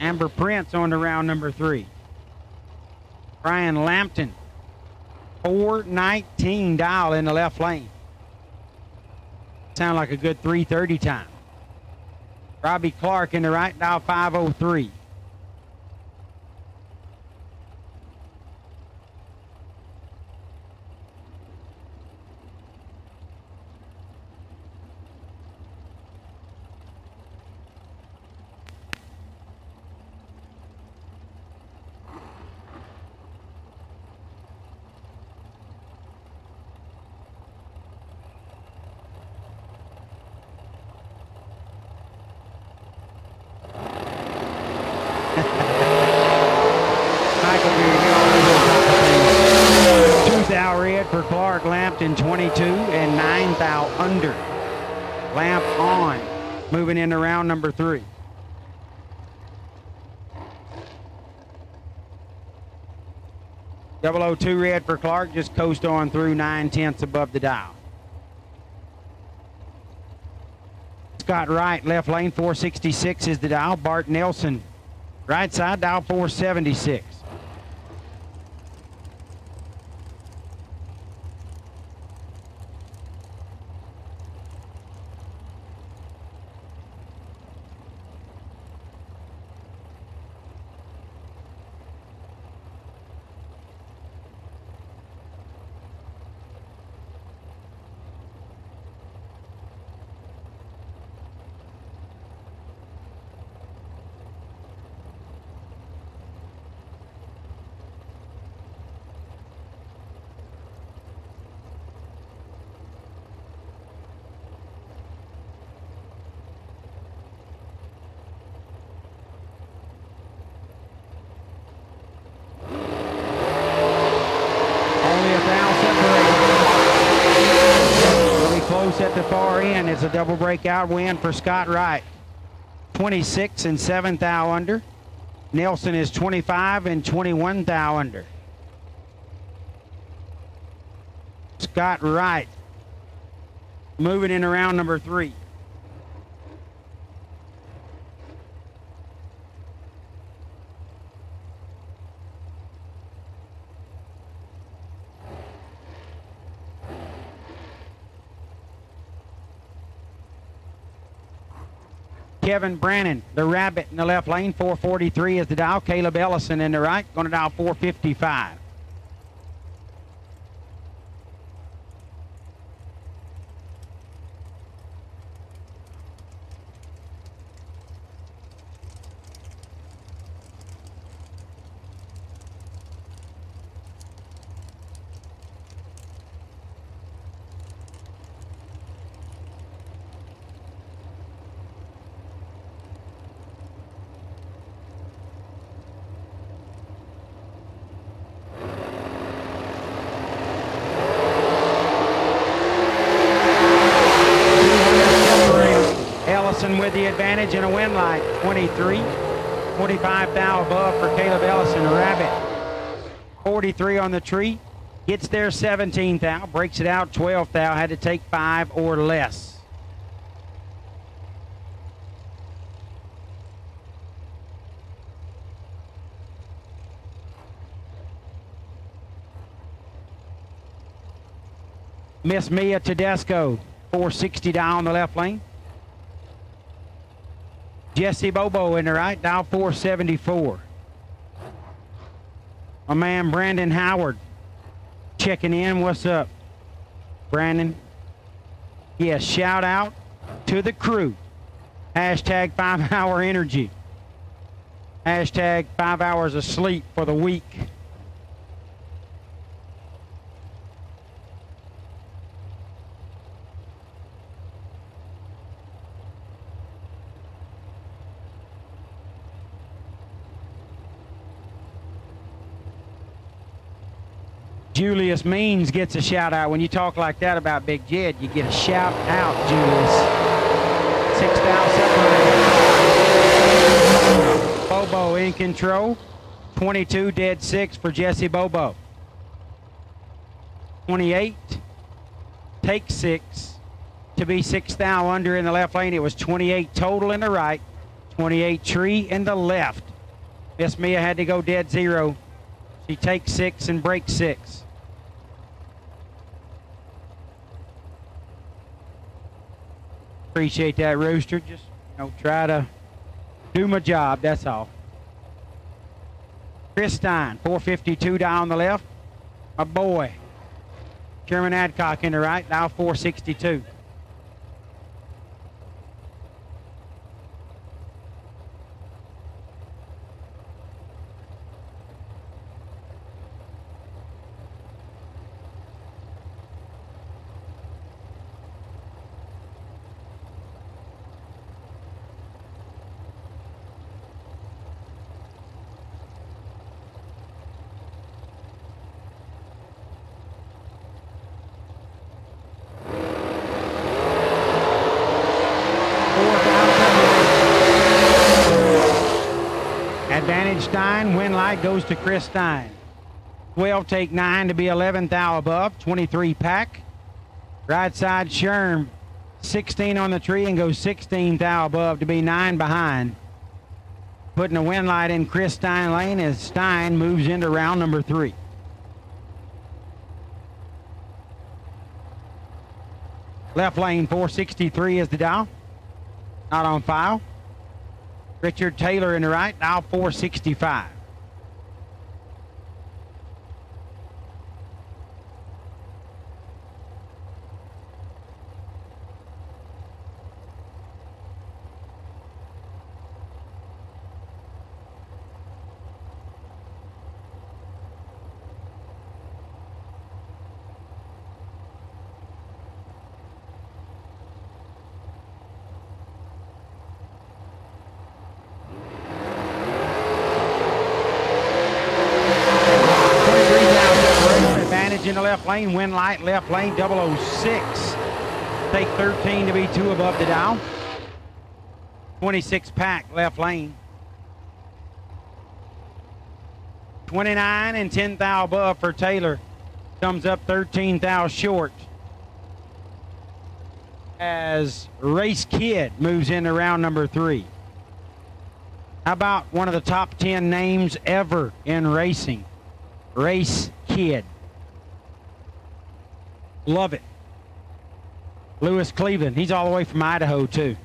Amber Prince on to round number 3. Brian Lampton, 4:19 dial in the left lane. Sound like a good 3:30 time. Robbie Clark in the right, dial 5:03. For Clark, Lampton 22 and 9 thou under. Lamp on, moving into round number 3. .002 red for Clark, just coast on through 9/10 above the dial. Scott Wright, left lane 466 is the dial. Bart Nelson, right side, dial 476. At the far end, it's a double breakout win for Scott Wright. 26 and 7 thou under. Nelson is 25 and 21 thou under. Scott Wright moving in around number 3. Kevin Brannon, the rabbit in the left lane, 443 is the dial. Caleb Ellison in the right, going to dial 455. With the advantage in a win light, 23, 25 thou above for Caleb Ellison, rabbit. 43 on the tree, gets there 17 thou, breaks it out 12 thou, had to take 5 or less. Miss Mia Tedesco, 460 dial on the left lane. Jesse Bobo in the right, dial 474. My man Brandon Howard checking in. What's up, Brandon? Yes, shout out to the crew. Hashtag 5 hour energy. Hashtag 5 hours of sleep for the week. Julius Means gets a shout out. When you talk like that about Big Jed, you get a shout out, Julius. 6 thou separated. Bobo in control. 22 dead 6 for Jesse Bobo. 28 take 6 to be 6 thou under in the left lane. It was 28 total in the right, 28 tree in the left. Miss Mia had to go dead zero. She takes 6 and breaks 6. Appreciate that, Rooster. Just, try to do my job, that's all. Chris Stein, 452 down the left. My boy, Sherman Adcock in the right, now 462. Advantage Stein, win light goes to Chris Stein. 12 take 9 to be 11th thou above, 23 pack. Right side Sherm, 16 on the tree and goes 16th thou above to be 9 behind. Putting a win light in Chris Stein lane as Stein moves into round number 3. Left lane 463 is the dial. Not on file. Richard Taylor in the right, now 465. In the left lane, win light, left lane, 006. Take 13 to be 2 above the dial. 26 pack, left lane. 29 and 10 thou above for Taylor. Comes up 13 thou short. As Race Kid moves into round number 3. How about one of the top 10 names ever in racing? Race Kid. Love it. Lewis Cleveland, he's all the way from Idaho too.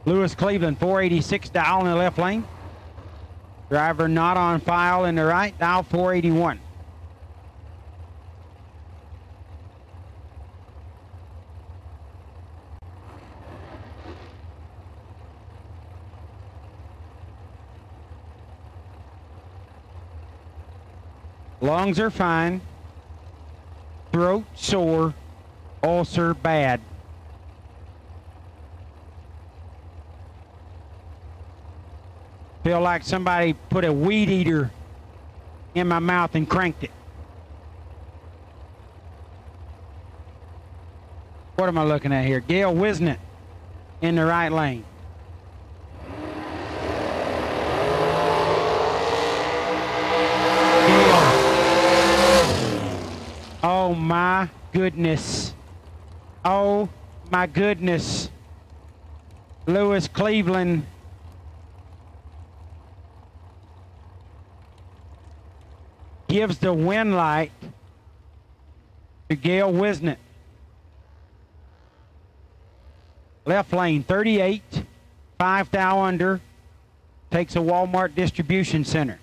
Lewis Cleveland, 486 dial in the left lane. Driver not on file in the right, dial 481. Lungs are fine. Throat sore, ulcer bad. Feel like somebody put a weed eater in my mouth and cranked it. What am I looking at here? Gail Wisnett in the right lane. Oh my goodness. Oh my goodness. Lewis Cleveland. Gives the win light to Gail Wisnett. Left lane 38, 5 thou under. Takes a Walmart distribution center.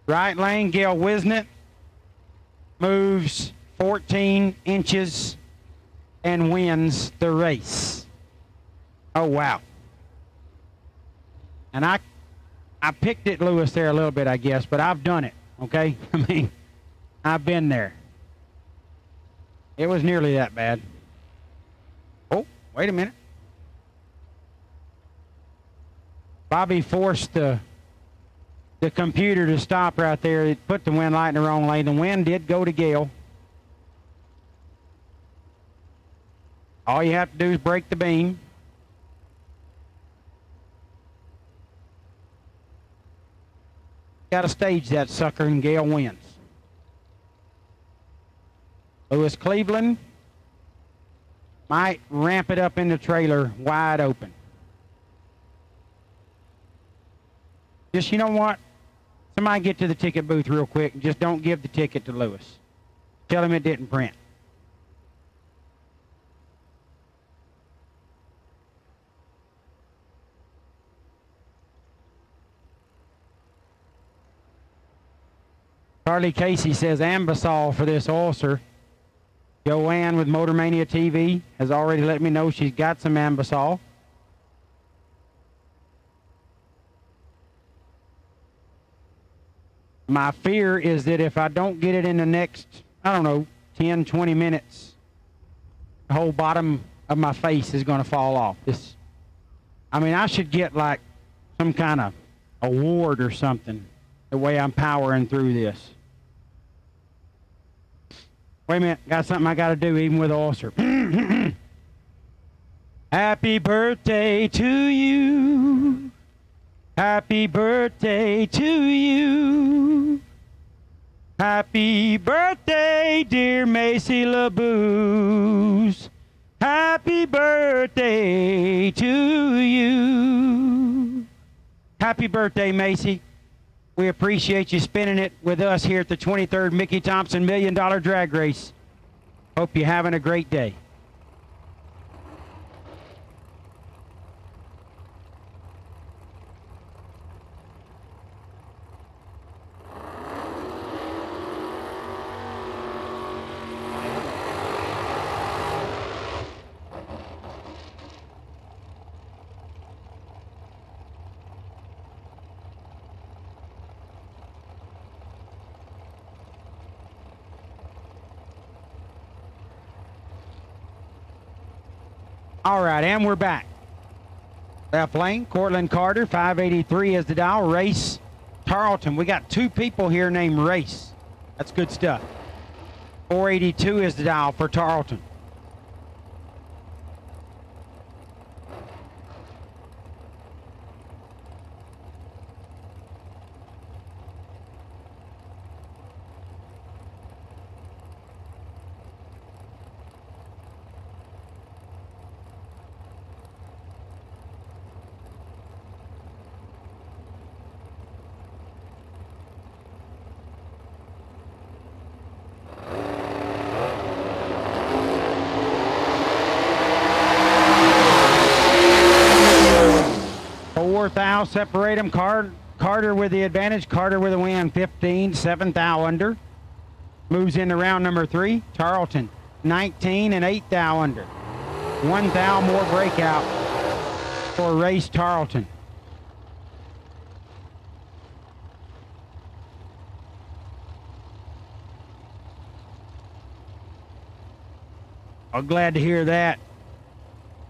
Right lane, Gail Wisnett. Moves 14 inches and wins the race. Oh, wow. And I picked it, Lewis, there a little bit, I guess, but I've done it, okay? I mean, I've been there. It was nearly that bad. Oh, wait a minute. Bobby forced the computer to stop right there. It put the wind light in the wrong lane. The wind did go to Gale. All you have to do is break the beam. Got to stage that sucker and Gale wins. Lewis Cleveland might ramp it up in the trailer wide open. Just, you know what? Somebody get to the ticket booth real quick and just don't give the ticket to Lewis. Tell him it didn't print. Charlie Casey says Ambisol for this ulcer. Joanne with Motor Mania TV has already let me know she's got some Ambisol. My fear is that if I don't get it in the next, I don't know, 10, 20 minutes, the whole bottom of my face is going to fall off. I mean, I should get like some kind of award or something the way I'm powering through this. Wait a minute, got something I got to do even with the ulcer. Happy birthday to you. Happy birthday to you. Happy birthday, dear Macy LaBooze. Happy birthday to you. Happy birthday, Macy. We appreciate you spending it with us here at the 23rd Mickey Thompson $1 Million Drag Race. Hope you're having a great day. All right, and we're back. Left lane, Cortland Carter, 583 is the dial. Race Tarleton. We got two people here named Race. That's good stuff. 482 is the dial for Tarleton. Thou separate them. Carter with the advantage. Carter with a win. 15, 7 thou under. Moves into round number 3. Tarleton 19 and 8 thou under. 1 thou more breakout for Race Tarleton. I'm glad to hear that.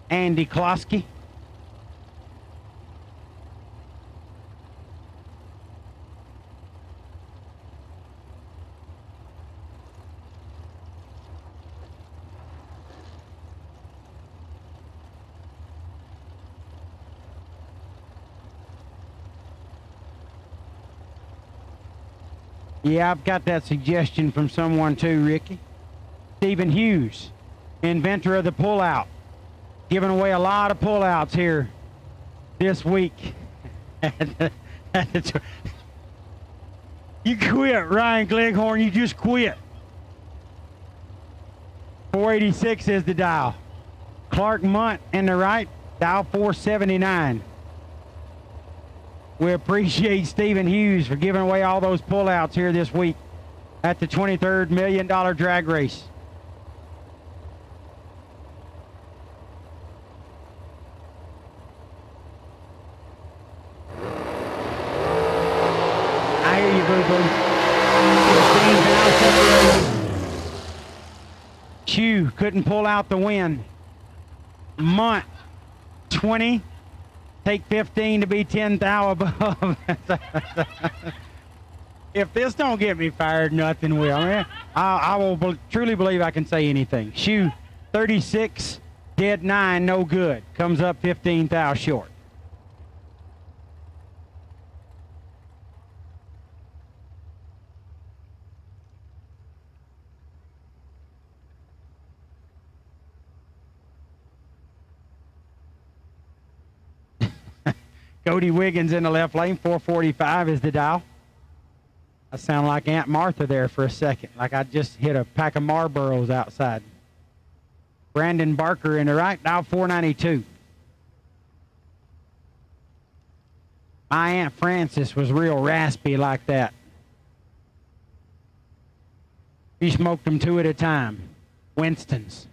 Andy Klosky. Yeah, I've got that suggestion from someone too, Ricky. Stephen Hughes, inventor of the pullout. Giving away a lot of pullouts here this week. You quit, Ryan Gleghorn, you just quit. 486 is the dial. Clark Munt in the right, dial 479. We appreciate Stephen Hughes for giving away all those pullouts here this week at the 23rd $1 Million Drag Race. I hear you, boo-boo. 15 thou separated. Chew couldn't pull out the win. Munt, 20. Take 15 to be 10 thou above. If this don't get me fired, nothing will. I will truly believe I can say anything. Shoe 36, dead 9, no good. Comes up 15 thou short. Cody Wiggins in the left lane, 445 is the dial. I sound like Aunt Martha there for a second, like I just hit a pack of Marlboros outside. Brandon Barker in the right, dial 492. My Aunt Frances was real raspy like that. She smoked them 2 at a time. Winston's.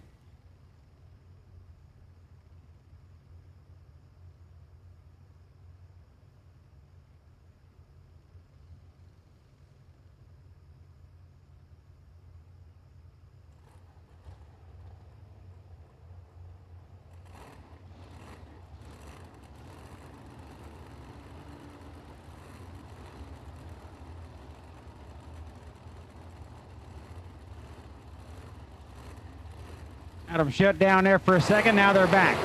Had them shut down there for a second, now they're back.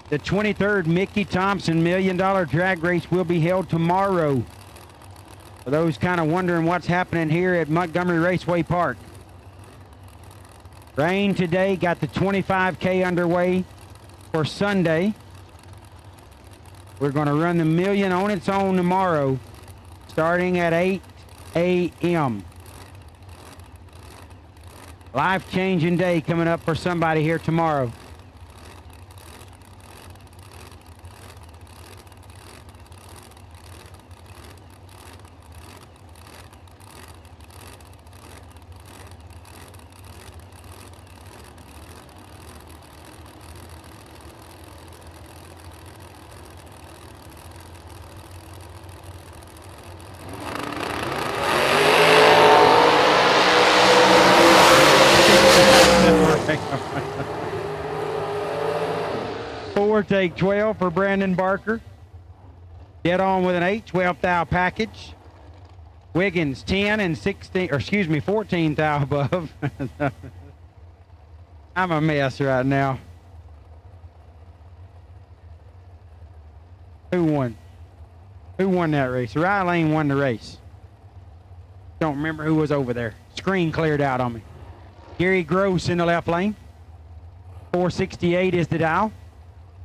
The 23rd Mickey Thompson $1 Million Drag Race will be held tomorrow. For those kind of wondering what's happening here at Montgomery Raceway Park. Rain today, got the 25K underway for Sunday. We're going to run the million on its own tomorrow, starting at 8 a.m. Life-changing day coming up for somebody here tomorrow. Take 12 for Brandon Barker. Get on with an 8, 12th thou package. Wiggins 10 and 16, or excuse me, 14th thou above. I'm a mess right now. Who won? Who won that race? Rye Lane won the race. Don't remember who was over there. Screen cleared out on me. Gary Gross in the left lane. 468 is the dial.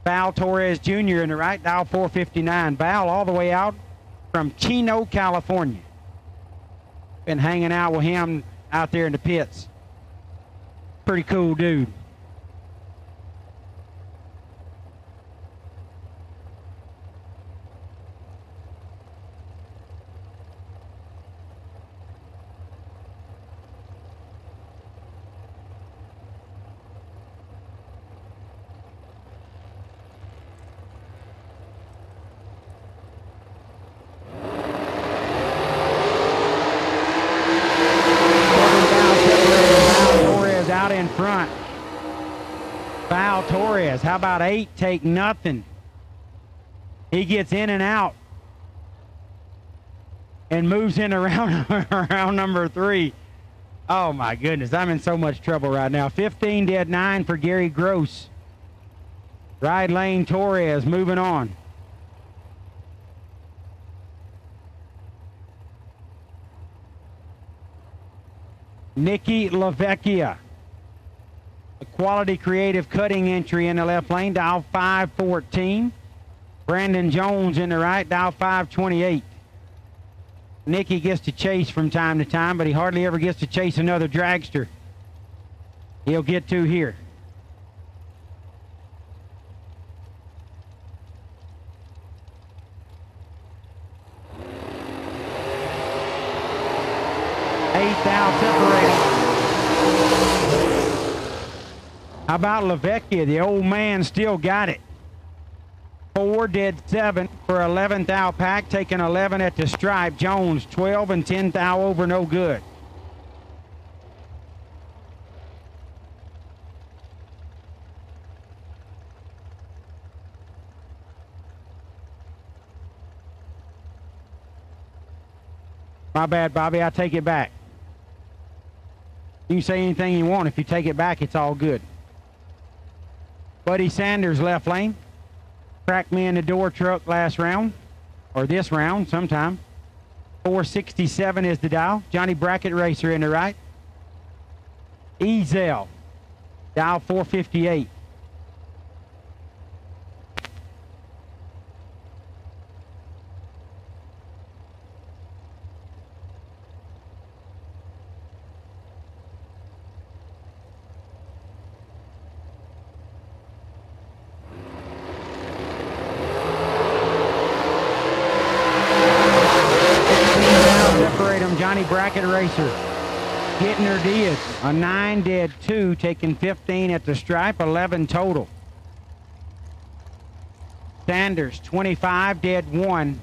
Val Torres Jr. in the right, dial 459. Val all the way out from Chino, California. Been hanging out with him out there in the pits. Pretty cool dude. In front. Val Torres, how about 8? Take nothing. He gets in and out and moves in around round number 3. Oh my goodness, I'm in so much trouble right now. 15 dead 9 for Gary Gross. Ride Lane Torres moving on. Nikki LaVecchia. A quality creative cutting entry in the left lane, dial 514. Brandon Jones in the right, dial 528. Nicky gets to chase from time to time, but he hardly ever gets to chase another dragster. He'll get to here. Eighth out separated. How about LaVecchia? The old man still got it. 4 dead 7 for 11th thou pack, taking 11 at the stripe. Jones 12 and 10 thou over, no good. My bad, Bobby, I take it back. You can say anything you want. If you take it back, it's all good. Buddy Sanders left lane. Cracked me in the door truck last round. or this round sometime. 467 is the dial. Johnny Brackett Racer in the right. Ezel, dial 458. Johnny Brackett Racer getting her dead. A 9 dead 2, taking 15 at the stripe, 11 total. Sanders 25 dead 1.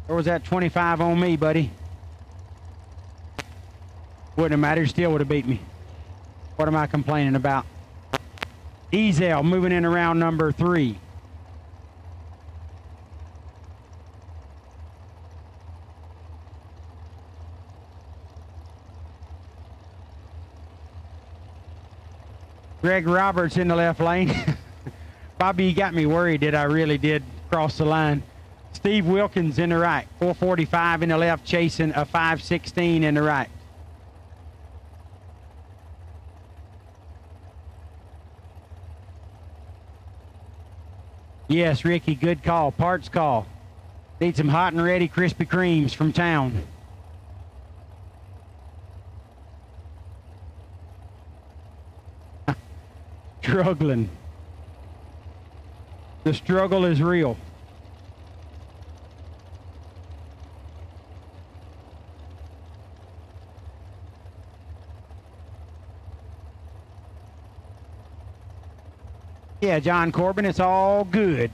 Or was that 25 on me, buddy? Wouldn't have mattered, still would have beat me. What am I complaining about? Ezel moving in around number 3. Greg Roberts in the left lane. Bobby, you got me worried that I really did cross the line. Steve Wilkins in the right. 445 in the left, chasing a 516 in the right. Yes, Ricky, good call. Parts call. Need some hot and ready Krispy Kremes from town. Struggling. The struggle is real. Yeah, John Corbin, it's all good.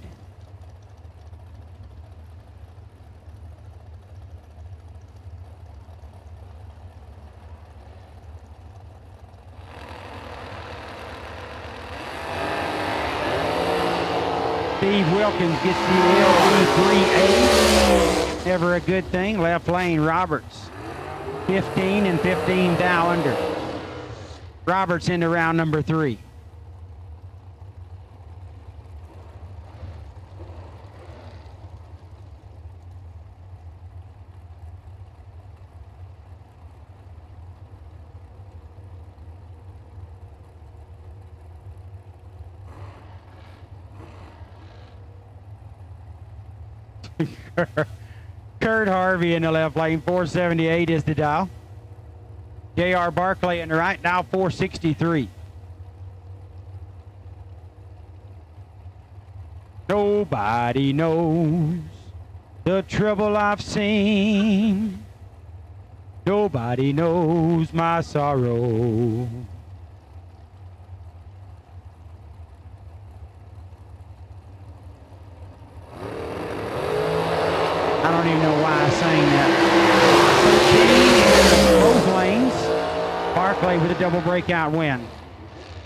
Steve Wilkins gets the LE3A. Never a good thing. Left lane, Roberts. 15 and 15 thou under. Roberts into round number 3. Kurt Harvey in the left lane, 478 is the dial. J.R. Barkley in the right, dial 463. Nobody knows the trouble I've seen. Nobody knows my sorrow. I don't even know why I sang that. 13 in both lanes. Barkley with a double breakout win.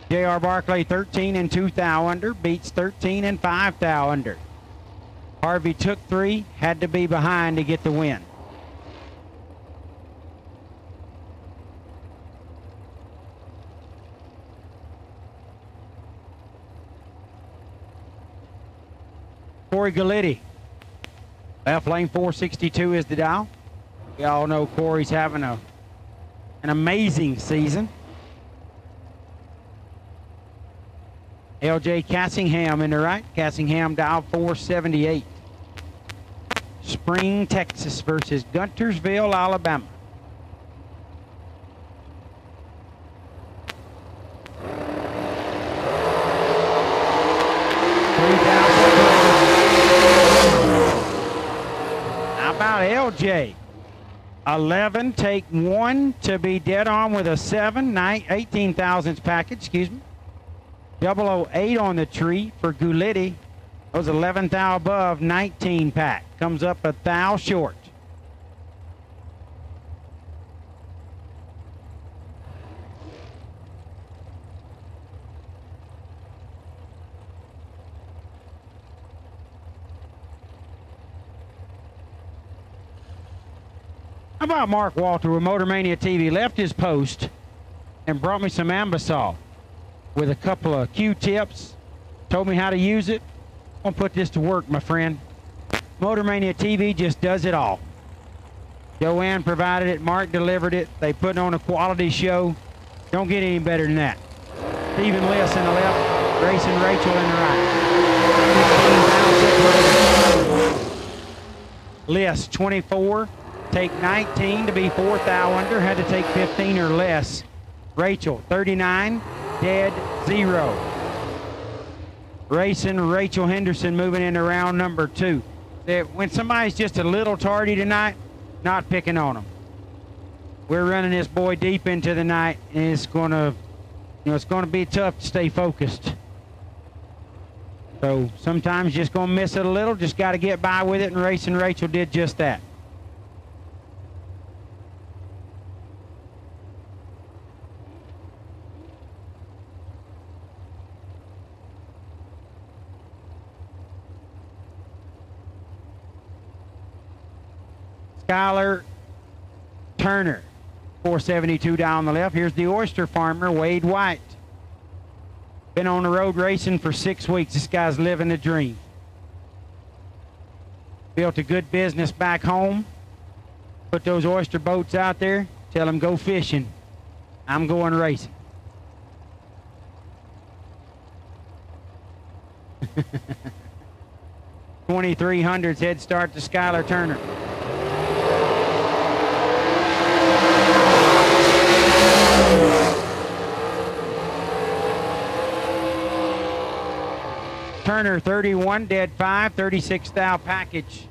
J.R. Barkley 13 and 2 thou under, beats 13 and 5 thou under. Harvey took 3, had to be behind to get the win. Corey Galletti. Left lane 462 is the dial. We all know Corey's having an amazing season. LJ Cassingham in the right. Cassingham dial 478. Spring, Texas versus Guntersville, Alabama. LJ, 11, take 1 to be dead on with a 7, 18 thousandths package, excuse me. 008 on the tree for Guletti. That was 11 thou above, 19 pack. Comes up a thou short. How about Mark Walter with Motormania TV? Left his post and brought me some Ambisol with a couple of Q-tips. Told me how to use it. I'm gonna put this to work, my friend. Motormania TV just does it all. Joanne provided it, Mark delivered it. They put on a quality show. Don't get any better than that. Stephen Liss in the left, Grayson Rachel in the right. 15,000 Liss, 24. Take 19 to be 4th thou under. Had to take 15 or less. Rachel, 39. Dead, 0. Racing Rachel Henderson moving into round number 2. When somebody's just a little tardy tonight, not picking on them. We're running this boy deep into the night, and it's gonna be tough to stay focused. So sometimes just gonna miss it a little. Just got to get by with it, and Racing Rachel did just that. Skylar Turner, 472 down the left. Here's the oyster farmer, Wade White. Been on the road racing for 6 weeks. This guy's living the dream. Built a good business back home. Put those oyster boats out there. Tell them go fishing. I'm going racing. $2,300's head start to Skylar Turner. Turner 31, dead 5, 36 thou package.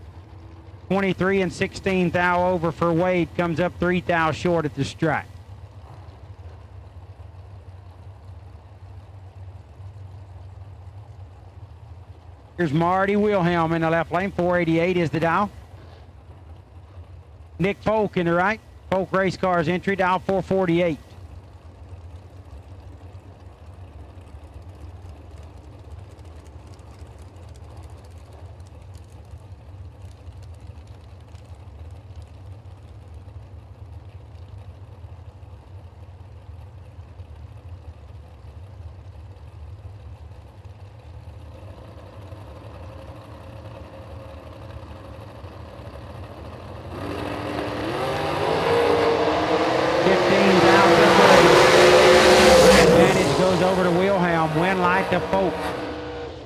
23 and 16 thou over for Wade. Comes up 3 thou short at the strike. Here's Marty Wilhelm in the left lane. 488 is the dial. Nick Folk in the right. Folk Race Cars entry, dial 448. Over to Wilhelm, win light to Folk.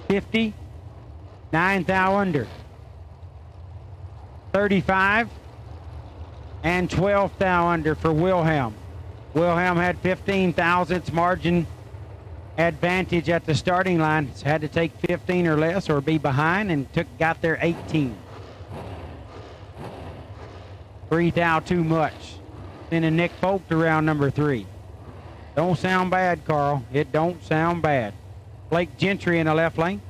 50, 9 thou under. 35 and 12 thou under for Wilhelm. Wilhelm had 15 thousandths margin advantage at the starting line. It's had to take 15 or less or be behind, and got there 18. 3 thou too much. Sending Nick Folk to round number 3. Don't sound bad, Carl. It don't sound bad. Blake Gentry in the left lane.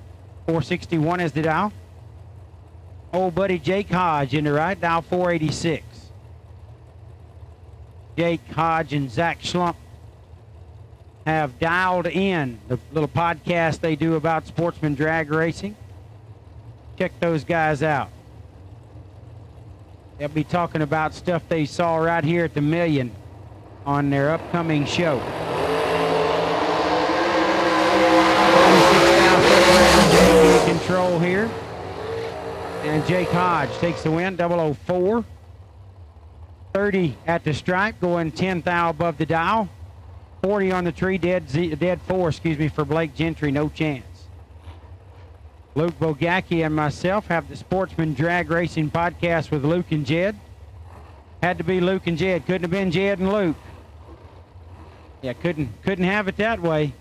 461 is the dial. Old buddy Jake Hodge in the right, dial 486. Jake Hodge and Zach Schlump have dialed in the little podcast they do about sportsman drag racing. Check those guys out. They'll be talking about stuff they saw right here at the Million on their upcoming show. 36,000 control here. And Jake Hodge takes the win, 004. 30 at the stripe, going 10 thou above the dial. 40 on the tree, dead 4, for Blake Gentry, no chance. Luke Bogacki and myself have the Sportsman Drag Racing Podcast with Luke and Jed. Had to be Luke and Jed. Couldn't have been Jed and Luke. Yeah, couldn't have it that way.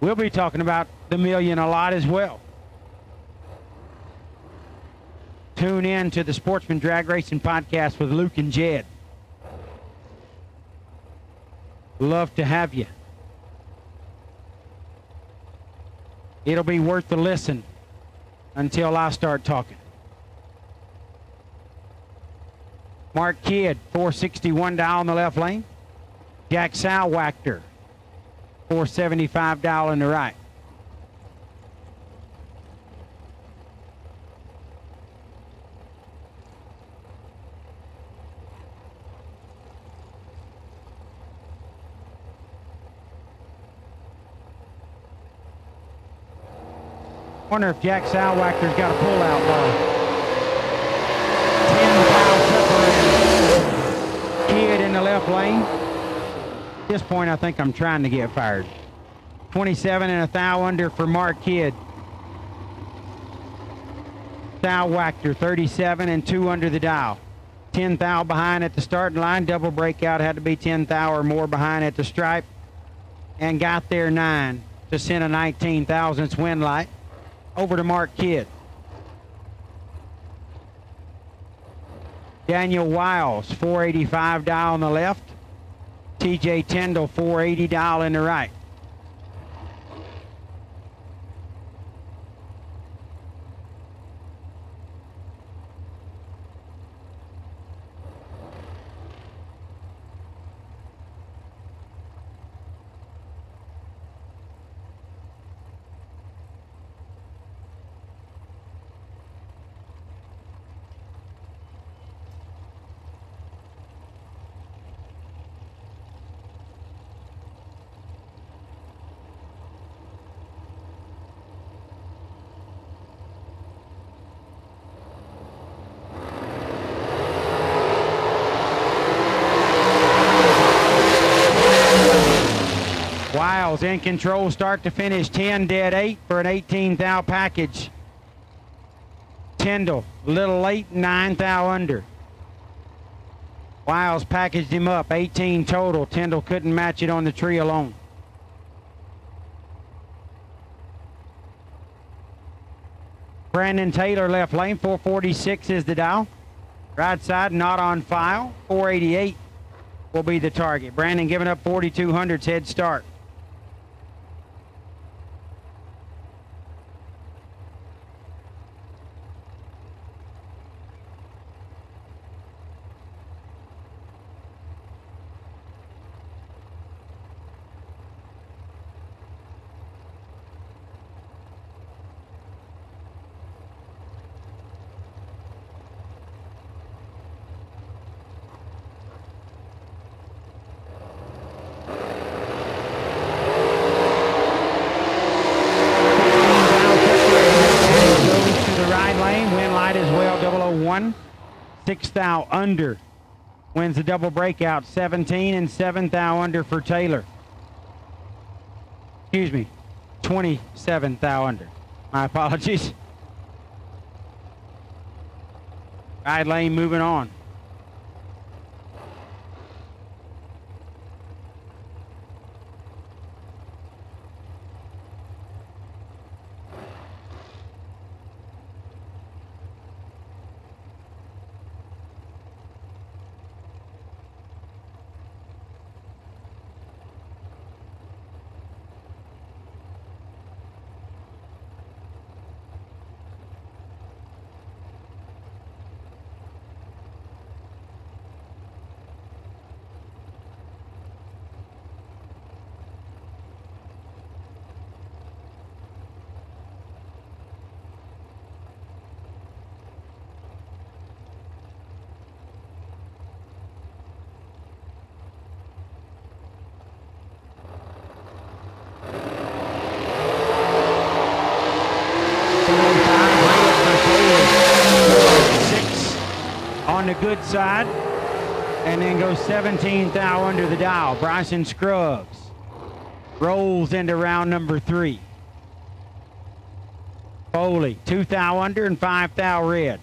We'll be talking about the Million a lot as well. Tune in to the Sportsman Drag Racing Podcast with Luke and Jed. Love to have you. It'll be worth the listen until I start talking. Mark Kidd, 461 down the left lane. Jack Salwachter, 475 down in the right. Wonder if Jack Salwactor's got a pull-out bar. 10 foul separated. Kid in the left lane. At this point, I think I'm trying to get fired. 27 and a thou under for Mark Kidd. Salwactor 37 and 2 under the dial. 10 thou behind at the starting line. Double breakout had to be 10 thou or more behind at the stripe. And got there 9 to send a 19 thousandths wind light over to Mark Kidd. Daniel Wiles 485 dial on the left. TJ Tyndall 480 dial in the right. Wiles in control start to finish, 10 dead 8 for an 18 thou package. Tyndall a little late, 9 thou under. Wiles packaged him up, 18 total. Tyndall couldn't match it on the tree alone. Brandon Taylor left lane, 446 is the dial. Right side not on file, 488 will be the target. Brandon giving up 4200's head start. As well, 001, 6 thou under wins the double breakout, 17 and 7 thou under for Taylor. Excuse me, 27 thou under. My apologies. Right lane moving on. On the good side, and then goes 17 thou under the dial. Bryson Scruggs rolls into round number 3. Foley 2 thou under and 5 thou red.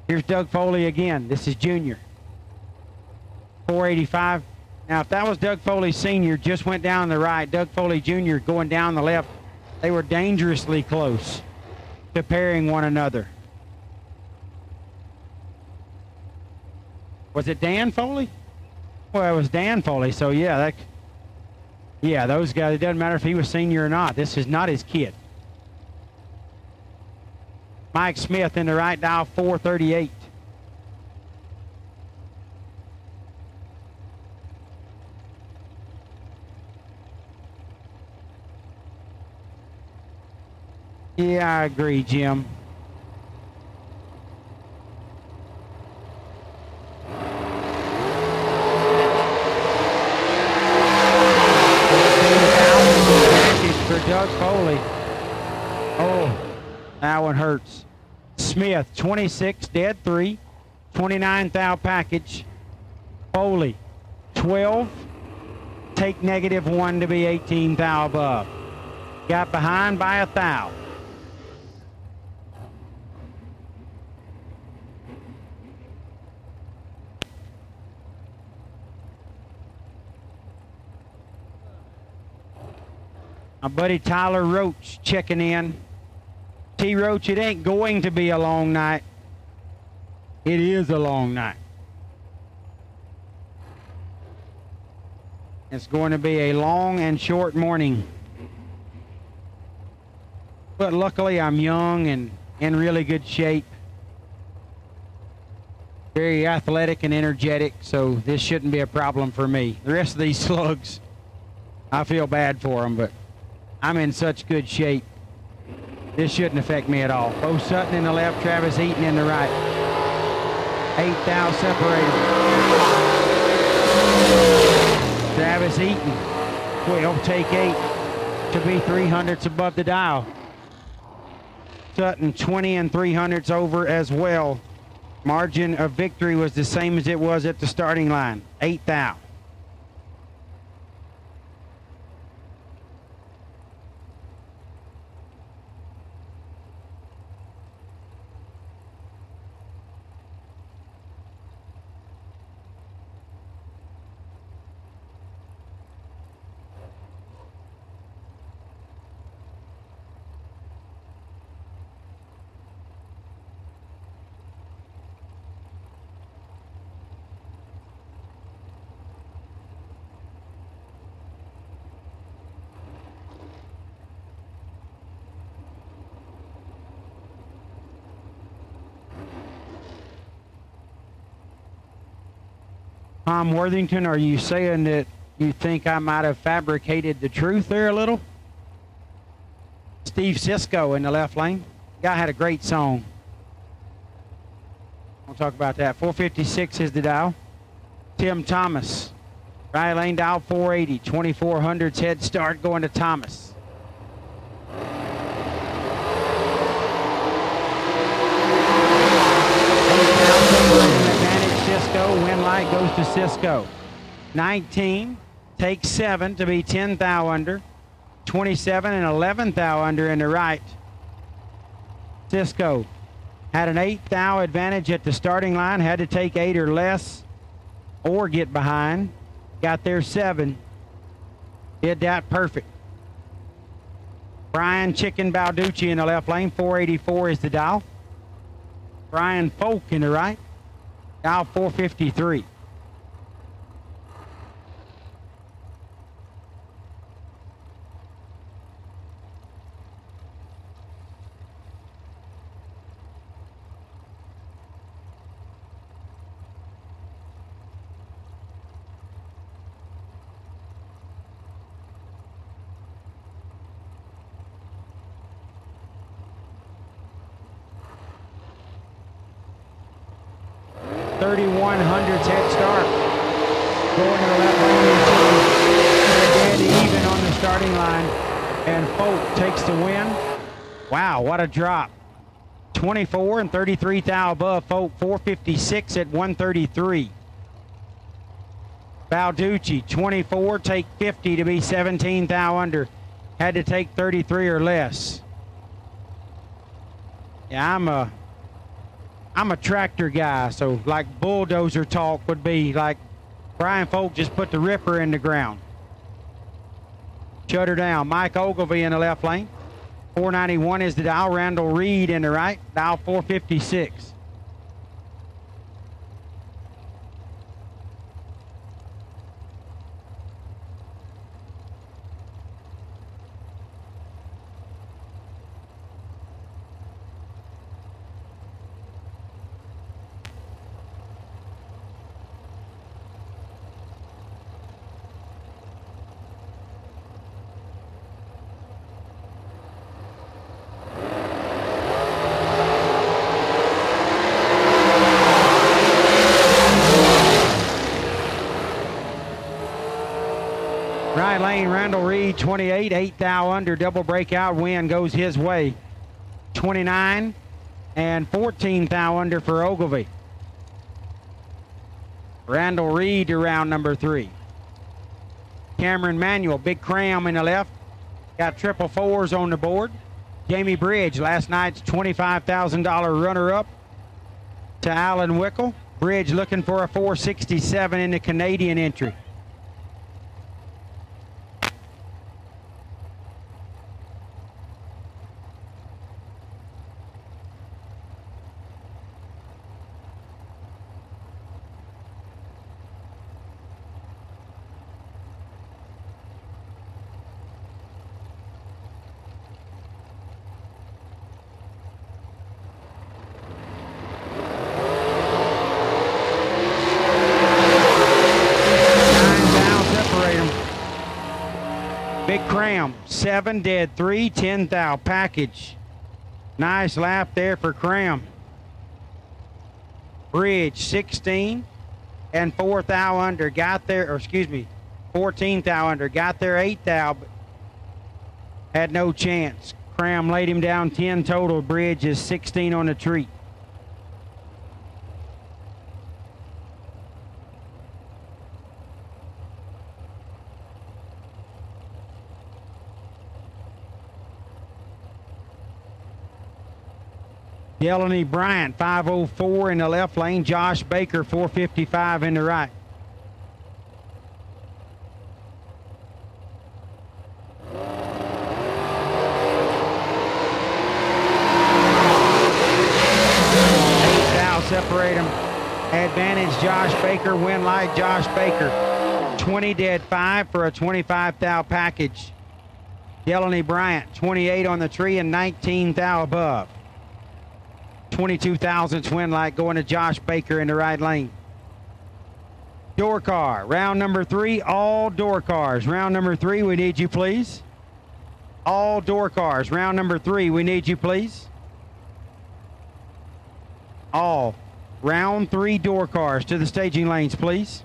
Here's Doug Foley again. This is junior. 485. Now, if that was Doug Foley Sr., just went down the right. Doug Foley Jr. going down the left. They were dangerously close to pairing one another. Was it Dan Foley? Well, it was Dan Foley, so yeah, those guys, it doesn't matter if he was senior or not. This is not his kid. Mike Smith in the right dial, 438. Yeah, I agree, Jim. under Doug Foley. Oh, that one hurts. Smith, 26, dead 3. 29 thou package. Foley, 12. Take -1 to be 18 thou above. Got behind by a thou. My buddy Tyler Roach checking in. T. Roach, it ain't going to be a long night. It is a long night. It's going to be a long and short morning. But luckily I'm young and in really good shape. Very athletic and energetic, so this shouldn't be a problem for me. The rest of these slugs, I feel bad for them, but I'm in such good shape. This shouldn't affect me at all. Bo Sutton in the left, Travis Eaton in the right. 8 thou separated. Travis Eaton, 12 take 8 to be 300ths above the dial. Sutton 20 300ths over as well. Margin of victory was the same as it was at the starting line. 8 thou. Tom Worthington, are you saying that you think I might have fabricated the truth there a little? Steve Cisco in the left lane. Guy had a great song. We'll talk about that. 456 is the dial. Tim Thomas. Right lane dial 480. 2400's head start going to Thomas. Cisco, win light goes to Cisco. 19, takes 7 to be 10 thou under. 27 and 11 thou under in the right. Cisco had an 8 thou advantage at the starting line, had to take 8 or less or get behind. Got there 7. Did that perfect. Brian Chicken Balducci in the left lane, 484 is the dial. Brian Folk in the right. Dial 453. Head start. Going to the left lane. They're dead even on the starting line. And Folk takes the win. Wow, what a drop. 24 and 33 thou above. Folk 456 at 133. Balducci 24, take 50 to be 17 thou under. Had to take 33 or less. Yeah, I'm a tractor guy, so like bulldozer talk would be like Brian Folk just put the ripper in the ground. Shut her down. Mike Ogilvie in the left lane. 491 is the dial. Randall Reed in the right. Dial 456. right lane, Randall Reed, 28, 8 thou under, double breakout win goes his way. 29 and 14 thou under for Ogilvy. Randall Reed to round number 3. Cameron Manuel, big cram in the left. Got triple fours on the board. Jamie Bridge, last night's $25,000 runner-up to Alan Wickel. Bridge looking for a 467 in the Canadian entry. Big cram, 7 dead, 3, 10 thou package. Nice lap there for Cram. Bridge, 16 and 4 thou under, got there, or excuse me, 14 thou under, got there 8 thou, but had no chance. Cram laid him down 10 total. Bridge is 16 on the treat. Delaney Bryant, 504 in the left lane. Josh Baker, 455 in the right. Separate them. Advantage Josh Baker, win light Josh Baker. 20 dead 5 for a 25 thou package. Delaney Bryant, 28 on the tree and 19 thou above. 22,000 win light going to Josh Baker in the right lane. Door car, round number 3, all door cars. Round number 3, we need you please. All door cars, round number 3, we need you please. All round 3 door cars to the staging lanes, please.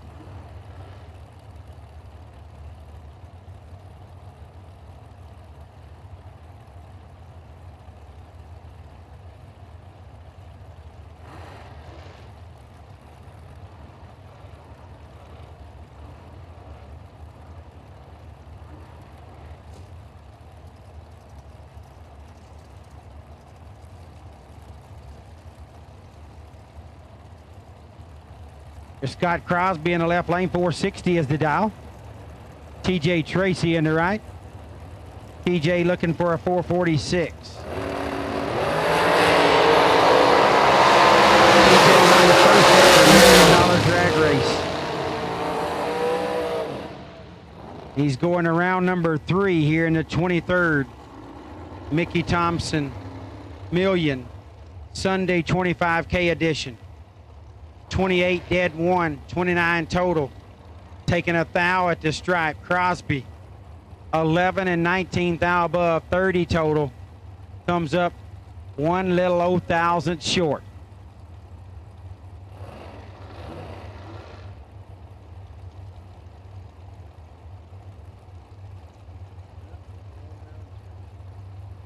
Scott Crosby in the left lane, 460 is the dial. TJ Tracy in the right. TJ looking for a 446. TJ won the first $1 million drag race. He's going to round number 3 here in the 23rd. Mickey Thompson Million Sunday 25K edition. 28 dead 1, 29 total. Taking a thou at the stripe. Crosby, 11 and 19 thou above, 30 total. Comes up 1 little 0,000 short.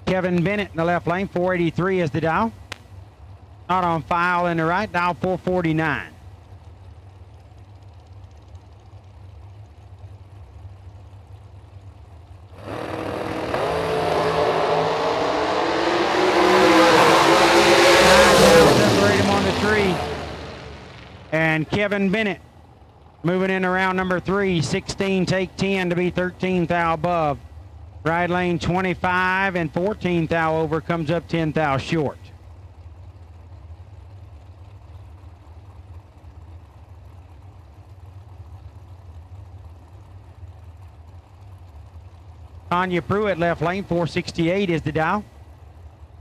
Kevin Bennett in the left lane, 483 is the dial. Not on file in the right, dial 449. Separate him on the tree. And Kevin Bennett moving in around number 3, 16 take 10 to be 13 thou above. Right lane 25 and 14 thou over, comes up 10 thou short. Tanya Pruitt left lane, 468 is the dial.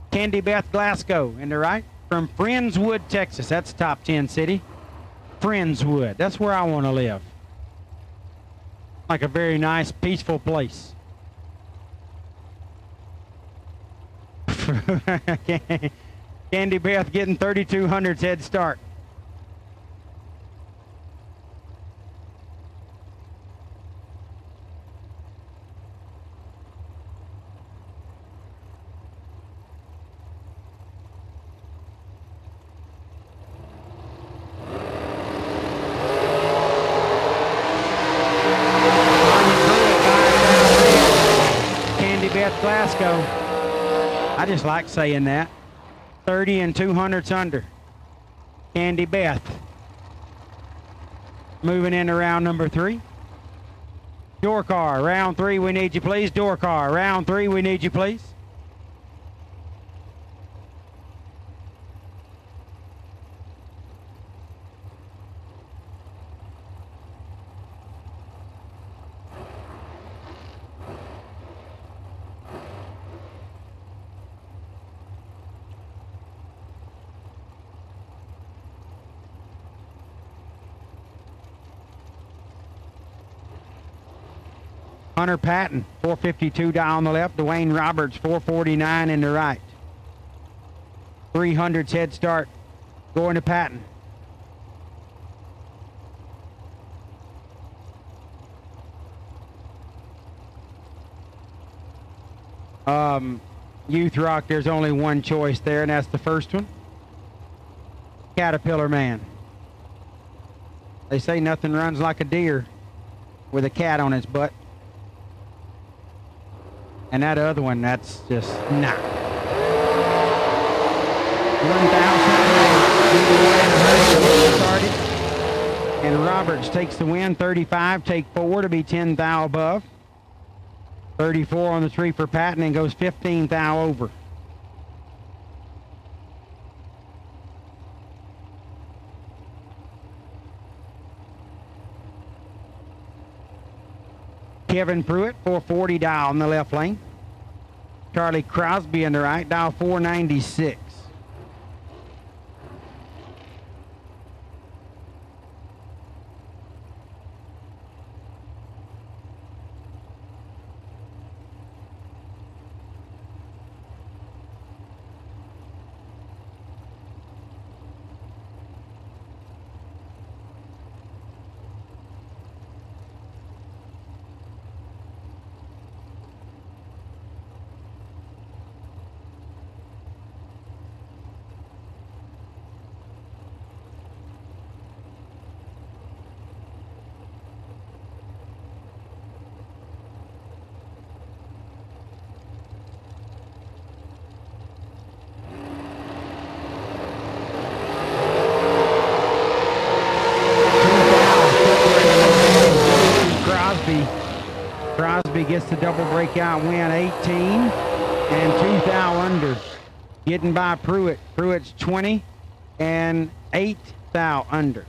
Candy Beth Glasgow in the right from Friendswood, Texas. That's top 10 city. Friendswood, that's where I want to live. Like a very nice, peaceful place. Candy Beth getting 3,200's head start. Beth Glasgow. I just like saying that. 30 and 200ths under. Candy Beth. Moving into round number 3. Door car, round 3, we need you please. Door car, round 3, we need you please. Hunter Patton, 452 down on the left. Dwayne Roberts, 449 in the right. 300's head start going to Patton. Youth Rock, there's only one choice there, and that's the first one. Caterpillar Man. They say nothing runs like a deer with a cat on its butt. And that other one, that's just nah. 1,000 started. And Roberts takes the win. 35, take 4 to be 10 thou above. 34 on the 3 for Patton and goes 15 thou over. Kevin Pruitt, 440 dial in the left lane. Charlie Crosby in the right, dial 496. Crosby gets the double breakout win, 18 and 2 thou under. Getting by Pruitt. Pruitt's 20 and 8 thou under.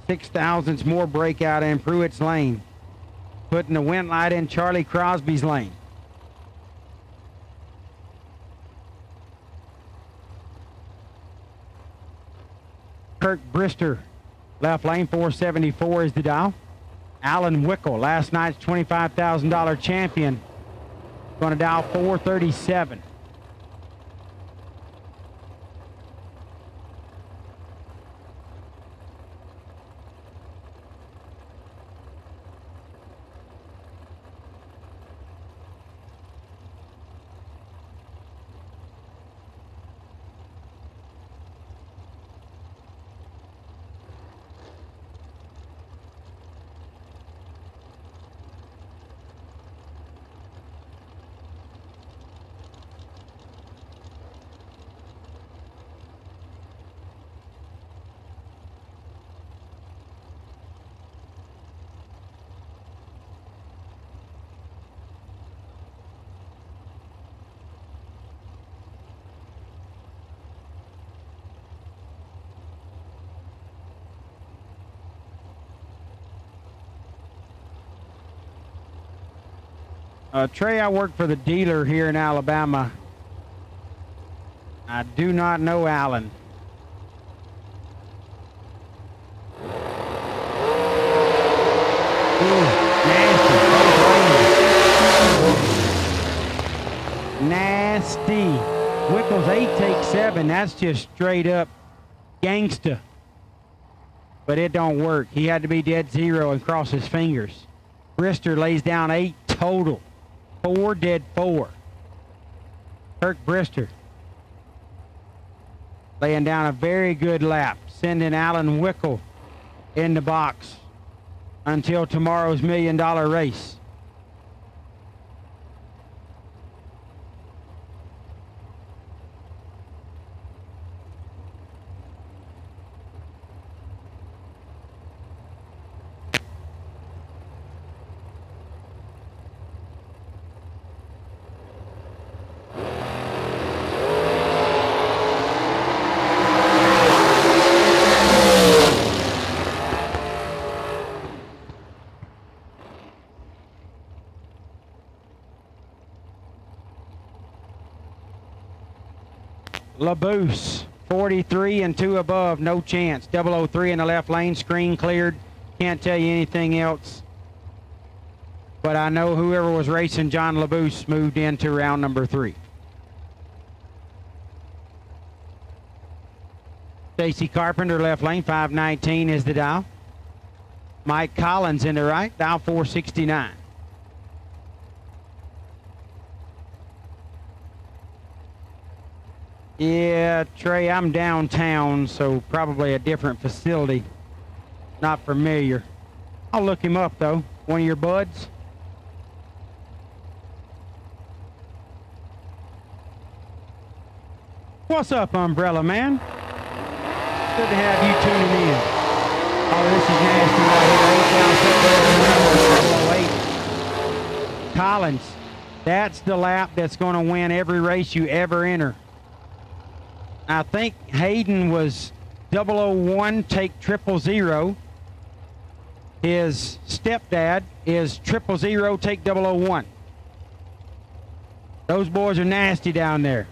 6,000's more breakout in Pruitt's lane. Putting the wind light in Charlie Crosby's lane. Kirk Brister, left lane, 474 is the dial. Alan Wickel, last night's $25,000 champion, going to dial 437. Trey, I work for the dealer here in Alabama. I do not know Alan. Ooh, nasty. Wickles 8 takes 7. That's just straight up gangsta. But it don't work. He had to be dead zero and cross his fingers. Brister lays down 8 total. 4 dead 4. Kirk Brister laying down a very good lap, sending Alan Wickel in the box until tomorrow's $1 million race. LaBoose, 43 and 2 above, no chance. 003 in the left lane, screen cleared. Can't tell you anything else. But I know whoever was racing John LaBoose moved into round number 3. Stacy Carpenter, left lane, 519 is the dial. Mike Collins in the right, dial 469. Yeah, Trey, I'm downtown, so probably a different facility. Not familiar. I'll look him up, though. One of your buds? What's up, Umbrella Man? Good to have you tuning in. Oh, this is nasty right here. 8 down, 6 Collins, that's the lap that's going to win every race you ever enter. I think Hayden was 001, take 000. His stepdad is 000, take 001. Those boys are nasty down there.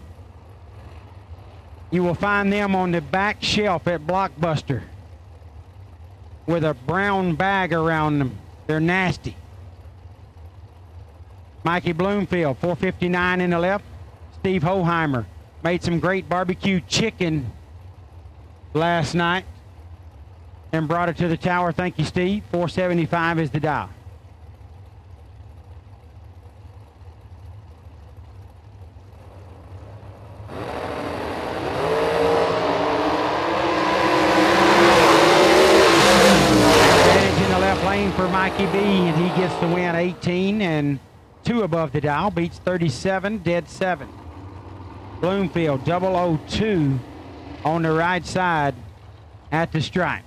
You will find them on the back shelf at Blockbuster with a brown bag around them. They're nasty. Mikey Bloomfield, 459 in the left. Steve Hoheimer made some great barbecue chicken last night and brought it to the tower. Thank you, Steve. 475 is the dial. For Mikey B, and he gets to win 18 and 2 above the dial, beats 37, dead 7. Bloomfield 002 on the right side at the stripe.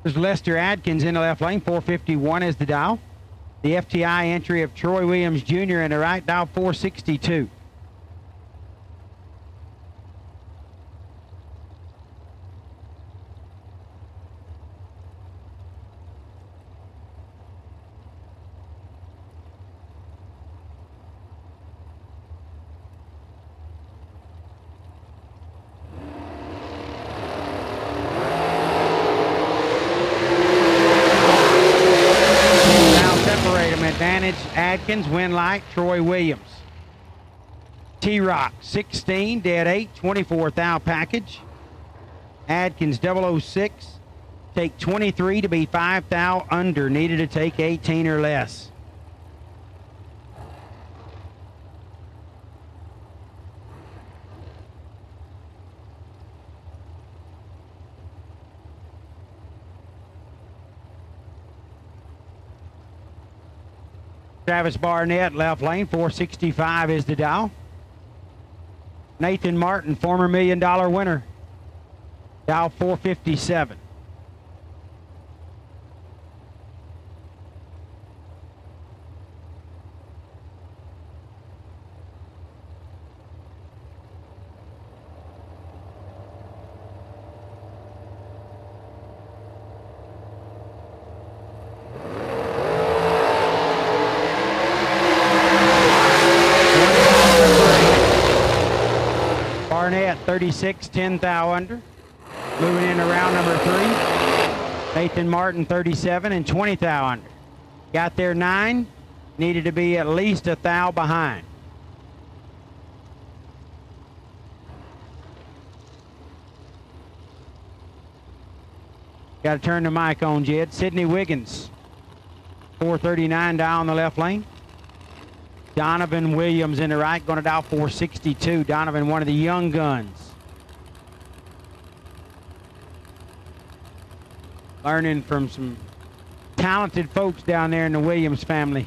There's Lester Adkins in the left lane, 451 is the dial. The FTI entry of Troy Williams Jr. in the right, dial 462. Advantage, Adkins, win light, Troy Williams. T-Rock, 16, dead 8, 24 thou package. Adkins, 006, take 23 to be 5 thou under, needed to take 18 or less. Travis Barnett, left lane, 465 is the dial. Nathan Martin, former $1 million winner, dial 457. Barnett, 36, 10 thou under. Moving into round number 3. Nathan Martin, 37 and 20 thou under. Got there 9, needed to be at least a thou behind. Got to turn the mic on, Jed. Sidney Wiggins, 439 down the left lane. Donovan Williams in the right, going to dial 462. Donovan, one of the young guns. Learning from some talented folks down there in the Williams family.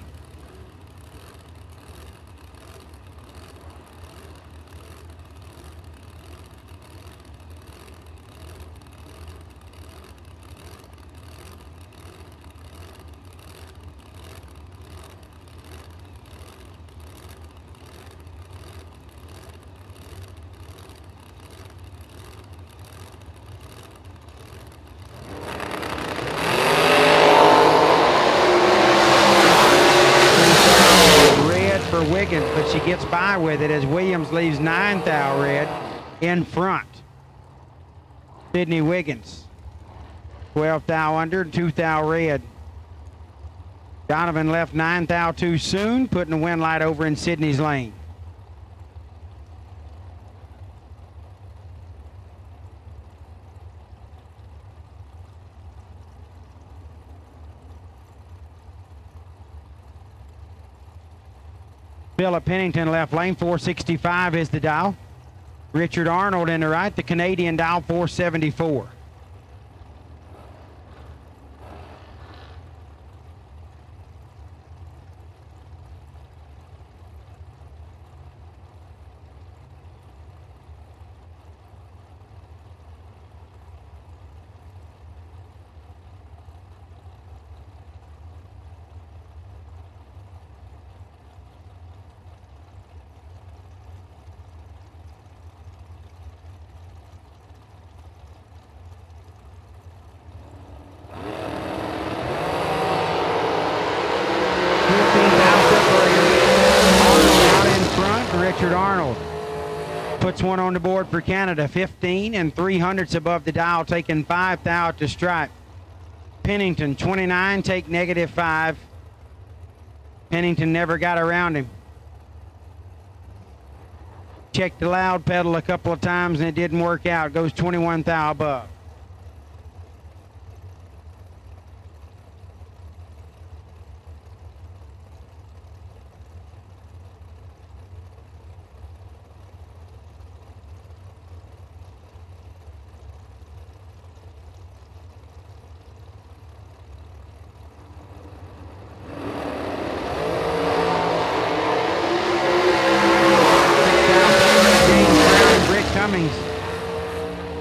difference, but she gets by with it as Williams leaves 9th thou red in front. Sydney Wiggins, 12th thou under, 2th thou red. Donovan left 9th thou too soon, putting the wind light over in Sydney's lane. Philip Pennington left lane, 465 is the dial. Richard Arnold in the right, the Canadian dial 474. Richard Arnold puts one on the board for Canada. 15 and 300ths above the dial, taking 5th thou to stripe. Pennington 29, take -5. Pennington never got around him. Checked the loud pedal a couple of times and it didn't work out. Goes 21 thou above.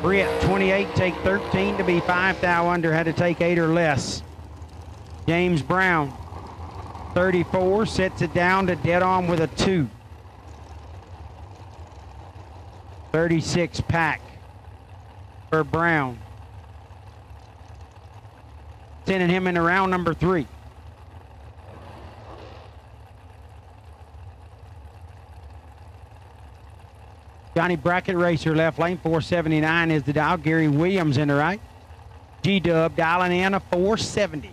Britt, 28, take 13 to be 5th thou under, had to take 8 or less. James Brown, 34, sets it down to dead on with a 2. 36 pack for Brown. Sending him into round number 3. Johnny Brackett Racer left lane, 479 is the dial. Gary Williams in the right. G-Dub dialing in a 470.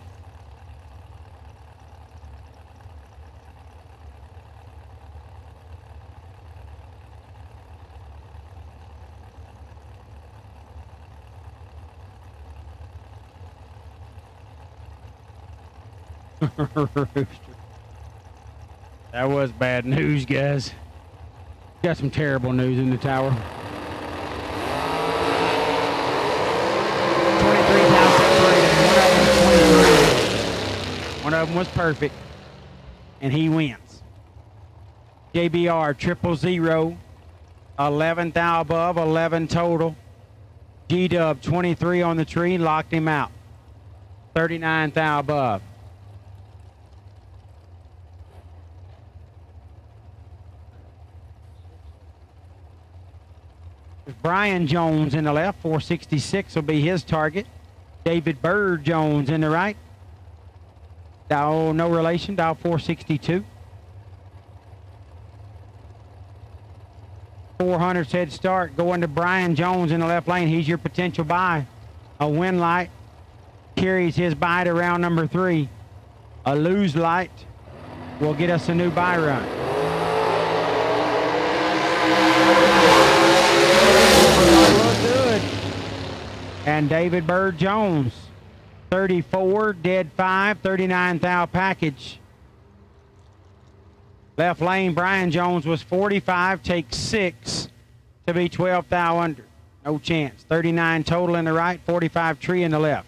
That was bad news, guys. Got some terrible news in the tower. 23 now separated. One of them was perfect, and he wins. JBR 000, 11 thou above, 11 total. G-Dub 23 on the tree, locked him out. 39 thou above. Brian Jones in the left, 466 will be his target. David Bird Jones in the right. Dial no relation, dial 462. 400's head start going to Brian Jones in the left lane. He's your potential buy. A win light carries his buy to round number 3. A lose light will get us a new buy run. Good. And David Bird Jones, 34, dead 5, 39 thou package. Left lane, Brian Jones was 45, take 6 to be 12 thou under. No chance. 39 total in the right, 45 tree in the left.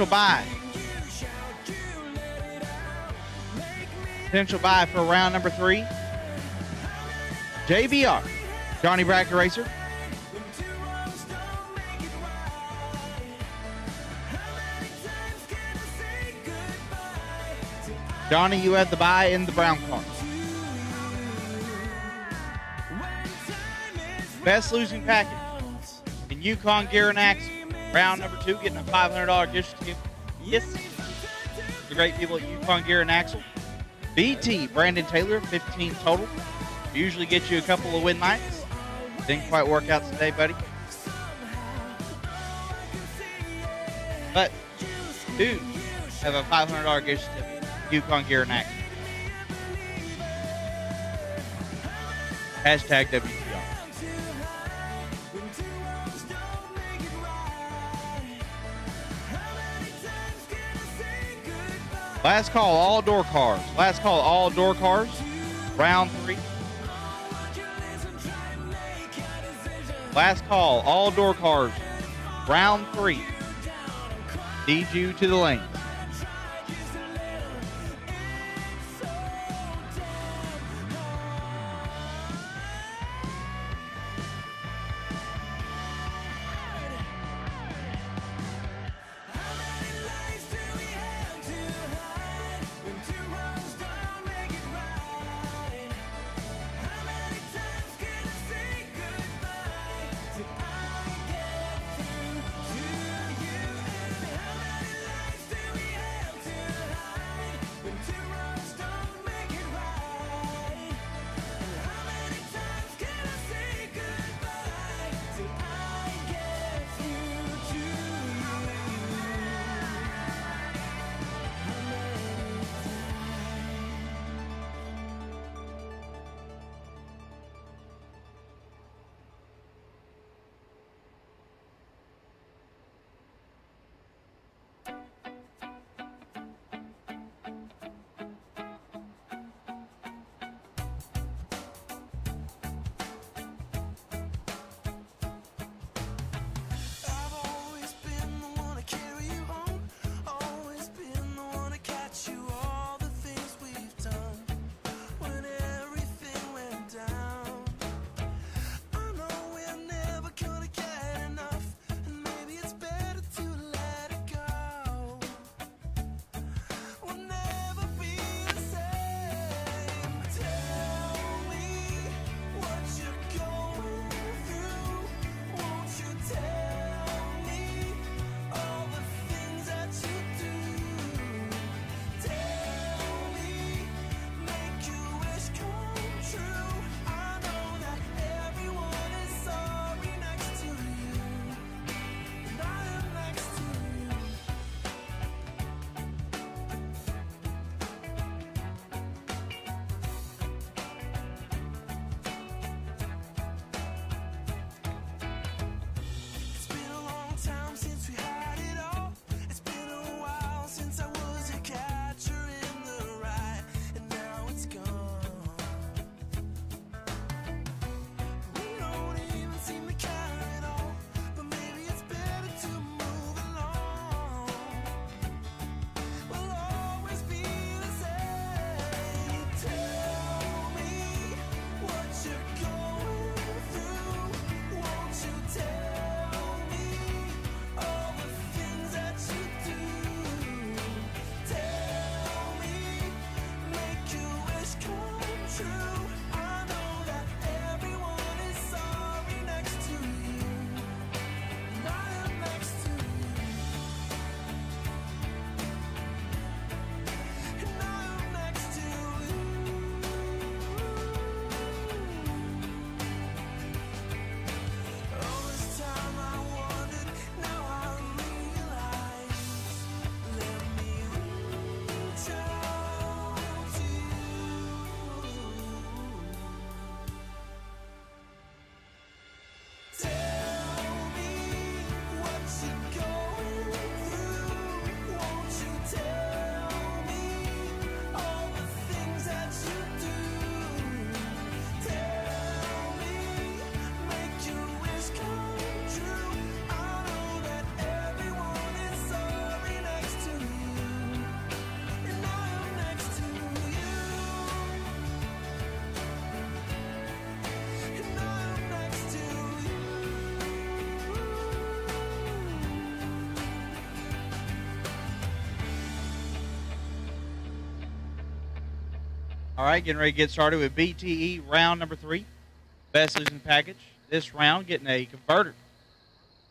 Buy. Potential buy for round number 3. JBR, Johnny Bracker Racer. Johnny, you have the buy in the brown car. Best losing package in Yukon Gear and Axle. Round number 2, getting a $500 gift certificate. Yes. The great people at Yukon Gear and Axle. BT, Brandon Taylor, 15 total. Usually get you a couple of win nights. Didn't quite work out today, buddy. But do have a $500 gift certificate. Yukon Gear and Axle. Hashtag WTR. Last call, all door cars. Last call, all door cars. Round 3. Last call, all door cars. Round 3. Need you to the lane. All right, getting ready to get started with BTE round number 3. Best losing package. This round getting a converter.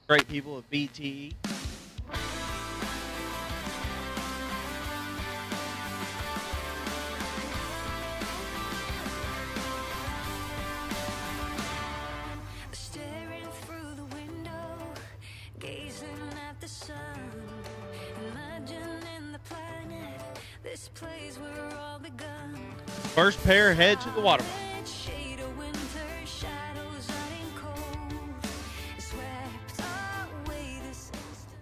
Great people of BTE. Staring through the window, gazing at the sun, imagining the planet, this place where all begun. First pair head to the water. Shade of winter, shadows running cold, swept away this instant.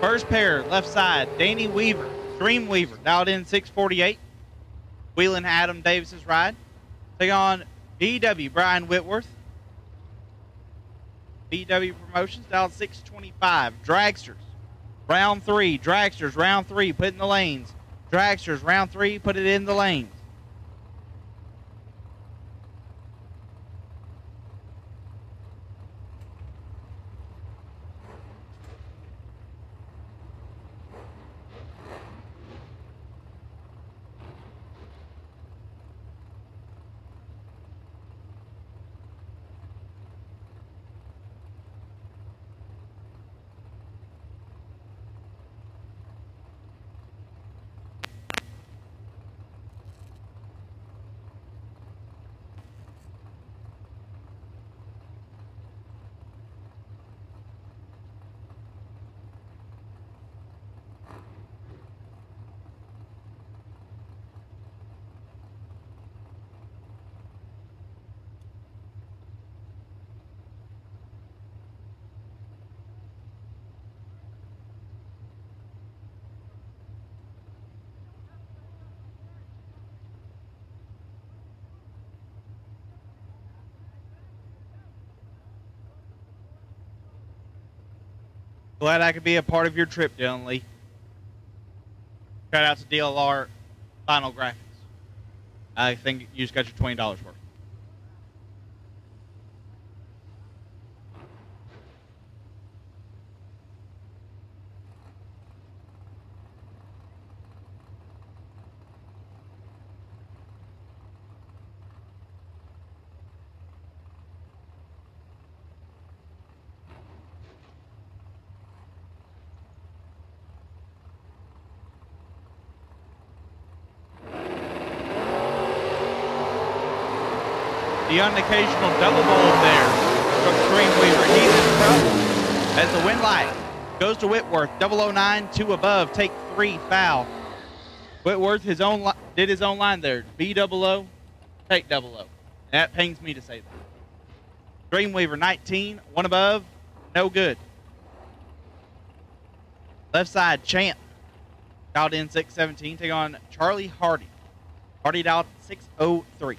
First pair, left side, Danny Weaver, Dreamweaver, dialed in 648. Wheeling Adam Davis's ride. Take on BW, Brian Whitworth. BW Promotions, dialed 625. Dragsters, round 3. Dragsters, round 3, put in the lanes. Dragsters, round 3, put it in the lanes. Glad I could be a part of your trip, Dylan Lee. Shout out to DLR Final Graphics. I think you just got your $20 worth. The unoccasional double bowl there from Dreamweaver. He's in trouble as the win light goes to Whitworth. 009, 2 above, take 3, foul. Whitworth did his own line there. B00, take 00. That pains me to say that. Dreamweaver 19, 1 above, no good. Left side, Champ, dialed in 617, take on Charlie Hardy. Hardy dialed 603.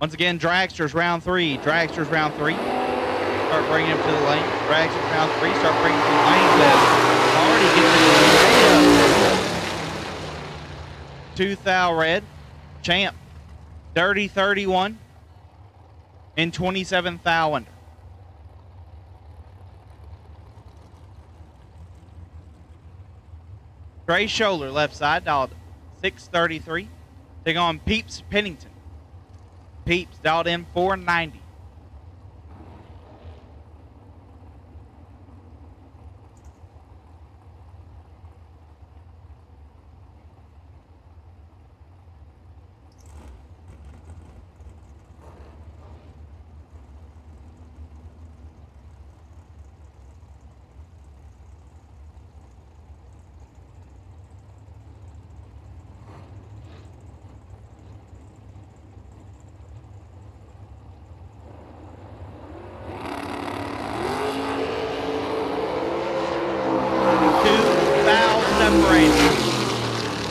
Once again, Dragsters round 3. Dragsters round 3. Start bringing him to the lane. Dragsters round 3. Start bringing him to the lane. Already getting 2 thou red. Champ, 30-31 and 27 thou under. Trey Scholler left side, dialed 633. Take on Peeps Pennington. Peeps dialed in 490.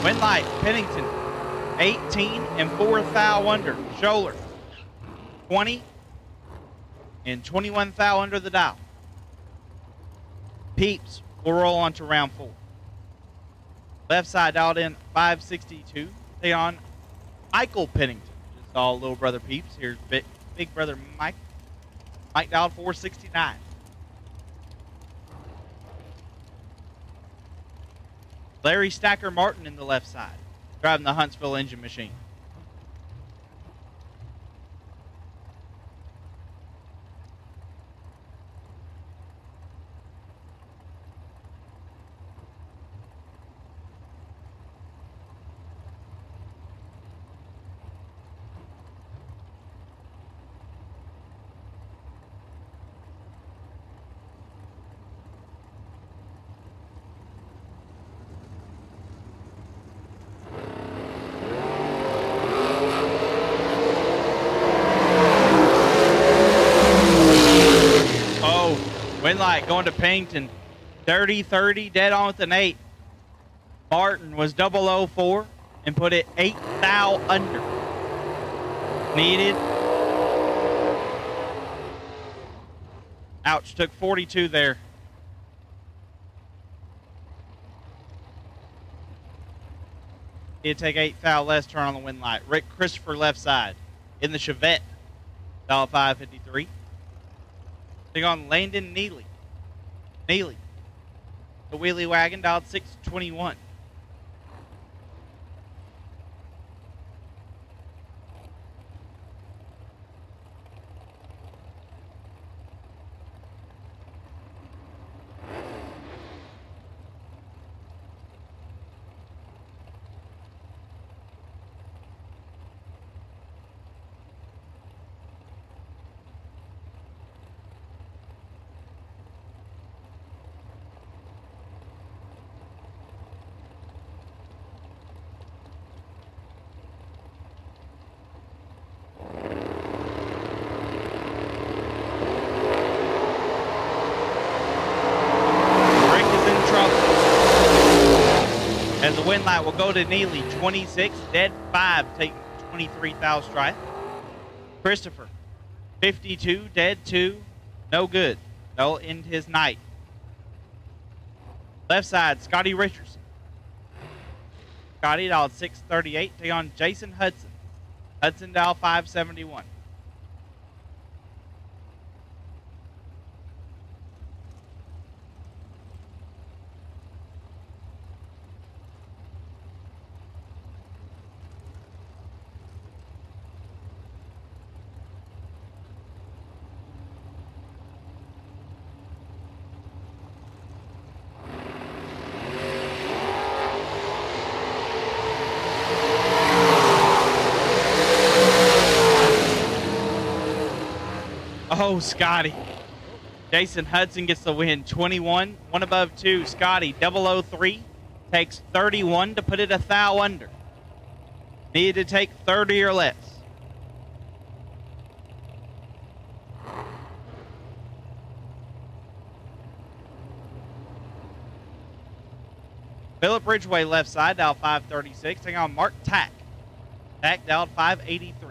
Win light, Pennington, 18 and 4 thou under. Scholler, 20 and 21 thou under the dial. Peeps will roll on to round 4. Left side dialed in 562. They on Michael Pennington. Just all little brother Peeps. Here's big brother Mike. Mike dialed 469. Larry Stacker Martin in the left side, driving the Huntsville engine machine. Wind light going to Pennington. 30-30, dead on with an 8. Martin was 004 and put it 8 thou under. Needed. Ouch, took 42 there. He'd take 8 thou less, turn on the wind light. Rick Christopher left side in the Chevette. Dial 553. Take on Landon Neely. The wheelie wagon dialed 621. As the wind light will go to Neely, 26, dead 5, taking 23 thou strike. Christopher, 52, dead 2, no good. They'll end his night. Left side, Scotty Richardson. Scotty dialed 638, take on Jason Hudson. Hudson dial 571. Oh, Scotty. Jason Hudson gets the win. 21, one above 2. Scotty, 003, takes 31 to put it a thou under. Needed to take 30 or less. Philip Ridgway left side, dial 536. Taking on Mark Tack. Tack dialed 583.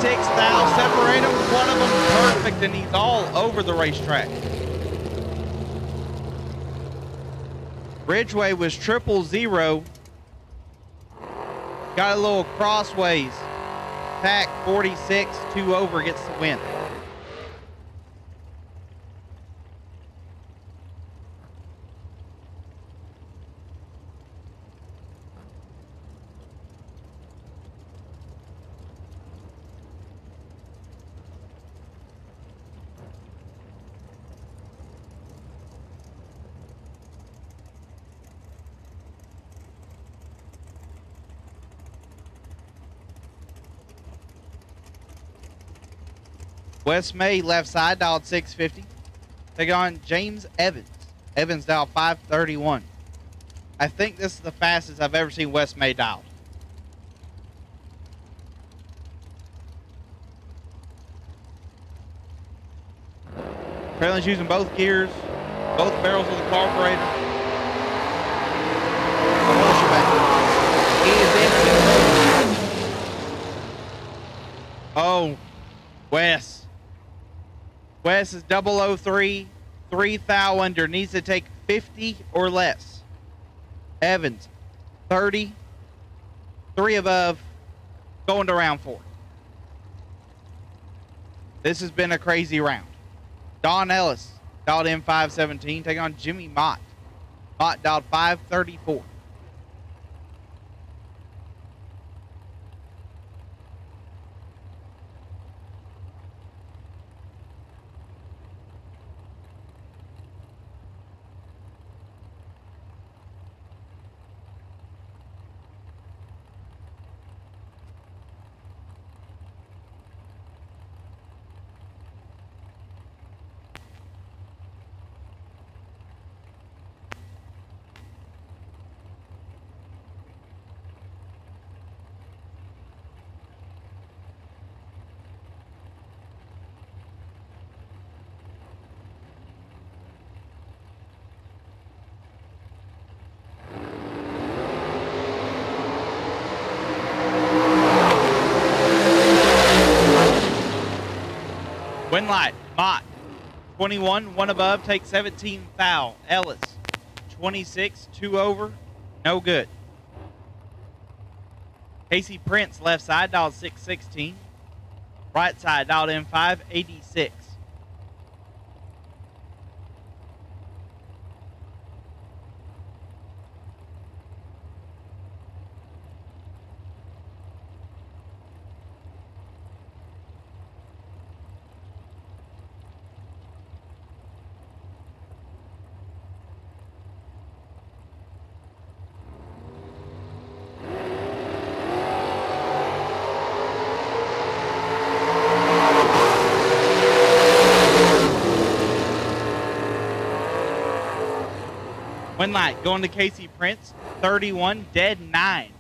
Thou separate them, one of them perfect, and he's all over the racetrack. Ridgway was 000. Got a little crossways. Tack 46, 2 over, gets the win. Wes May left side, dialed 650. Take on James Evans. Evans dialed 531. I think this is the fastest I've ever seen Wes May dialed. Apparently he's using both gears, both barrels of the carburetor. Oh, Wes. Wes is 003, 3 thou under. Needs to take 50 or less. Evans, 30, 3 above, going to round 4. This has been a crazy round. Don Ellis dialed in 517, taking on Jimmy Mott. Mott dialed 534. Win light, Mott, 21, 1 above, take 17 foul. Ellis, 26, 2 over, no good. Casey Prince, left side, dialed 616. Right side, dialed in 586. Win light going to Casey Prince, 31, dead 9.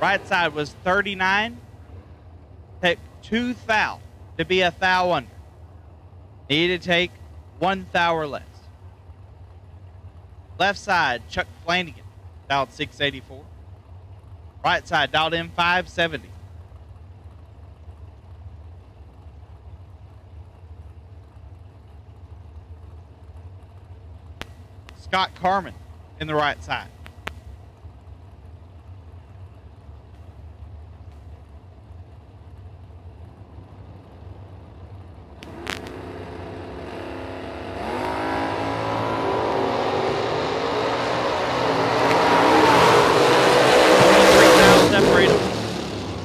Right side was 39. Took 2 thou to be a thou under. Needed to take 1 thou or less. Left side, Chuck Flanagan, dialed 684. Right side, dialed in 570. Scott Carmen in the right side.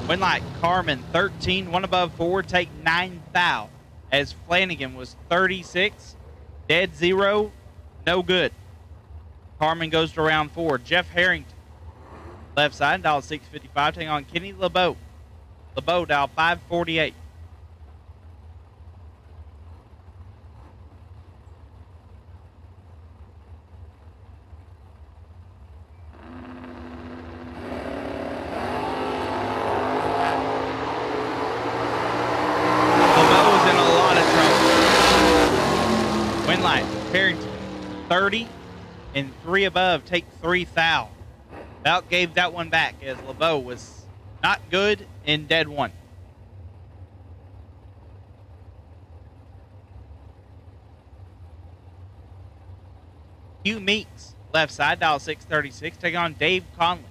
Win light, Carmen 13, 1 above 4, take 9 thou. As Flanagan was 36, dead 0, no good. Carmen goes to round 4. Jeff Harrington, left side, dial 655, taking on Kenny LeBeau. LeBeau dial 548. LeBeau's in a lot of trouble. Win light, Harrington 30. And 3 above, take 3 thou. About gave that one back as LeBeau was not good in dead 1. Hugh Meeks, left side, dial 636, taking on Dave Conley.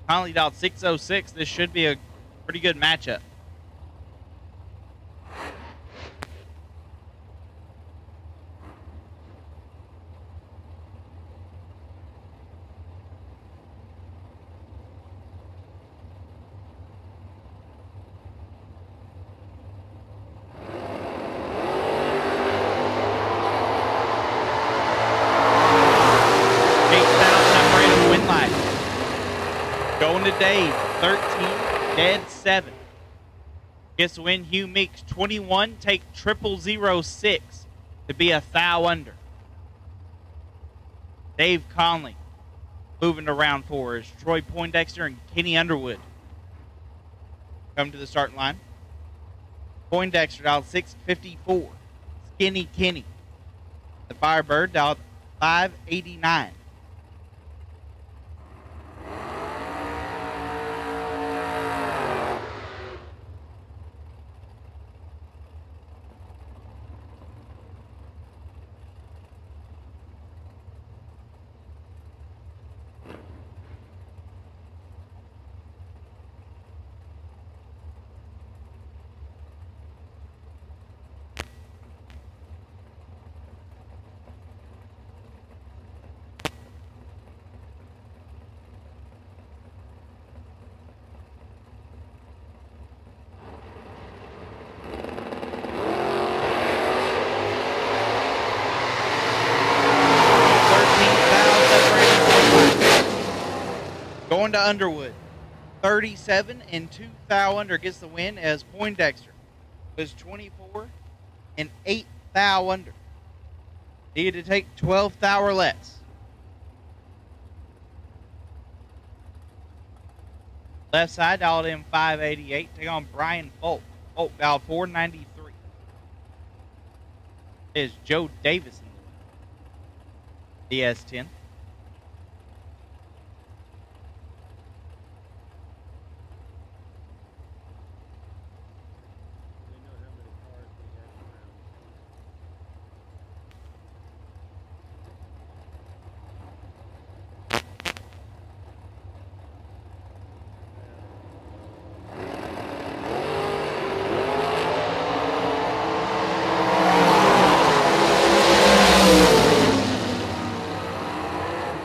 Conley dialed 606. This should be a pretty good matchup. Going to Dave, 13, dead 7. Gets to win Hugh Meeks, 21, take 0006 to be a thou under. Dave Conley moving to round 4 as Troy Poindexter and Kenny Underwood come to the starting line. Poindexter dialed 654. Skinny Kenny. The Firebird dialed 589. Going to Underwood. 37 and 2 thou under gets the win as Poindexter was 24 and 8 thou under. Needed to take 12 thou or less. Left side dialed in 588. Take on Brian Folk. Folk dialed 493. Is Joe Davis in the DS10.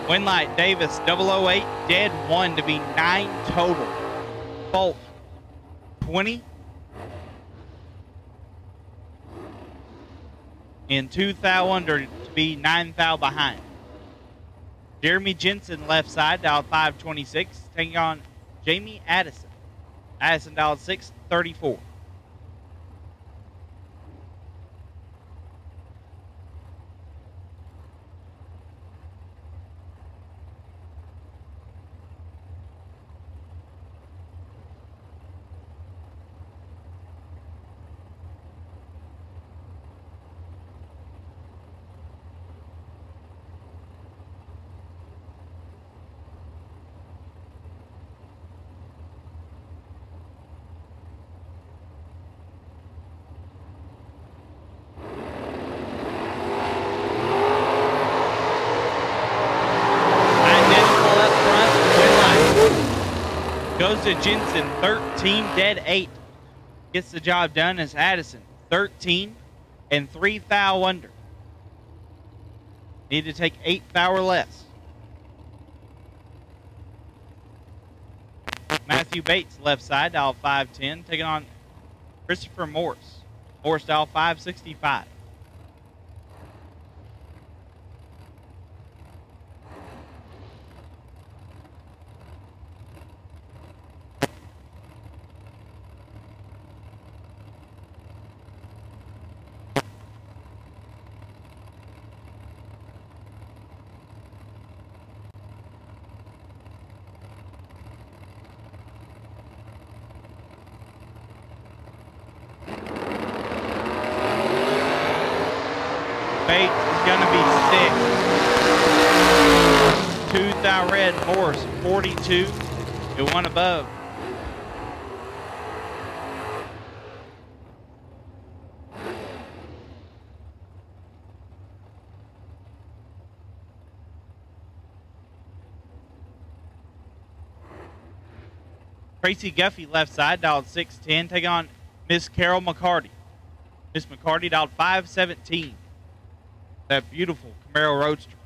Winlight Davis 008, dead 1 to be 9 total. Bolt 20 and 2 thou under to be 9 thou behind. Jeremy Jensen left side dialed 526, taking on Jamie Addison. Addison dialed 634. Goes to Jensen, 13, dead 8. Gets the job done as Addison, 13 and 3 thou under. Need to take 8 thou or less. Matthew Bates, left side, dial 510, taking on Christopher Morris. Morris, dial 565. Bates is going to be 6. 2 thou red, Morris 42 and 1 above. Tracy Guffey left side dialed 610, taking on Miss Carol McCarty. Miss McCarty dialed 517. That beautiful Camaro Roadster.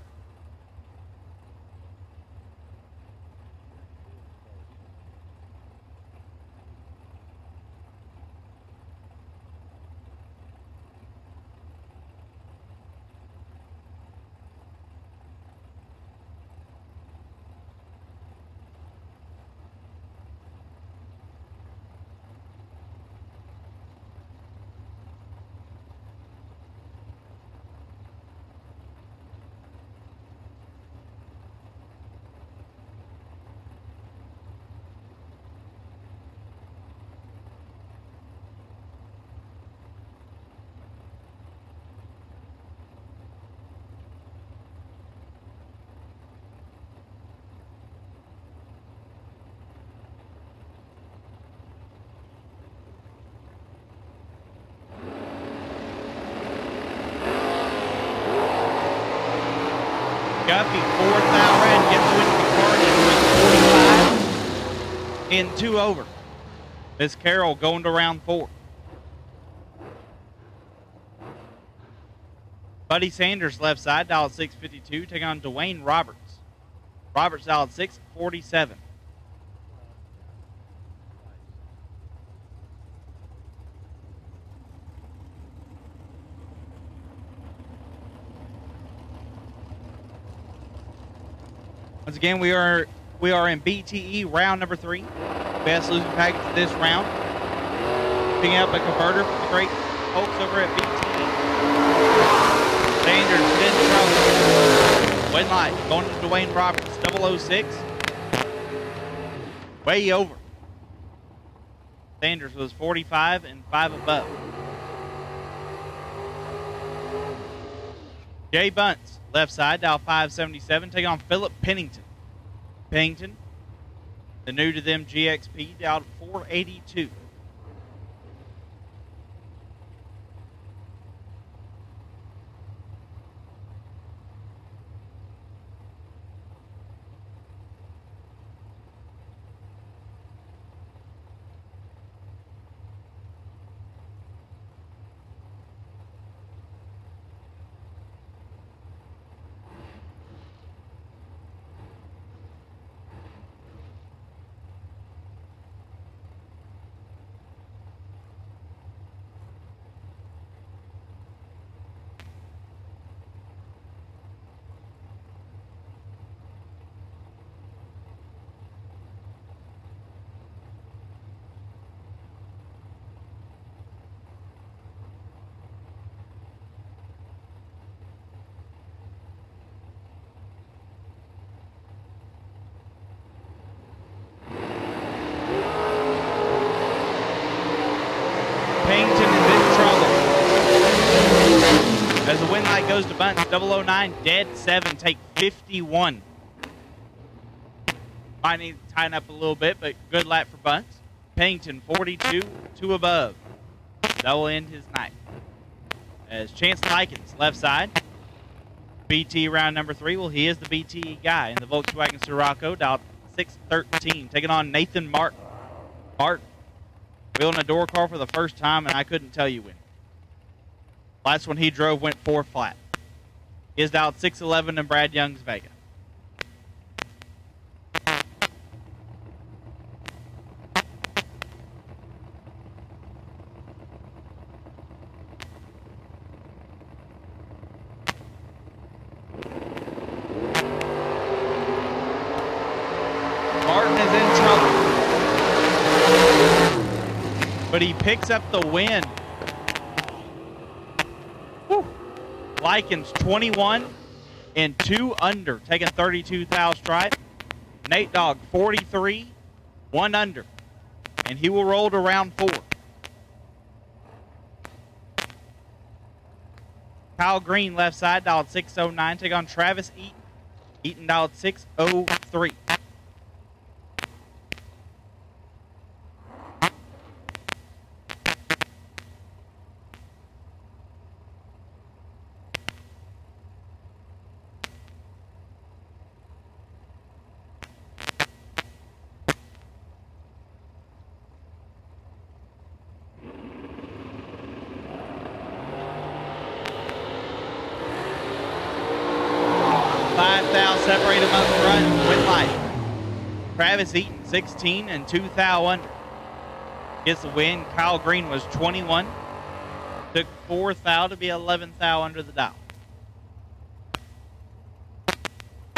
Guffey, 4 thou red, gets with McCarty with 45 and 2 over. Miss Carroll going to round 4. Buddy Sanders left side, dialed 652, taking on Dwayne Roberts. Roberts dialed 647. Once again, we are We are in BTE round number 3. Best losing package this round. Picking up a converter from the great folks over at BTE. Sanders in trouble. Win light going to Dwayne Roberts, 006. Way over. Sanders was 45 and 5 above. Jay Bunce, left side, dial 577, taking on Philip Pennington. Pennington, the new to them GXP, dialed 482. Pennington is in trouble. As the win light goes to Bunce, 009, dead 7, take 51. Might need to tighten up a little bit, but good lap for Bunce. Pennington, 42, 2 above. That will end his night. As Chance Likens, left side. BT round number 3. Well, he is the BTE guy in the Volkswagen Sirocco, dialed 613, taking on Nathan Martin. Martin, wheeling a door car for the first time, and I couldn't tell you when. Last one he drove went 4 flat. He is dialed 611 in Brad Young's Vega. Martin is in trouble, but he picks up the win. Whew. Likens 21 and 2 under, taking 32 thou stripe. Nate Dogg 43, 1 under, and he will roll to round 4. Kyle Green, left side, dialed 609, take on Travis Eaton. Eaton dialed 603. Separate him up front, win light. Travis Eaton, 16 and 2 thou under. Gets the win. Kyle Green was 21. Took 4 thou to be 11 thou under the dial.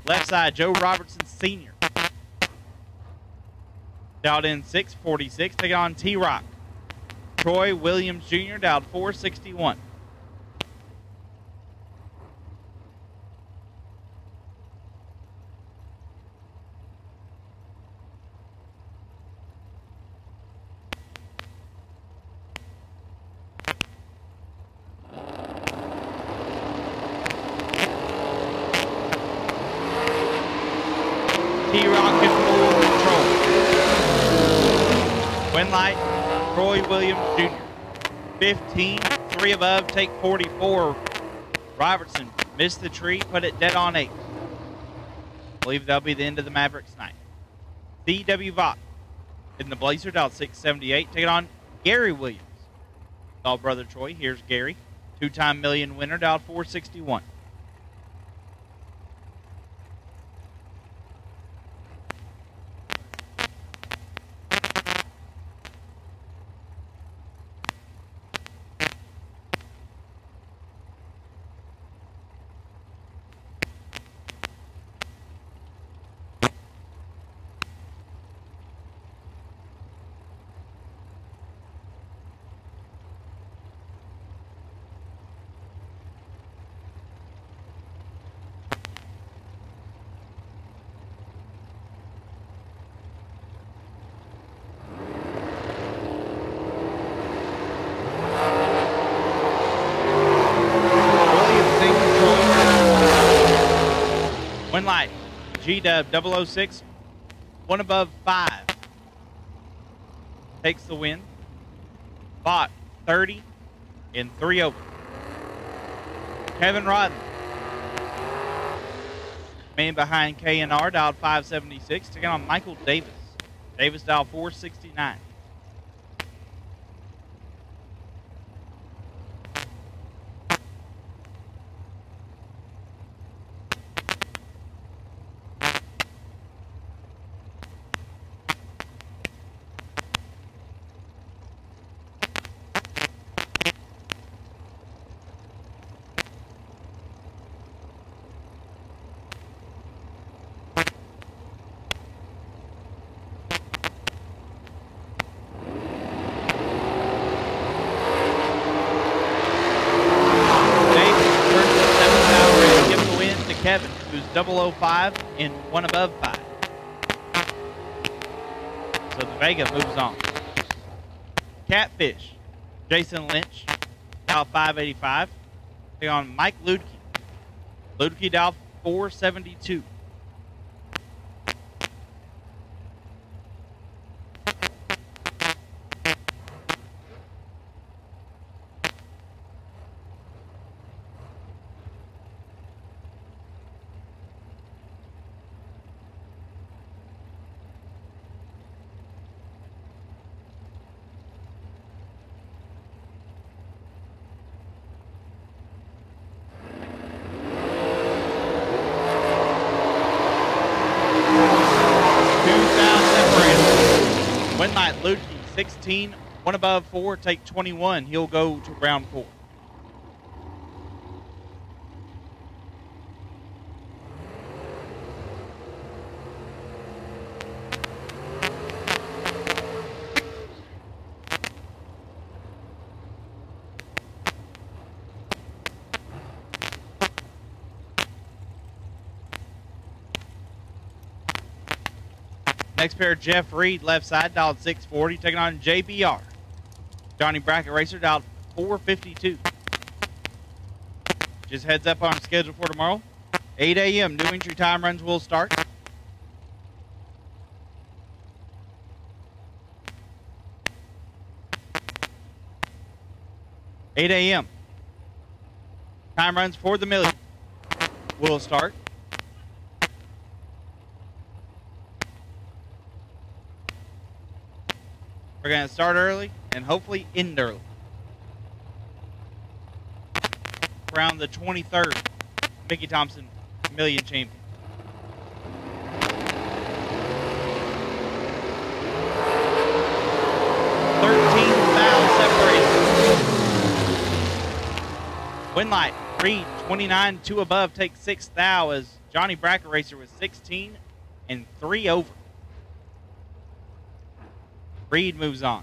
Left side, Joe Robertson Sr. Dialed in 646, taking on T-Rock. Troy Williams Jr. dialed 461. T-Rock in full control. Win light, Troy Williams Jr. 15, 3 above, take 44. Robertson missed the tree, put it dead on 8. Believe that'll be the end of the Mavericks night. C.W. Vaught in the Blazer, dialed 678, taking on Gary Williams. All brother Troy, here's Gary. 2-time million winner, dialed 461. Win light, G-Dub 006, 1 above 5. Takes the win. Bot 30 and 3 over. Kevin Rodden, man behind KNR, dialed 576, taking on Michael Davis. Davis dialed 469. Kevin, who's 005 and 1 above 5. So the Vega moves on. Catfish, Jason Lynch, dial 585. Take on Mike Ludke. Ludke dial 472. Win night, Ludke 16, 1 above 4, take 21. He'll go to round 4. Next pair, Jeff Reed, left side, dialed 640, taking on JBR. Johnny Bracket Racer, dialed 452. Just heads up on schedule for tomorrow. 8 a.m. New entry time runs will start. (8 a.m.) Time runs for the million will start. We're going to start early and hopefully end early. Around the 23rd, Mickey Thompson Million Champion. Win light, Reed 29, 2 above, takes 6 thou as Johnny Bracket Racer was 16 and 3 over. Reed moves on.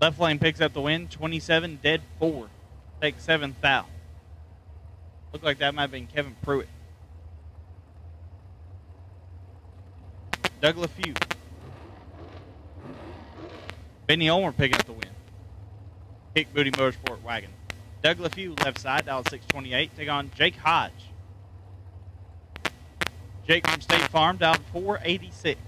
Left lane picks up the win, 27, dead 4. Takes 7 thou. Looked like that might have been Kevin Pruitt. Doug LaFew. Benny Ulmer picking up the win. Kick Booty Motorsport wagon. Doug LaFew, left side, dial 628. Take on Jake Hodge. Jake from State Farm, dial 486.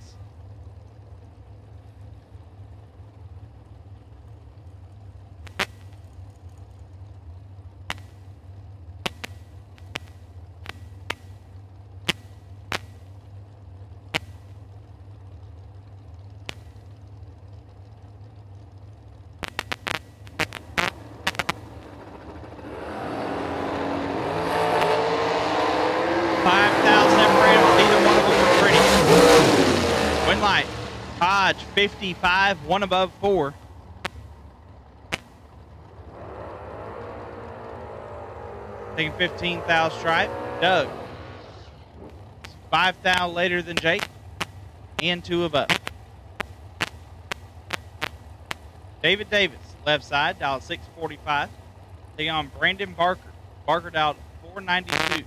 Dodge, 55, one above 4. Taking 15 thou stripe. Doug, 5 thou later than Jake, and 2 above. David Davis, left side, dialed 645. Taking on Brandon Barker. Barker dialed 492.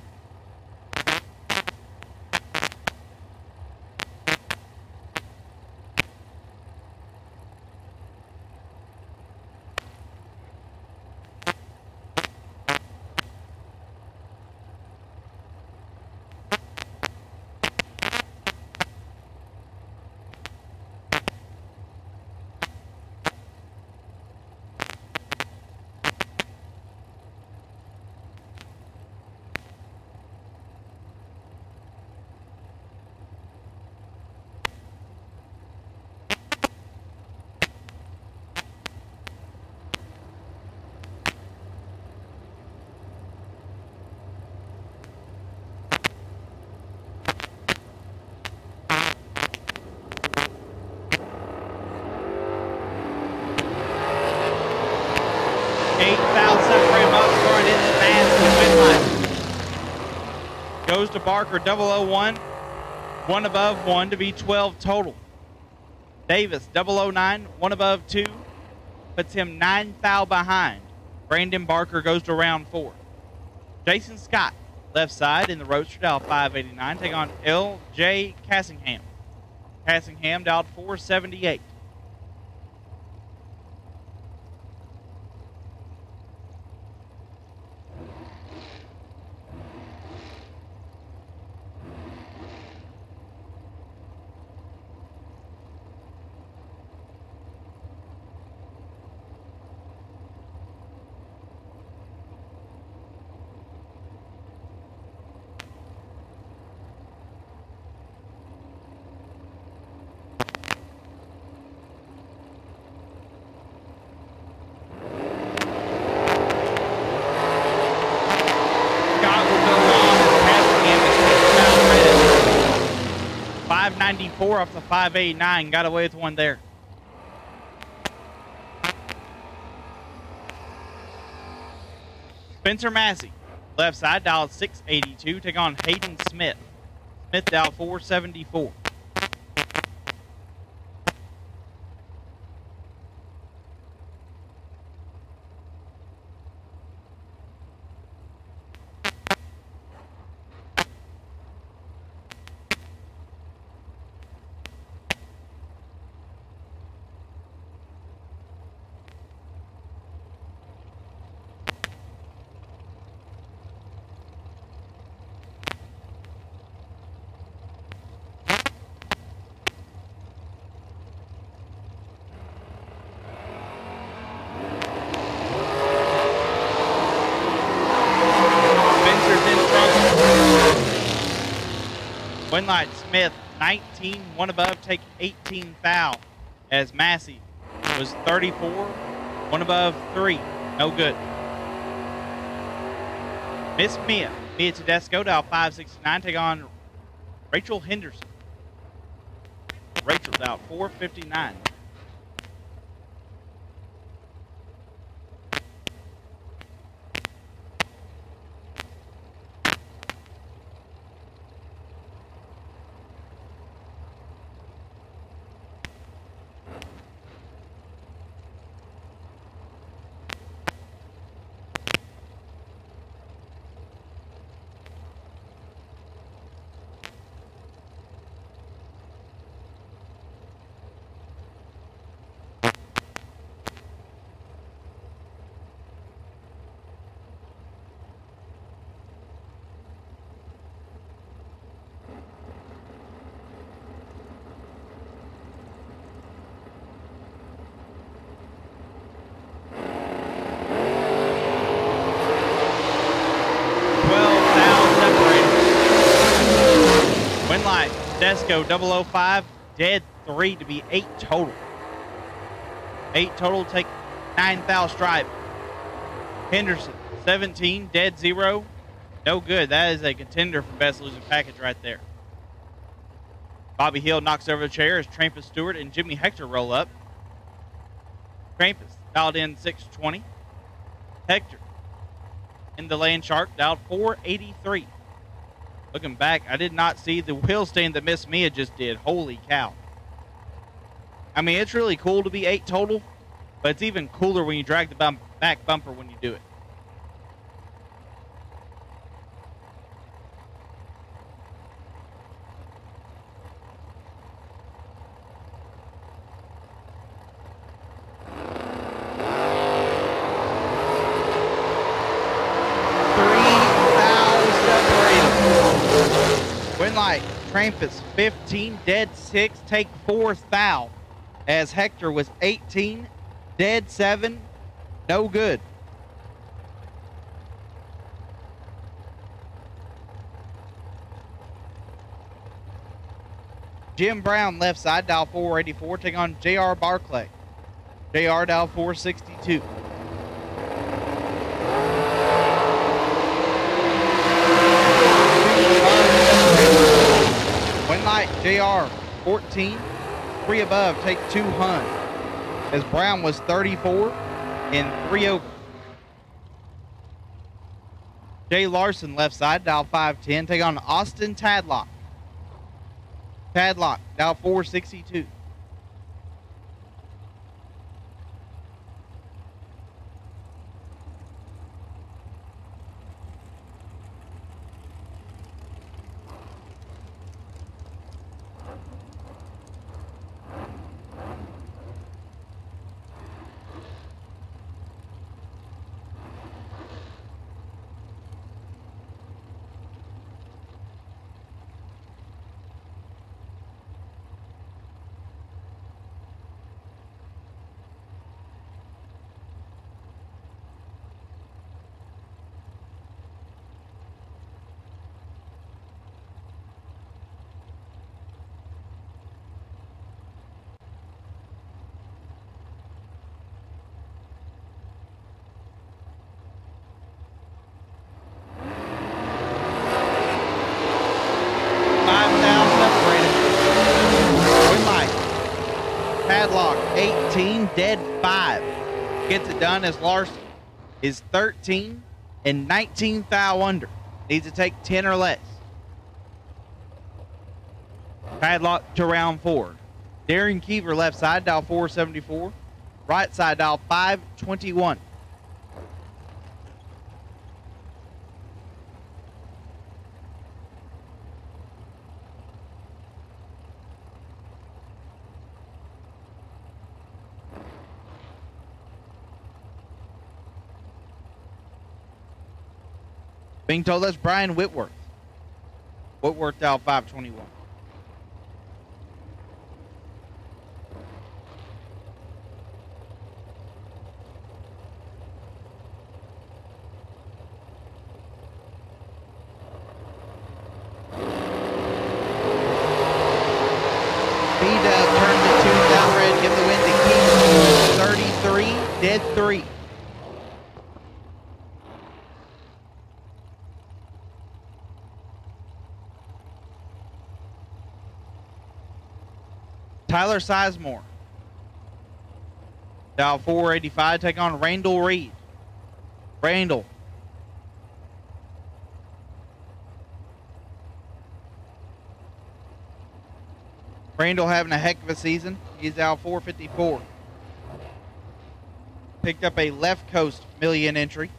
Goes to Barker, 001, 1 above 1 to be 12 total. Davis, 009, 1 above 2, puts him 9 thou behind. Brandon Barker goes to round 4. Jason Scott, left side in the Roadster, dial 589, take on L.J. Cassingham. Cassingham dialed 478. .94 off the 589, got away with one there. Spencer Massey, left side, dialed 682, take on Hayden Smith. Smith dialed 474. Winlight Smith, 19, 1 above, take 18 thou, as Massey was 34, 1 above 3, no good. Miss Mia Tedesco, dial 569, take on Rachel Henderson. Rachel dial 459. Tedesco, 005, dead 3 to be 8 total. 8 total, take 9 thou stripe. Henderson, 17, dead 0, no good. That is a contender for best losing package right there. Bobby Hill knocks over the chair as Trampus Stewart and Jimmy Hector roll up. Trampus dialed in 620. Hector in the Land Shark dialed 483. Looking back, I did not see the wheel stand that Miss Mia just did. Holy cow. I mean, it's really cool to be 8 total, but it's even cooler when you drag the back bumper when you do it. Light, Trampus 15, dead 6, take 4th thou, as Hector was 18, dead 7, no good. Jim Brown left side, dial 484, take on J.R. Barclay. J.R. dial 462. Light, JR 14, 3 above, take 2 Hun, as Brown was 34 and 3 over. Jay Larson left side, dial 510, take on Austin Tadlock. Tadlock, dial 462. Padlock 18, dead 5. Gets it done as Larson is 13 and 19 thou under. Needs to take 10 or less. Padlock to round 4. Darren Keever left side, dial 474. Right side, dial 521. Being told that's Brian Whitworth. Whitworth dial 521. B-Dub turns it 2 down red, give the win to Keith. 33, dead 3. Tyler Sizemore. Dial 485, take on Randall Reed. Randall. Randall having a heck of a season. He's dial 454. Picked up a left coast million entry.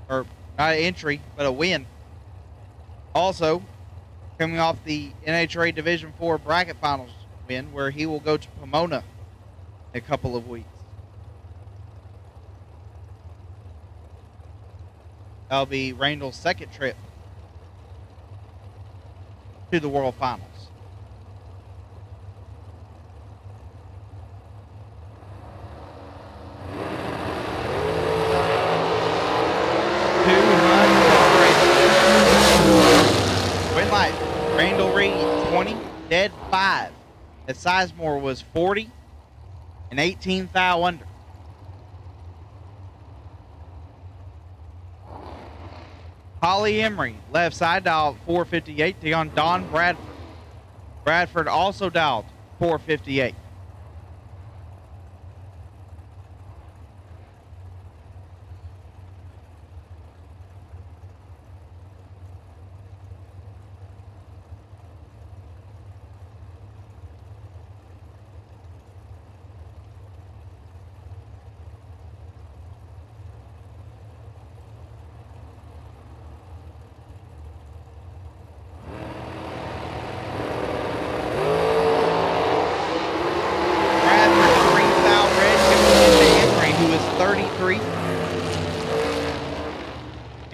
Or not an entry, but a win. Also, coming off the NHRA Division 4 bracket finals win, where he will go to Pomona in a couple of weeks. That'll be Randall's second trip to the World Finals. Win light. Randall Reed 20, dead 5. As Sizemore was 40 and 18 thou under. Holly Emery, left side, dial 458, take on Don Bradford. Bradford also dialed 458.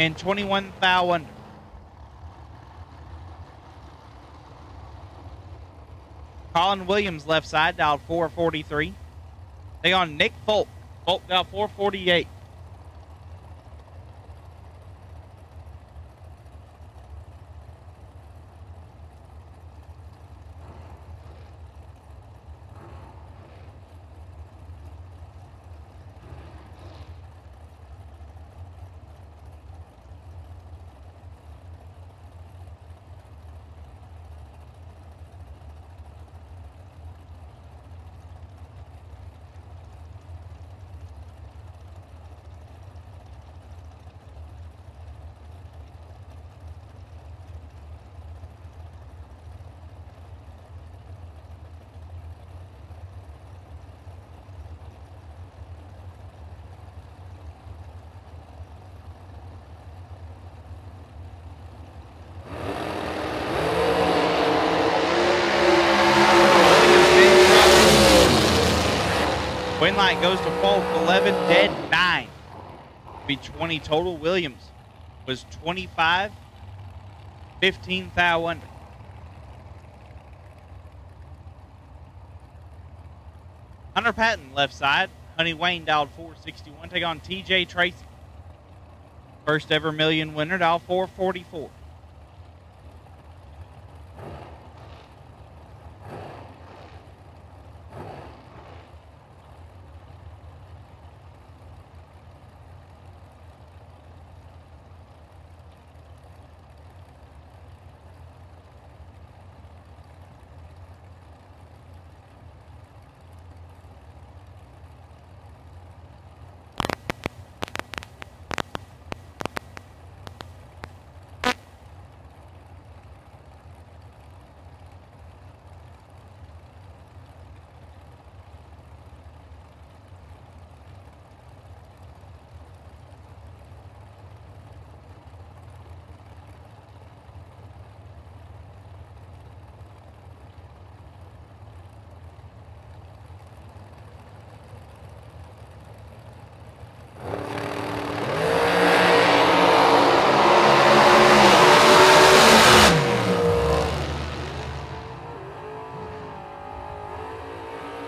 And 21 thou under. Colin Williams left side dialed 443. They on Nick Folk. Folk dialed 448. Win line goes to Folk, 11, dead 9. Be 20 total. Williams was 25, 15 thou under. Hunter Patton left side. Honey Wayne dialed 461. Take on TJ Tracy. First ever million winner, dialed 444.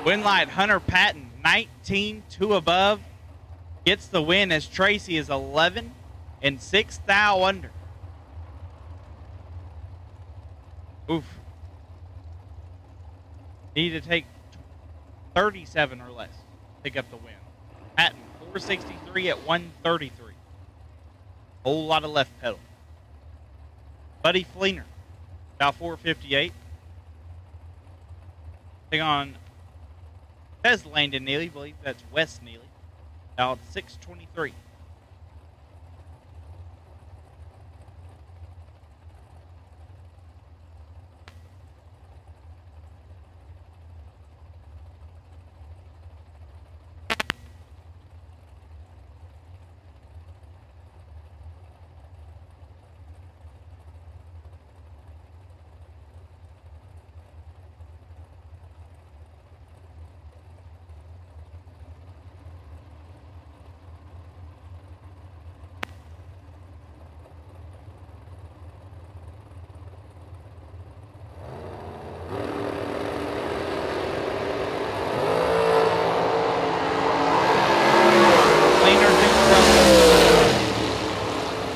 Win light, Hunter Patton, 19, 2 above, gets the win as Tracy is 11 and 6 thou under. Oof. Need to take 37 or less to pick up the win. Patton, 463 at 133. Whole lot of left pedal. Buddy Fleener, about 458. Take on says Landon Neely, believe that's West Neely. About 623.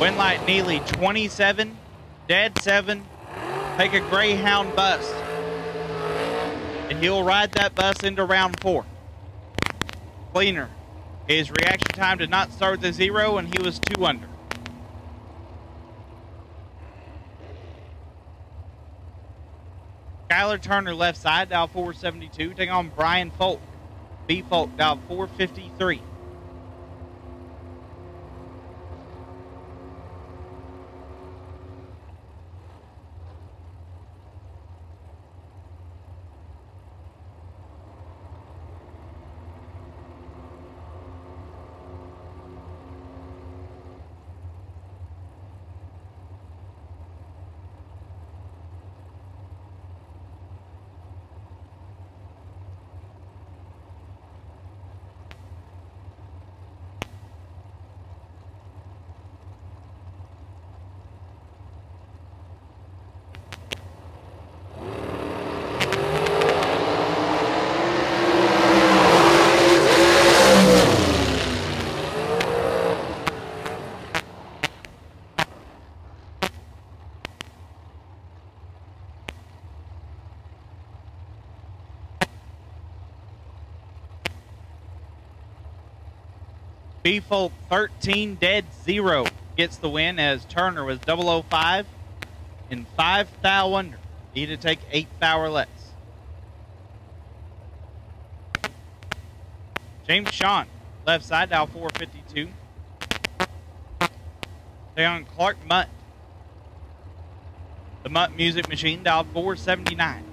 Winlight Neely, 27, dead 7, take a Greyhound bus. And he'll ride that bus into round 4. Cleaner, his reaction time did not start with a 0, and he was 2 under. Skylar Turner left side, dial 472. Taking on Brian Folk. B Folk, dial 453. B Folk 13 dead 0 gets the win as Turner was 005 and 5 thou under. Need to take 8 thou or less. James Sean, left side, dial 452. Take on Clark Mutt. The Mutt Music Machine, dial 479.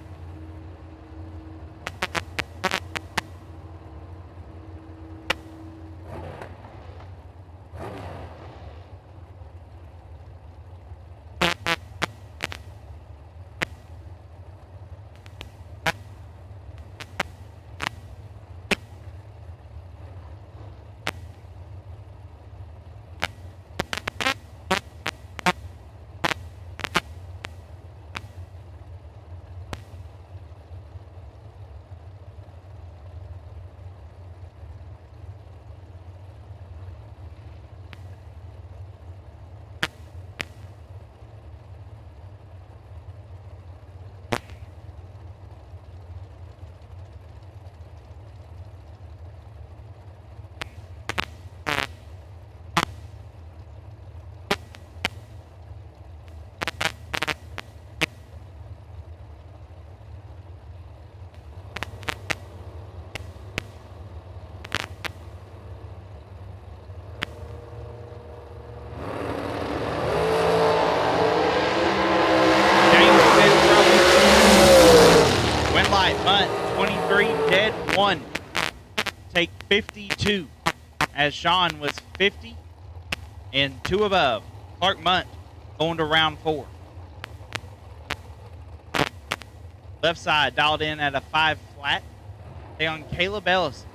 Mutt, 23 dead 1. Take 52 as Sean was 50 and 2 above. Clark Mutt going to round 4. Left side dialed in at a 5 flat. Take on Caleb Ellison.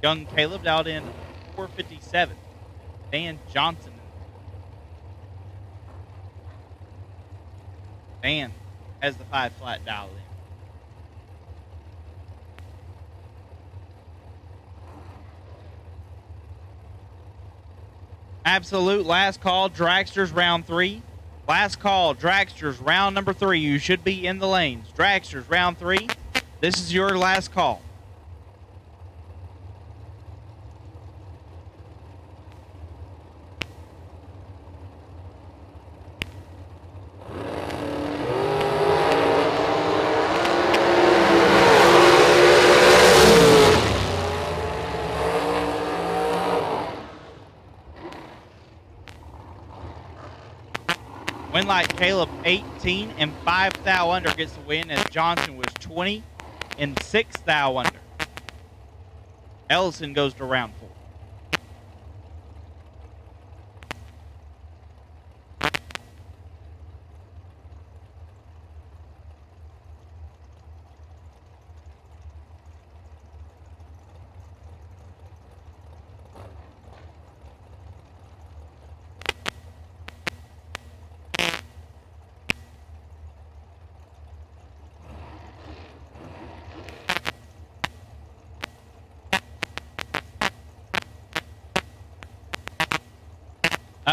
Young Caleb dialed in 457. Dan Johnson. Dan has the 5 flat dialed in. Absolute last call, Dragsters round 3. Last call, Dragsters round number 3. You should be in the lanes. Dragsters round 3. This is your last call. Winlight Caleb 18 and 5 thou under gets the win as Johnson was 20 and 6 thou under. Ellison goes to round 4.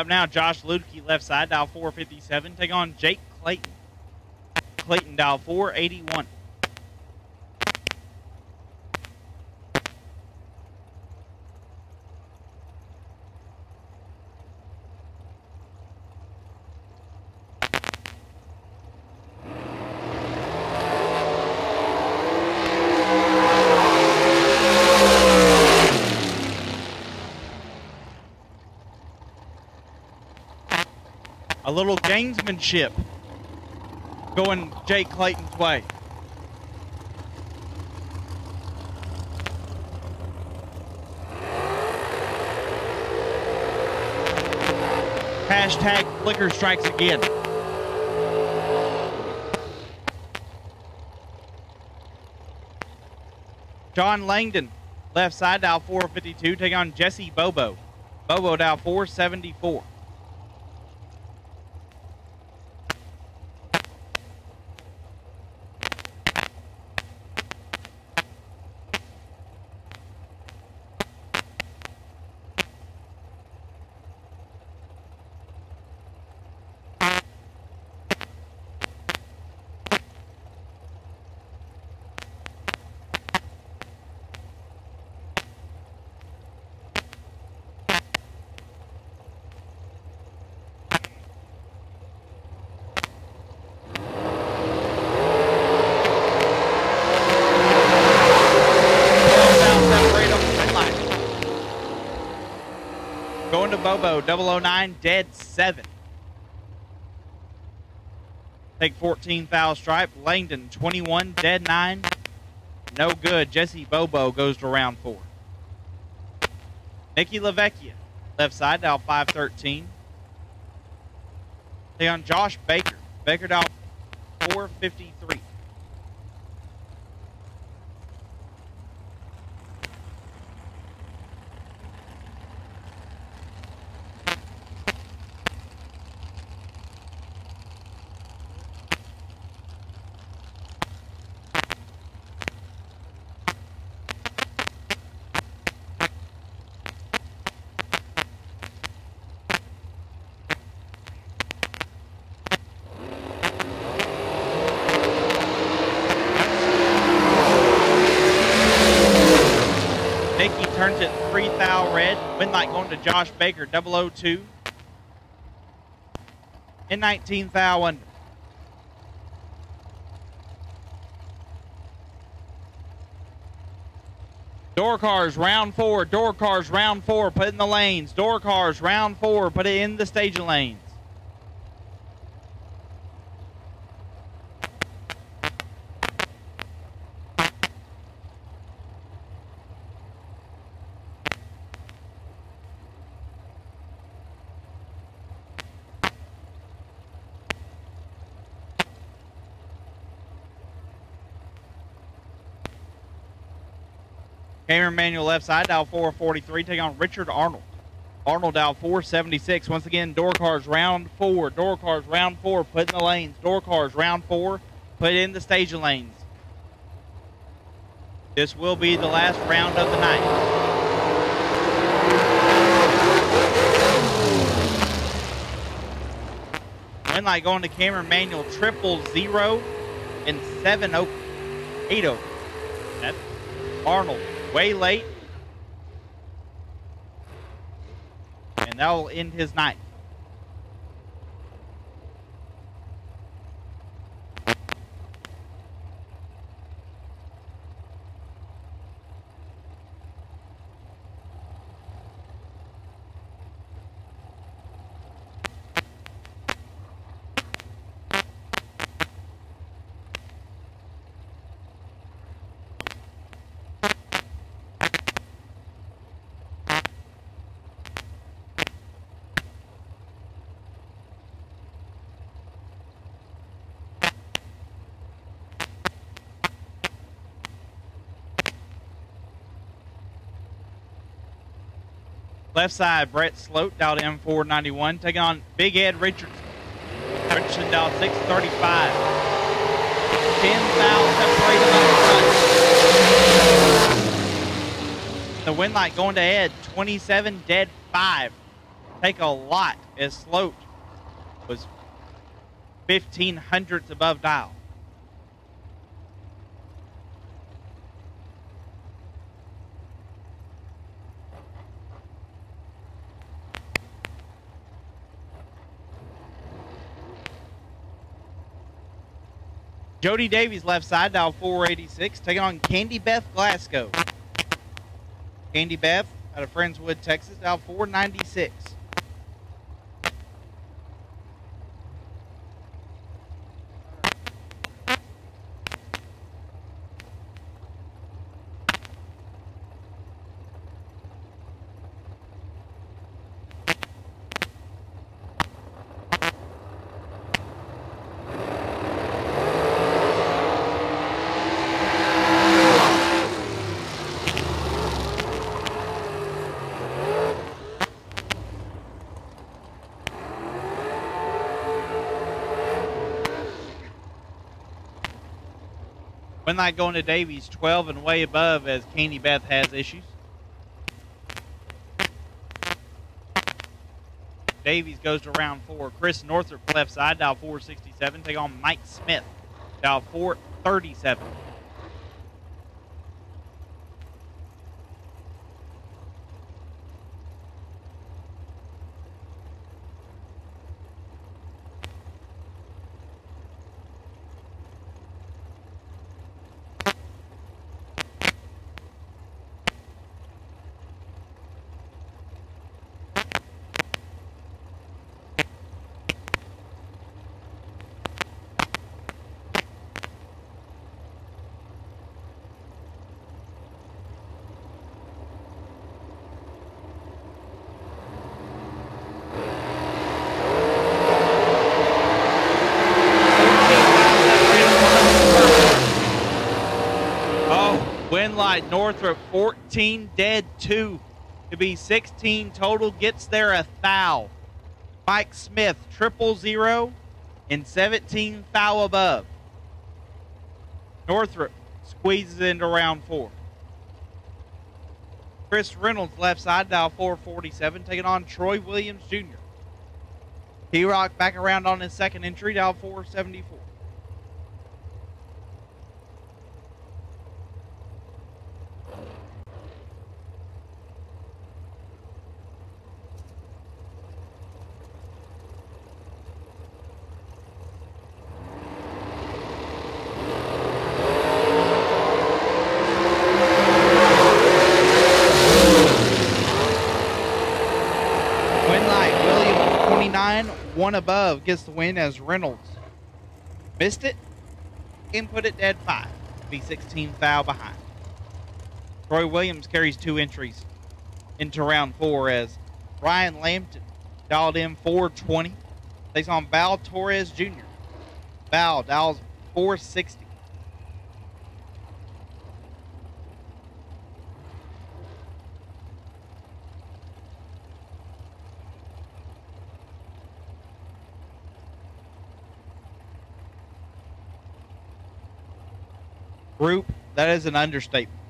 Up now, Josh Ludke, left side, dial 457. Take on Jake Clayton. Clayton, dial 481. A little gamesmanship going Jake Clayton's way. Hashtag flicker strikes again. John Langdon, left side, dial 452, take on Jesse Bobo. Bobo, dial 474. Going to Bobo, 009, dead 7. Take 14, foul stripe. Langdon, 21, dead 9. No good. Jesse Bobo goes to round 4. Nikki LaVecchia, left side, dial 513. Take on Josh Baker. Baker, dial 453. Turns it 3 thou red. Wind light going to Josh Baker, 002. And 19 thou under. Door cars, round 4. Door cars, round 4. Put it in the lanes. Door cars, round 4. Put it in the staging lanes. Cameron Manuel left side, dial 443, take on Richard Arnold. Arnold, dial 476. Once again, door cars round 4. Door cars round 4, put in the lanes. Door cars round 4, put in the staging lanes. This will be the last round of the night. Wind light going to Cameron Manuel, 000 and 7 open. 8 open. That's Arnold. Way late. And that will end his night. Left side, Brett Sloat, dialed M491. Taking on Big Ed Richardson. Richardson, dialed 635. 10 foul separated on the front. The wind light going to Ed, 27, dead 5. Take a lot as Sloat was 15 hundredths above dial. Jody Davies left side, dial 486, taking on Candy Beth Glasgow. Candy Beth out of Friendswood, Texas, dial 496. Win light going to Davies, 12 and way above as Candy Beth has issues. Davies goes to round 4. Chris Northrup left side, dial 467. Take on Mike Smith, dial 437. Win light Northrop 14 dead 2 to be 16 total, gets there a foul. Mike Smith 000 and 17 foul above. Northrop squeezes into round 4. Chris Reynolds left side, dial 447, taking on Troy Williams Jr. T-Rock back around on his second entry, dial 474. One above gets the win as Reynolds missed it and put it dead 5 to be 16 foul behind. Troy Williams carries 2 entries into round 4 as Ryan Lambton dialed in 420, takes on Val Torres Jr. Val dials 460. Group, that is an understatement.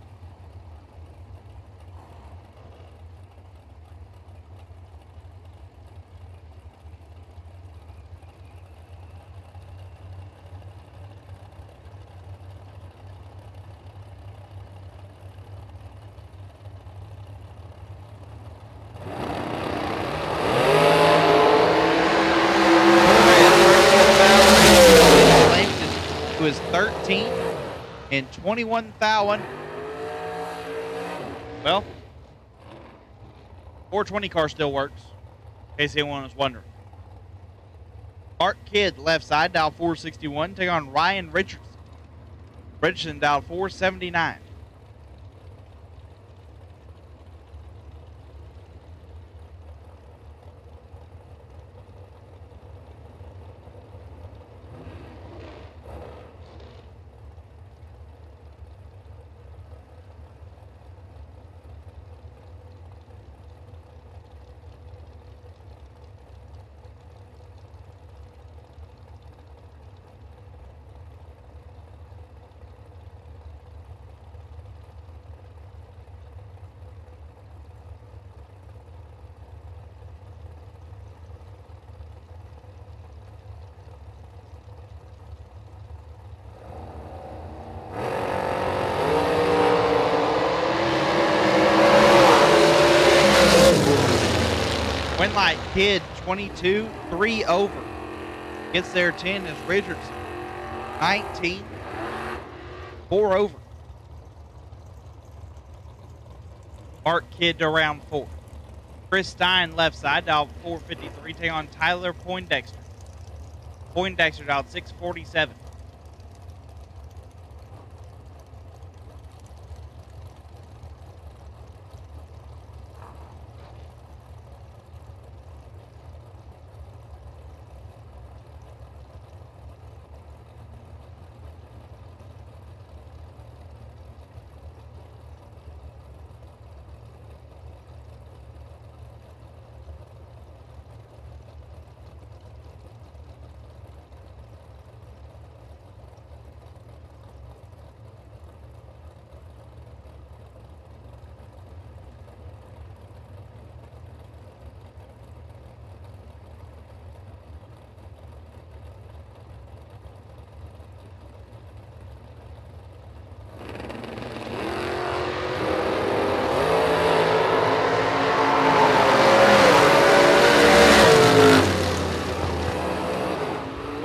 Who is 13 and 21 foul under. Well, 420 car still works, in case anyone was wondering. Mark Kidd, left side, dial 461, take on Ryan Richardson. Richardson dialed 479. Win light Kidd 22, 3 over. Gets there 10 is Richardson. 19, 4 over. Mark Kidd to round 4. Chris Stein left side, dialed 453, take on Tyler Poindexter. Poindexter dialed 647.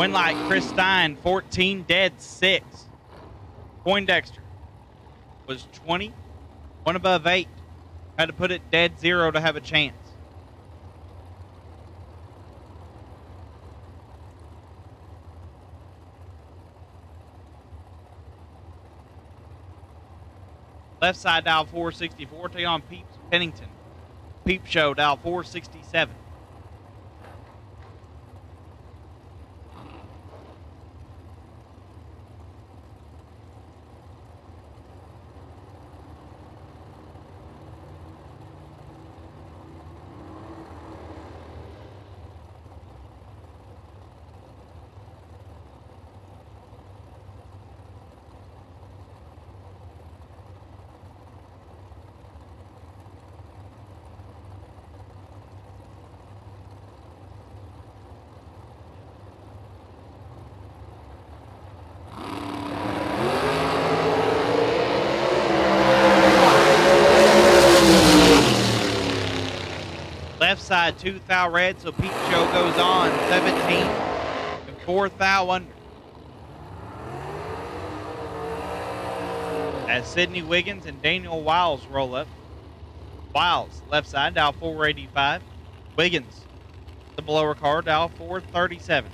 Win light, Chris Stein, 14, dead 6. Poindexter was 20, one above 8. Had to put it dead 0 to have a chance. Left side dial 464, take on Peeps Pennington. Peep Show dial 467. Left side 2 thou red, so Peep Show goes on 17 and 4 thou under. As Sidney Wiggins and Daniel Wiles roll up. Wiles left side dial 485. Wiggins the blower car dial 437.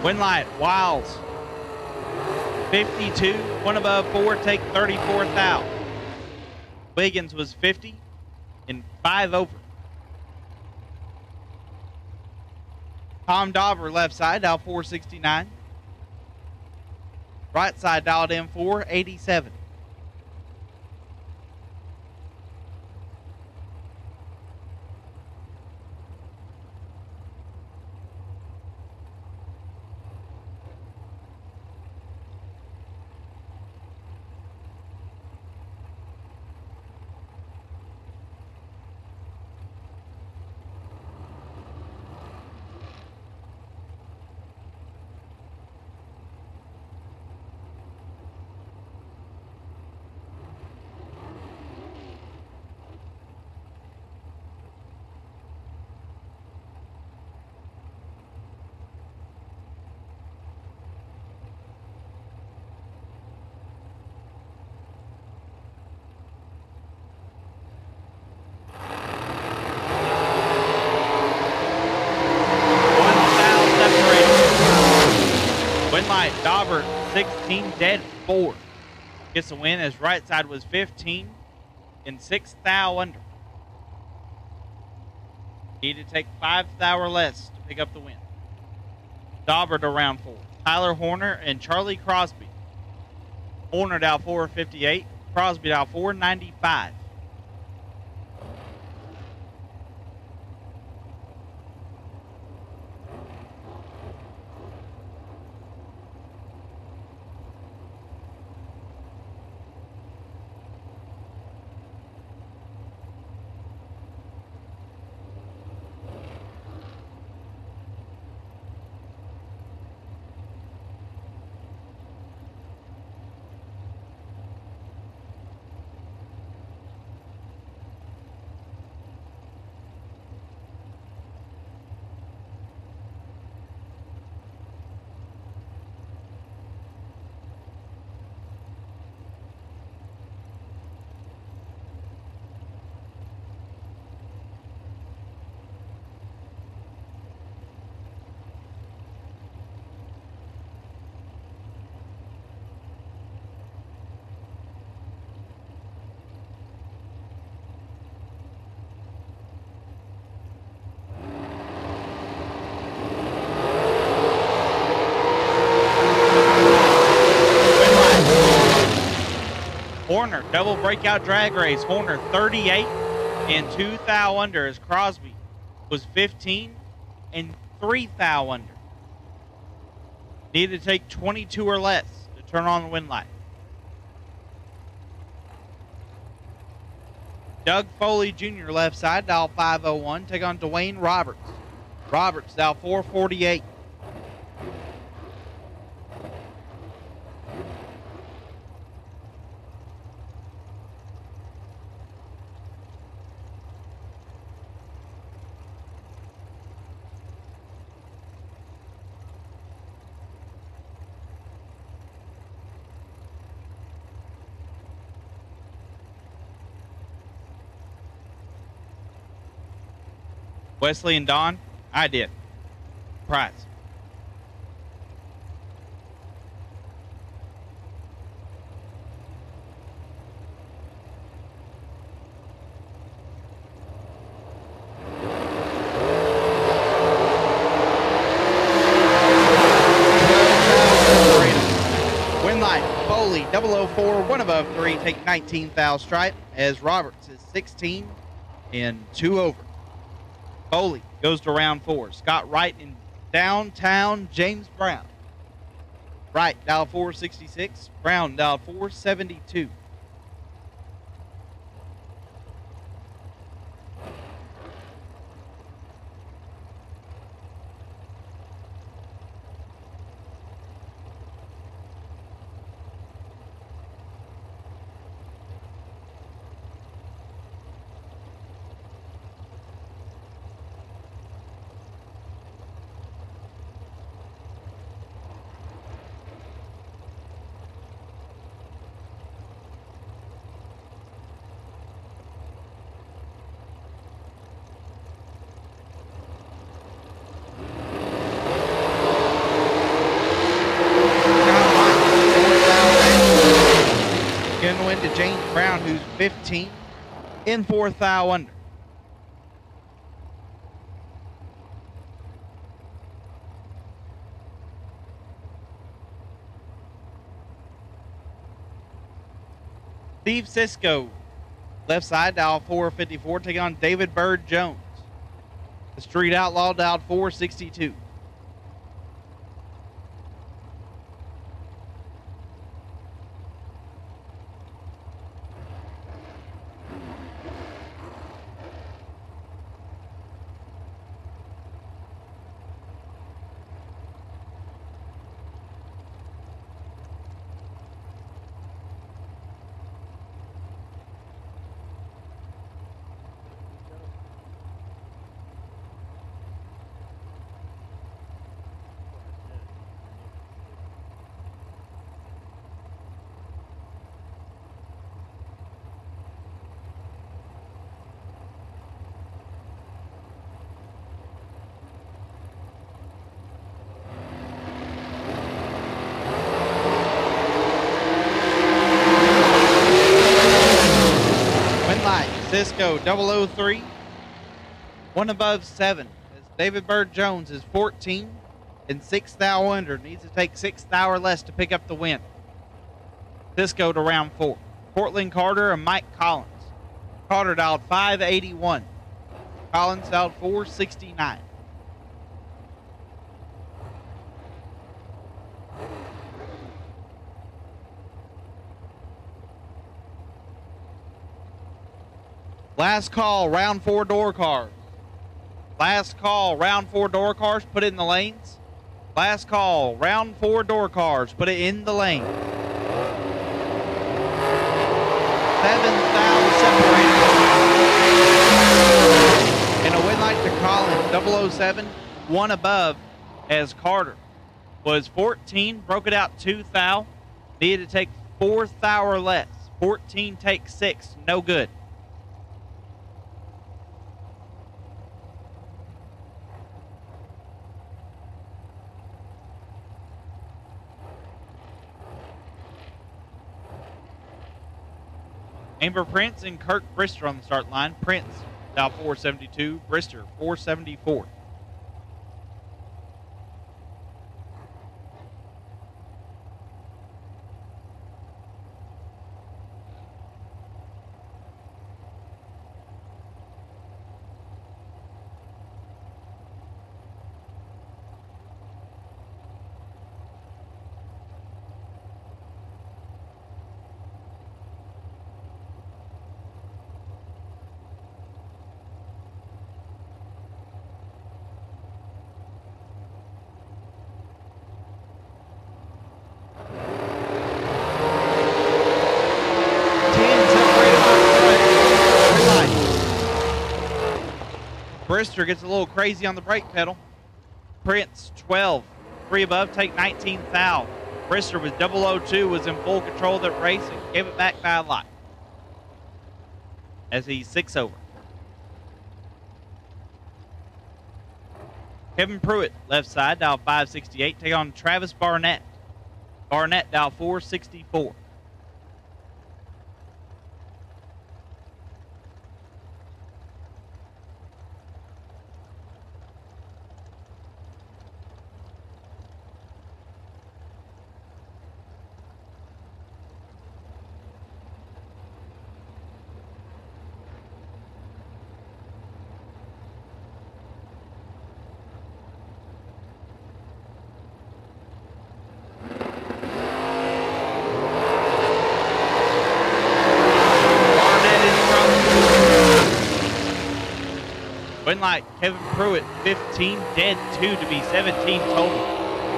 Win light, Wiles, 52, one above 4, take 34 thou. Wiggins was 50 and 5 over. Tom Dauber left side, dial 469. Right side dialed in 487. Light, Dauber 16, dead 4. Gets a win as right side was 15 and 6 thou under. Need to take 5 thou or less to pick up the win. Dauber to round 4. Tyler Horner and Charlie Crosby. Horner dial 458, Crosby dial 495. Horner, double breakout drag race. Horner 38 and 2 thou under as Crosby was 15 and 3 thou under. Needed to take 22 or less to turn on the win light. Doug Foley Jr. left side, dial 501. Take on Dwayne Roberts. Roberts, dial 448. Wesley and Don, I did. Prize. Win light, Foley, 004, 1 above 3, take 19 thou stripe, as Roberts is 16 and 2 over. Foley goes to round 4. Scott Wright in downtown James Brown. Wright, dial 466. Brown, dial 472. Gonna win to James Brown, who's 15 in 4 thou under. Steve Cisco, left side, dial 454, taking on David Bird Jones. The Street Outlaw, dialed 462. Cisco 003, 1 above 7. As David Bird Jones is 14 and 6 thou under. Needs to take 6 thou or less to pick up the win. Cisco to round 4. Cortland Carter and Mike Collins. Carter dialed 581. Collins dialed 469. Last call, round 4 door cars. Last call, round 4 door cars, put it in the lanes. Last call, round 4 door cars, put it in the lane. 7 thou separated. And a win light to Collins, 007, 1 above, as Carter was 14, broke it out 2 thou, needed to take 4 thou or less. 14 takes 6, no good. Amber Prince and Kirk Brister on the start line. Prince, dial 472. Brister, 474. Brister gets a little crazy on the brake pedal. Prince, 12. 3 above, take 19 thou. Brister with 002 was in full control of that race and gave it back by a lot, as he's 6 over. Kevin Pruitt, left side, dial 568. Take on Travis Barnett. Barnett, dial 464. Win light, Kevin Pruitt, 15 dead, 2 to be 17 total.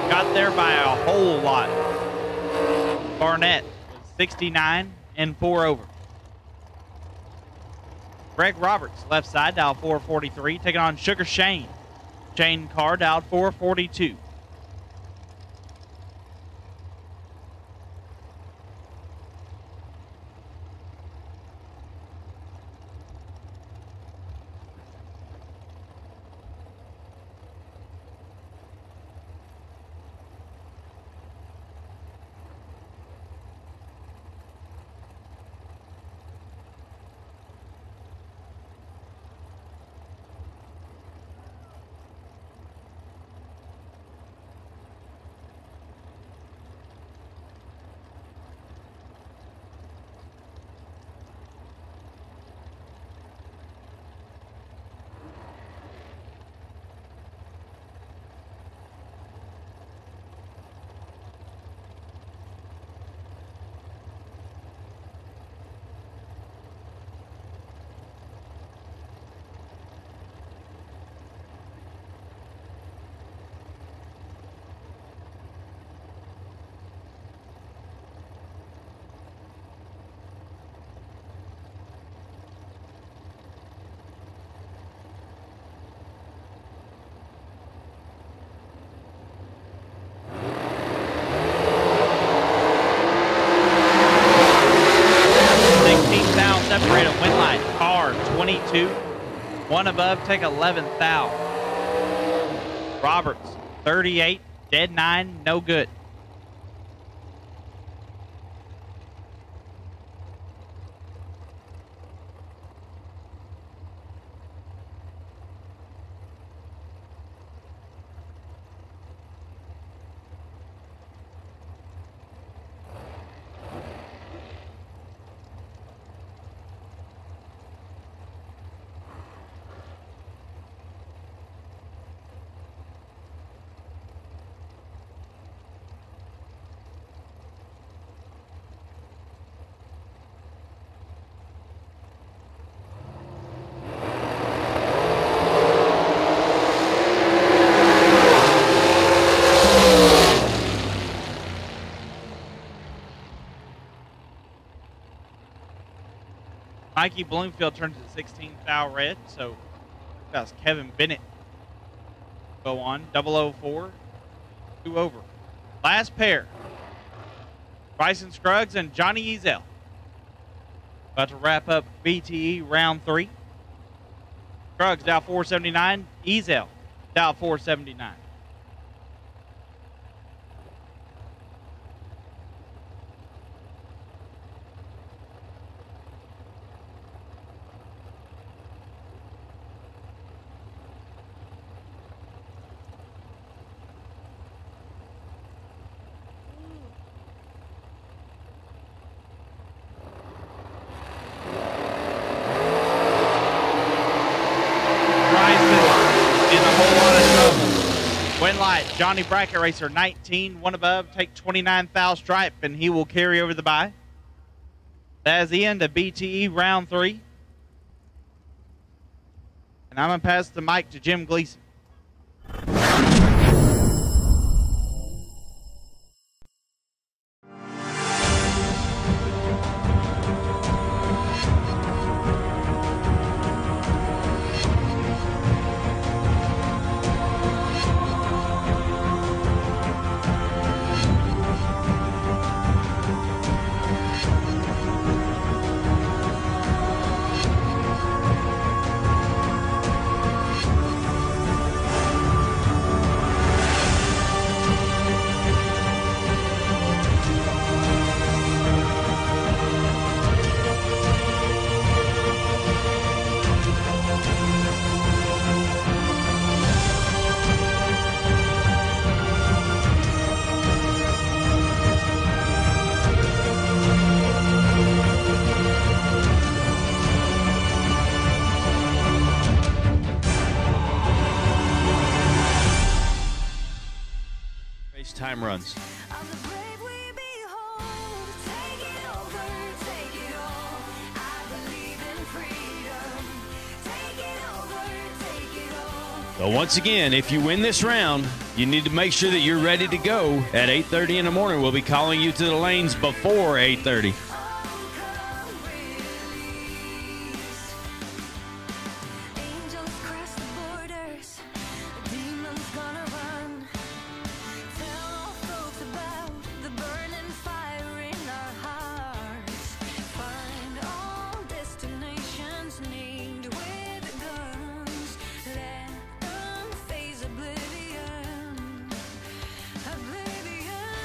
Got there by a whole lot. Barnett was 69 and 4 over. Greg Roberts, left side, dial 443, taking on Sugar Shane. Shane Carr, dialed 442. Separated, win line, Carr, 22. 1 above, take 11 thou. Roberts, 38, dead 9, no good. Mikey Bloomfield turns to 16 thou red, so that's Kevin Bennett. Go on, 004, 2 over. Last pair, Bryson Scruggs and Johnny Ezel. About to wrap up BTE round 3. Scruggs, dial 479, Ezel, dial 479. Win light, Johnny Bracket Racer, 19, 1 above, take 29 thou stripe, and he will carry over the bye. That is the end of BTE round 3. And I'm going to pass the mic to Jim Gleason. time runs. Of the brave we behold, take it over, take it all. I believe in freedom. Take it over, take it all. So once again, if you win this round, you need to make sure that you're ready to go at 8:30 in the morning. We'll be calling you to the lanes before 8:30. Angels cross the borders, demons gonna run. Tell all folks about the burning fire in our hearts. Find all destinations named with guns. Let them face oblivion. Oblivion.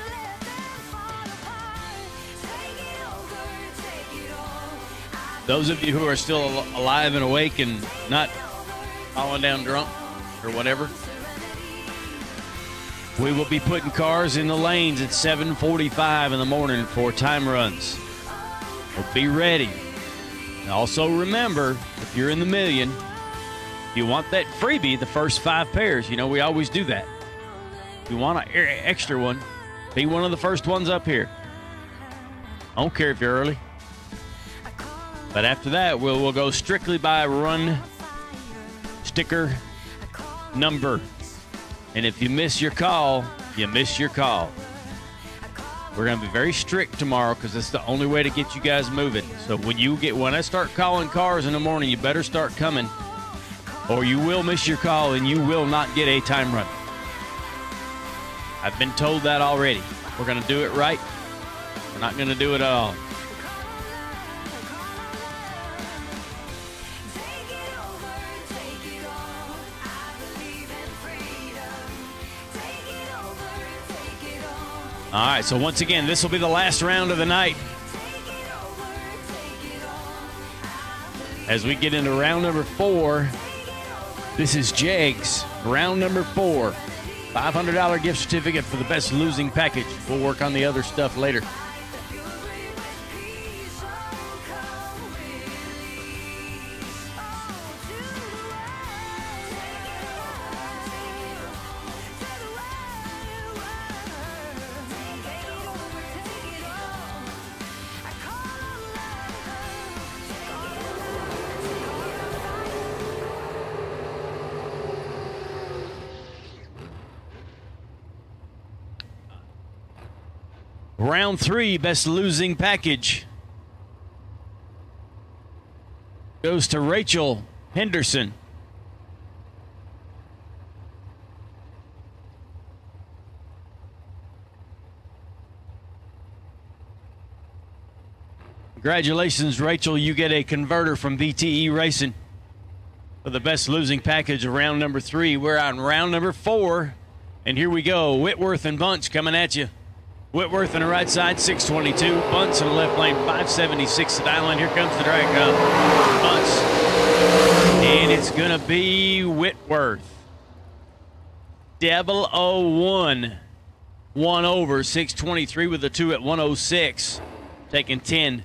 Let them fall apart. Take it over, take it all. Those of you who are still alive and awake and not falling down drunk or whatever, we will be putting cars in the lanes at 7:45 in the morning for time runs. So be ready. And also remember, if you're in the million, if you want that freebie, the first 5 pairs, you know, we always do that. If you want an extra one, be one of the first ones up here. I don't care if you're early. But after that, we'll go strictly by run sticker number. And if you miss your call, you miss your call. We're going to be very strict tomorrow because it's the only way to get you guys moving. So when I start calling cars in the morning, you better start coming or you will miss your call and you will not get a time run. I've been told that already. We're going to do it right. We're not going to do it at all. Take it over, take it all. I believe in freedom. Take it over, take it all. All right, so once again, this will be the last round of the night. Take it over, take it all. As we get into round number 4, this is Jegs, round number 4. $500 gift certificate for the best losing package. We'll work on the other stuff later. Round 3, best losing package goes to Rachel Henderson. Congratulations, Rachel. You get a converter from VTE Racing for the best losing package of round number 3. We're on round number 4, and here we go. Whitworth and Bunch coming at you. Whitworth on the right side, 622. Bunce in the left lane, 576 to the line. Here comes the drag up. Bunce. And it's going to be Whitworth. 001. 1 over, 623 with the 2 at 106. Taking 10.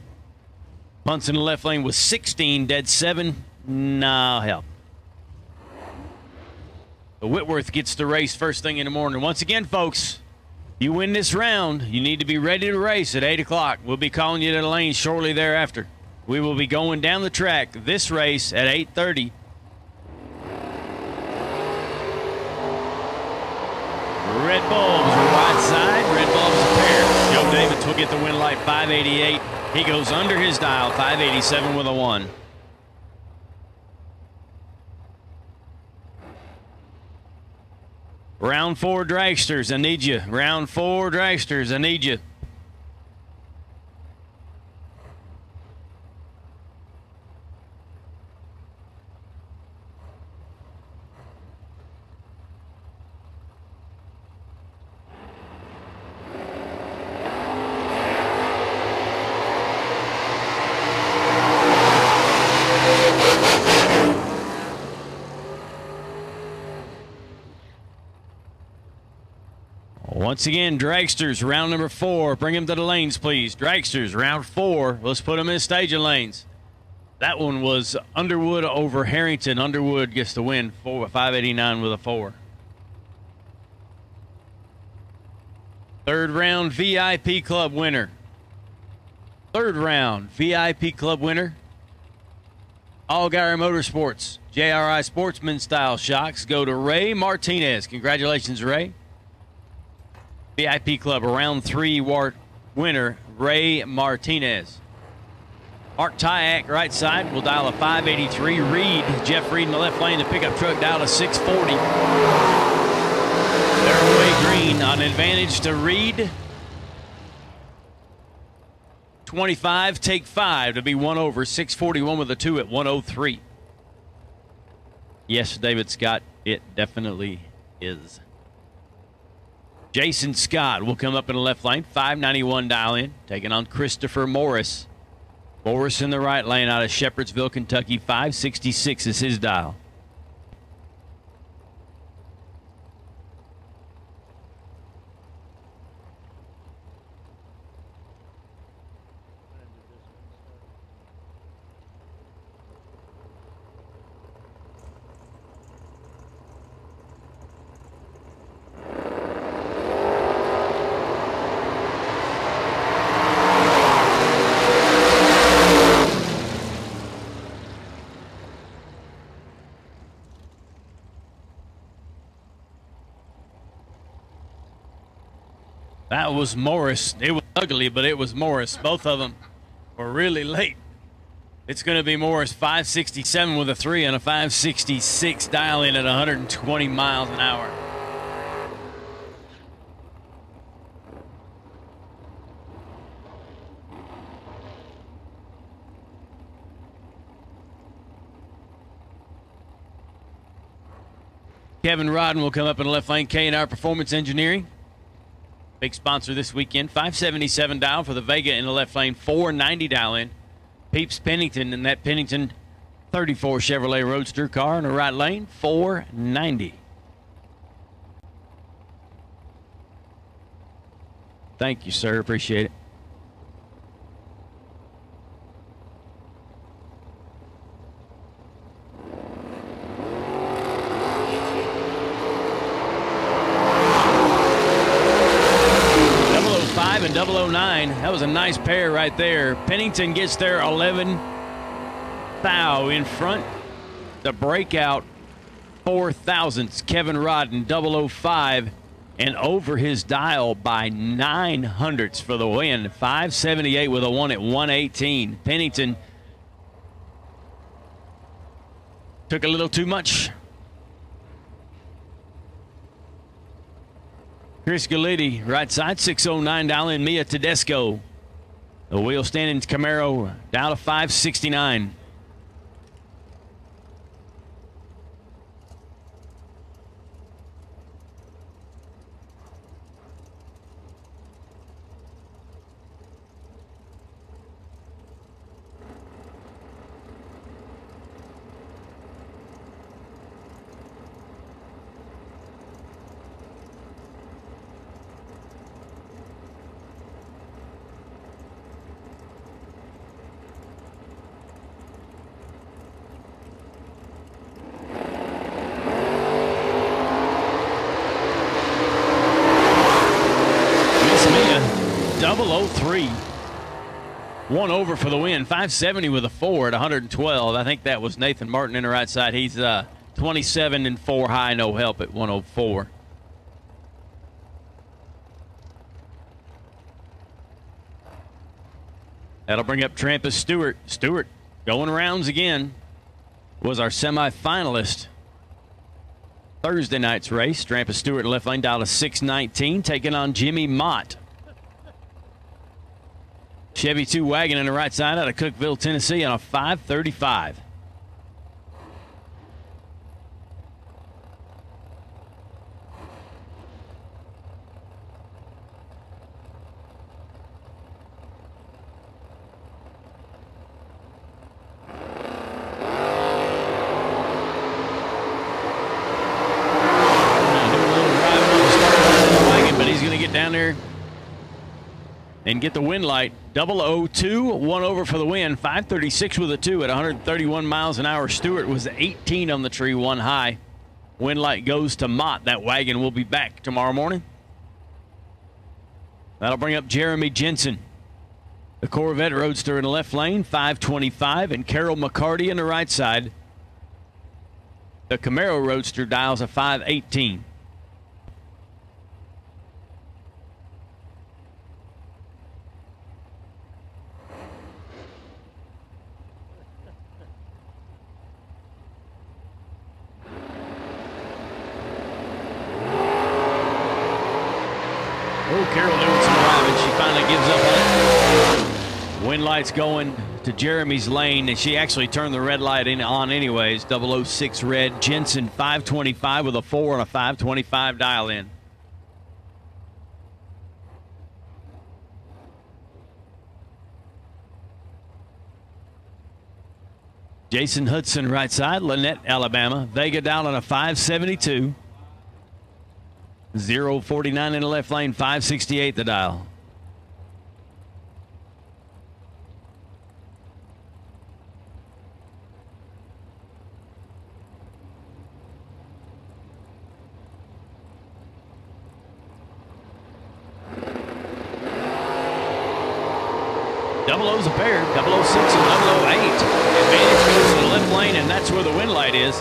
Bunce in the left lane with 16. Dead 7. No help. The Whitworth gets the race first thing in the morning. Once again, folks, you win this round, you need to be ready to race at 8 o'clock. We'll be calling you to the lane shortly thereafter. We will be going down the track this race at 8:30. Red Bulbs right side, Red Bulbs a pair. Joe Davids will get the win light, 588. He goes under his dial, 587 with a 1. Round 4 dragsters, I need you. Round 4 dragsters, I need you. Once again, dragsters, round number 4. Bring them to the lanes, please. Dragsters, round 4. Let's put them in staging lanes. That one was Underwood over Harrington. Underwood gets the win, 589 with a 4. Third round VIP Club winner. Third round VIP Club winner. Allgaier Motorsports JRI Sportsman Style Shocks go to Ray Martinez. Congratulations, Ray. VIP Club round 3 winner, Ray Martinez. Mark Tyack, right side, will dial a 583. Reed, Jeff Reed in the left lane. The pickup truck dialed a 640. Fairway green on advantage to Reed. 25, take 5 to be 1 over. 641 with a 2 at 103. Yes, David Scott, it definitely is. Jason Scott will come up in the left lane. 591 dial in, taking on Christopher Morris. Morris in the right lane out of Shepherdsville, Kentucky. 566 is his dial. That was Morris. It was ugly, but it was Morris. Both of them were really late. It's going to be Morris, 567 with a 3 and a 566 dial in at 120 miles an hour. Kevin Rodden will come up in the left lane. K&R Performance Engineering. Big sponsor this weekend. 577 dial for the Vega in the left lane. 490 dial in. Peeps Pennington in that Pennington 34 Chevrolet Roadster car in the right lane. 490. Thank you, sir. Appreciate it. And 009. That was a nice pair right there. Pennington gets there 11 thou in front. The breakout 4 thousandths. Kevin Rodden 005 and over his dial by 9 hundredths for the win. 578 with a 1 at 118. Pennington took a little too much. Chris Galiti, right side, 609 dial in. Mia Tedesco. The wheel standing Camaro down to 569. Double 03. 1 over for the win. 570 with a 4 at 112. I think that was Nathan Martin in the right side. He's 27 and 4 high, no help at 104. That'll bring up Trampus Stewart. Stewart going rounds again. Was our semifinalist Thursday night's race. Trampus Stewart left lane dial to 619, taking on Jimmy Mott. Chevy 2 wagon in the right side out of Cookeville, Tennessee on a 535. Down there and get the win light. 002, 1 over for the win. 536 with a 2 at 131 miles an hour. Stewart was 18 on the tree, 1 high. Win light goes to Mott. That wagon will be back tomorrow morning. That'll bring up Jeremy Jensen. The Corvette Roadster in the left lane, 525, and Carol McCarty in the right side. The Camaro Roadster dials a 518. Oh, Carol doing some driving. She finally gives up on it. Wind lights going to Jeremy's lane, and she actually turned the red light on anyways. 006 red. Jensen 525 with a 4 and a 525 dial in. Jason Hudson right side. Lynette, Alabama. Vega down on a 572. 049 in the left lane, 568 the dial. Double O's a pair, 006 and 008. Advantage goes to the left lane, and that's where the wind light is.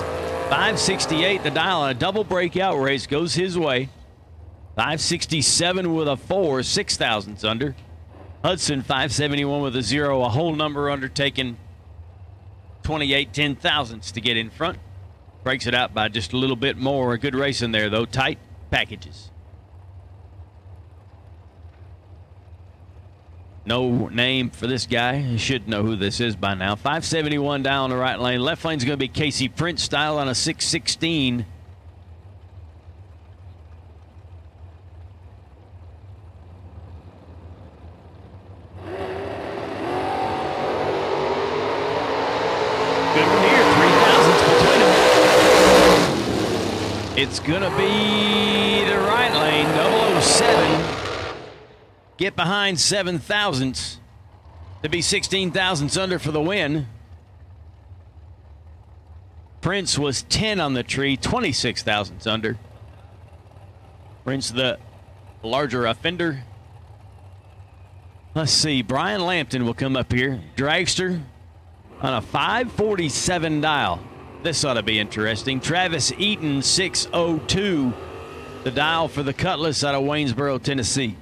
568 the dial, and a double breakout race goes his way. 567 with a 4, 6 thousandths under. Hudson 571 with a 0, a whole number undertaken 28 10 thousandths to get in front. Breaks it out by just a little bit more. A good race in there though. Tight packages. No name for this guy. You should know who this is by now. 571 down the right lane. Left lane's going to be Casey Prince style on a 616. It's going to be the right lane, 007. Get behind 7 thousandths to be 16 thousandths under for the win. Prince was 10 on the tree, 26 thousandths under. Prince the larger offender. Let's see, Brian Lampton will come up here. Dragster on a 547 dial. This ought to be interesting. Travis Eaton, 602. The dial for the Cutlass out of Waynesboro, Tennessee.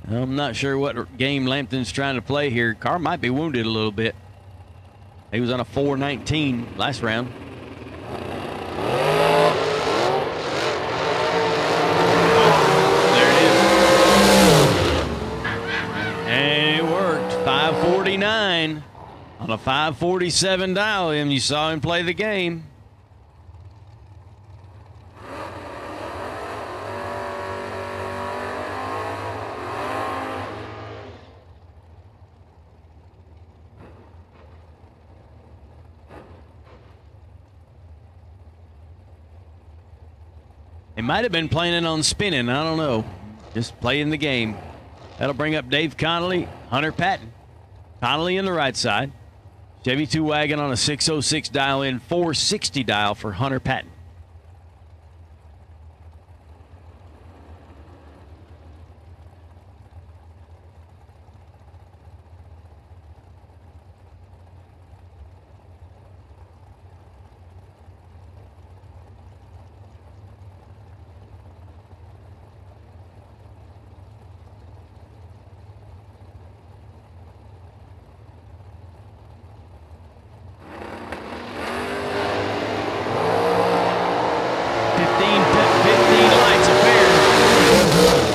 I'm not sure what game Lampton's trying to play here. Car might be wounded a little bit. He was on a 419 last round. There it is. And it worked. 549 on a 547 dial. And you saw him play the game. He might have been planning on spinning. I don't know. Just playing the game. That'll bring up Dave Connolly, Hunter Patton. Connolly in the right side. Chevy 2 wagon on a 606 dial in, 460 dial for Hunter Patton.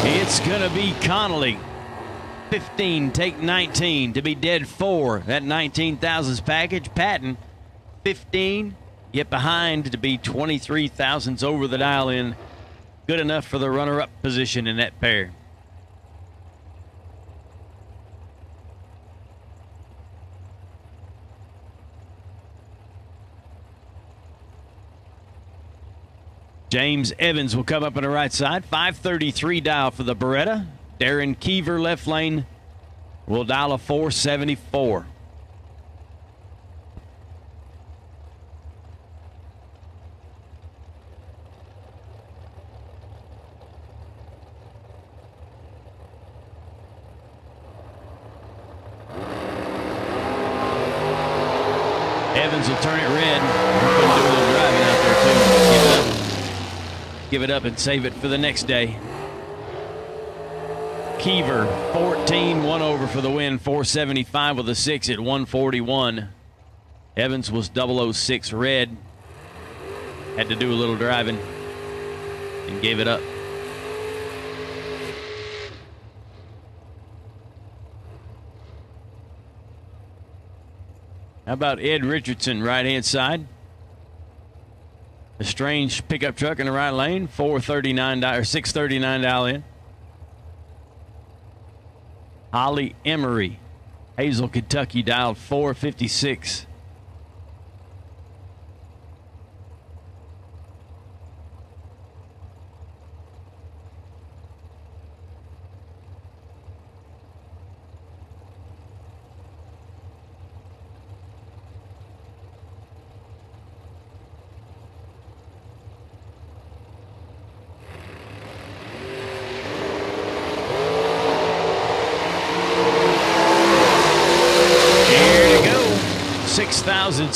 It's going to be Connolly. 15, take 19 to be dead 4. That 19 thousandths package. Patton, 15, get behind to be 23 thousandths over the dial in. Good enough for the runner-up position in that pair. James Evans will come up on the right side. 533 dial for the Beretta. Darren Keever, left lane, will dial a 474. Evans will turn it red. We're going to do a little driving out there, too. Give it up and save it for the next day. Keever, 14, 1 over for the win. 475 with a 6 at 141. Evans was 006 red. Had to do a little driving and gave it up. How about Ed Richardson, right-hand side? A strange pickup truck in the right lane, $439 or $639 dial in. Holly Emery, Hazel, Kentucky, dialed 456.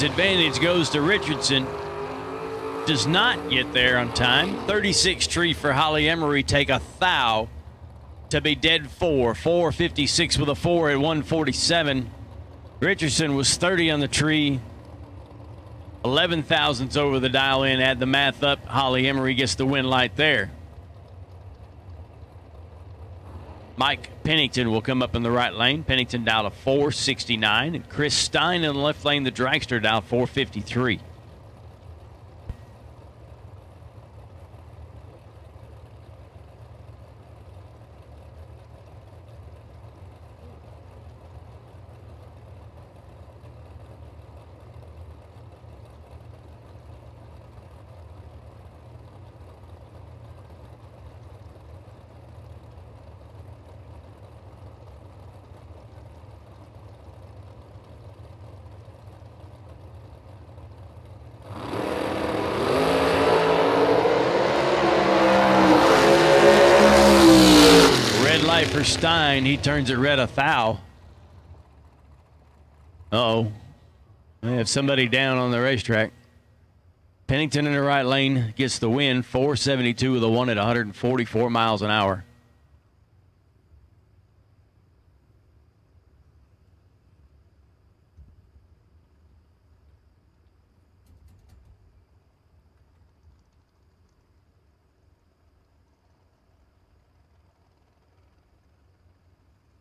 Advantage goes to Richardson. Does not get there on time. 36 tree for Holly Emery. Take a thou to be dead 456 with a 4 at 147. Richardson was 30 on the tree. 11 thousandths over the dial in. Add the math up. Holly Emery gets the win light there. Mike Pennington will come up in the right lane. Pennington dialed a 469. And Chris Stein in the left lane, the dragster, dialed 453. For Stein, he turns it red a thou. Uh-oh. We have somebody down on the racetrack. Pennington in the right lane gets the win. 472 with a 1 at 144 miles an hour.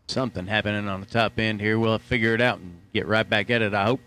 Something happening on the top end here. We'll figure it out and get right back at it, I hope.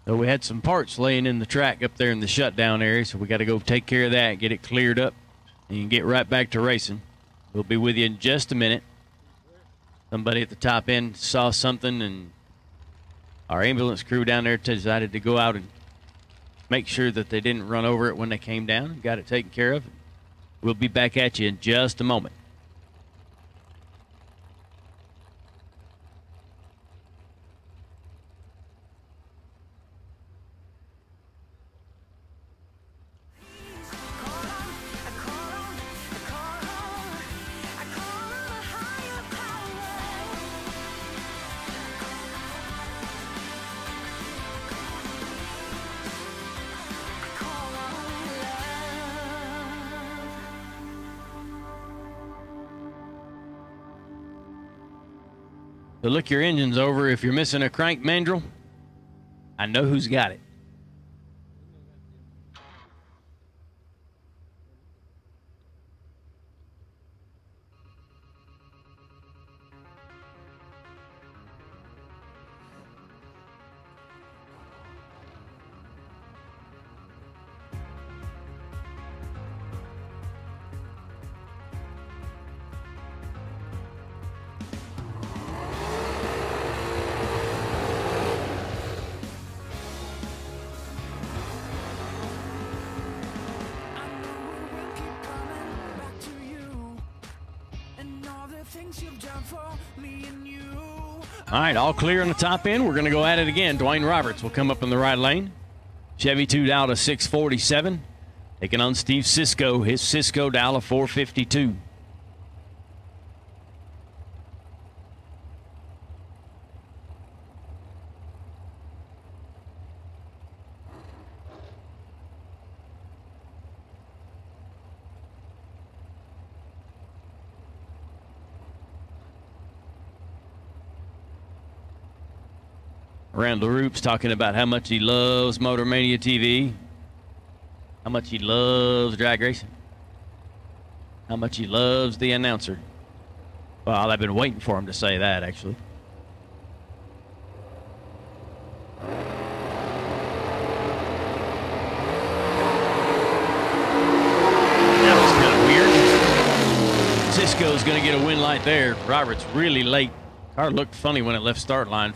So we had some parts laying in the track up there in the shutdown area, so we got to go take care of that, get it cleared up, and get right back to racing. We'll be with you in just a minute. Somebody at the top end saw something, and our ambulance crew down there decided to go out and make sure that they didn't run over it when they came down and got it taken care of. We'll be back at you in just a moment. So look your engines over. If you're missing a crank mandrel, I know who's got it. All right, all clear on the top end. We're going to go at it again. Dwayne Roberts will come up in the right lane. Chevy 2 down to 647. Taking on Steve Cisco. His Cisco down to 452. Randall Roop's talking about how much he loves Motor Mania TV, how much he loves drag racing, how much he loves the announcer. Well, I've been waiting for him to say that, actually. That was kind of weird. Cisco's going to get a win light there. Roberts really late. Car looked funny when it left start line.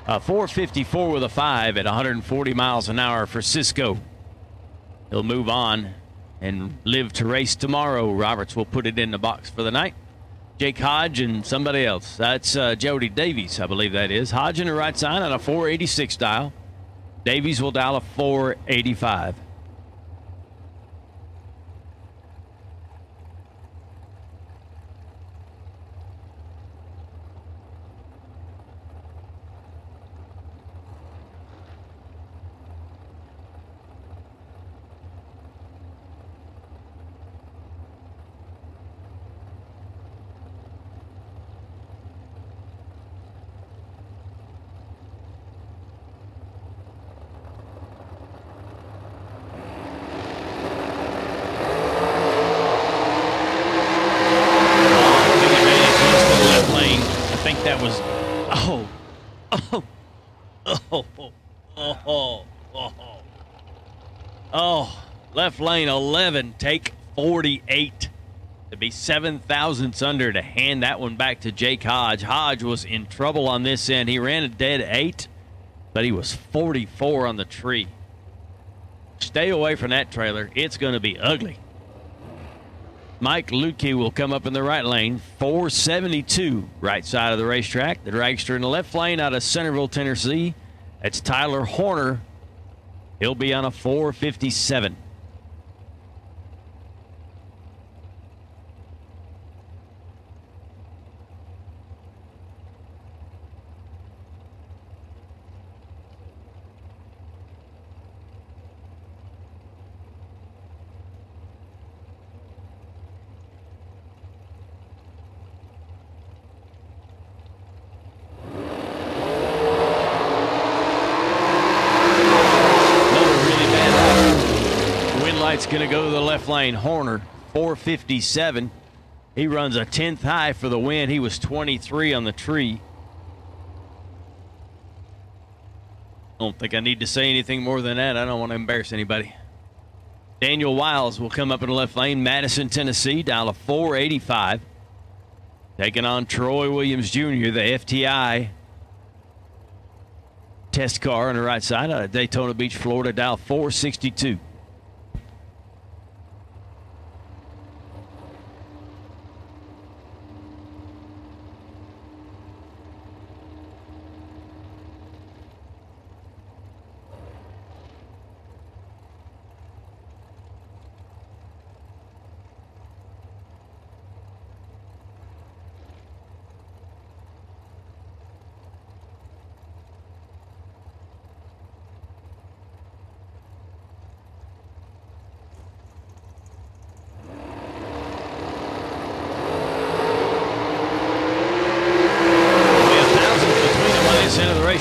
454 with a 5 at 140 miles an hour for Cisco. He'll move on and live to race tomorrow. Roberts will put it in the box for the night. Jake Hodge and somebody else. That's Jody Davies, I believe that is. Hodge in the right side on a 486 dial. Davies will dial a 485. Left lane 11, take 48 to be 7 thousandths under to hand that one back to Jake Hodge. Hodge was in trouble on this end. He ran a dead 8, but he was 44 on the tree. Stay away from that trailer. It's going to be ugly. Mike Lutke will come up in the right lane, 472 right side of the racetrack. The dragster in the left lane out of Centerville, Tennessee. That's Tyler Horner. He'll be on a 457. It's going to go to the left lane. Horner, 457. He runs a 10th high for the win. He was 23 on the tree. I don't think I need to say anything more than that. I don't want to embarrass anybody. Daniel Wiles will come up in the left lane. Madison, Tennessee, dial a 485. Taking on Troy Williams Jr., the FTI test car on the right side out of Daytona Beach, Florida, dial 462.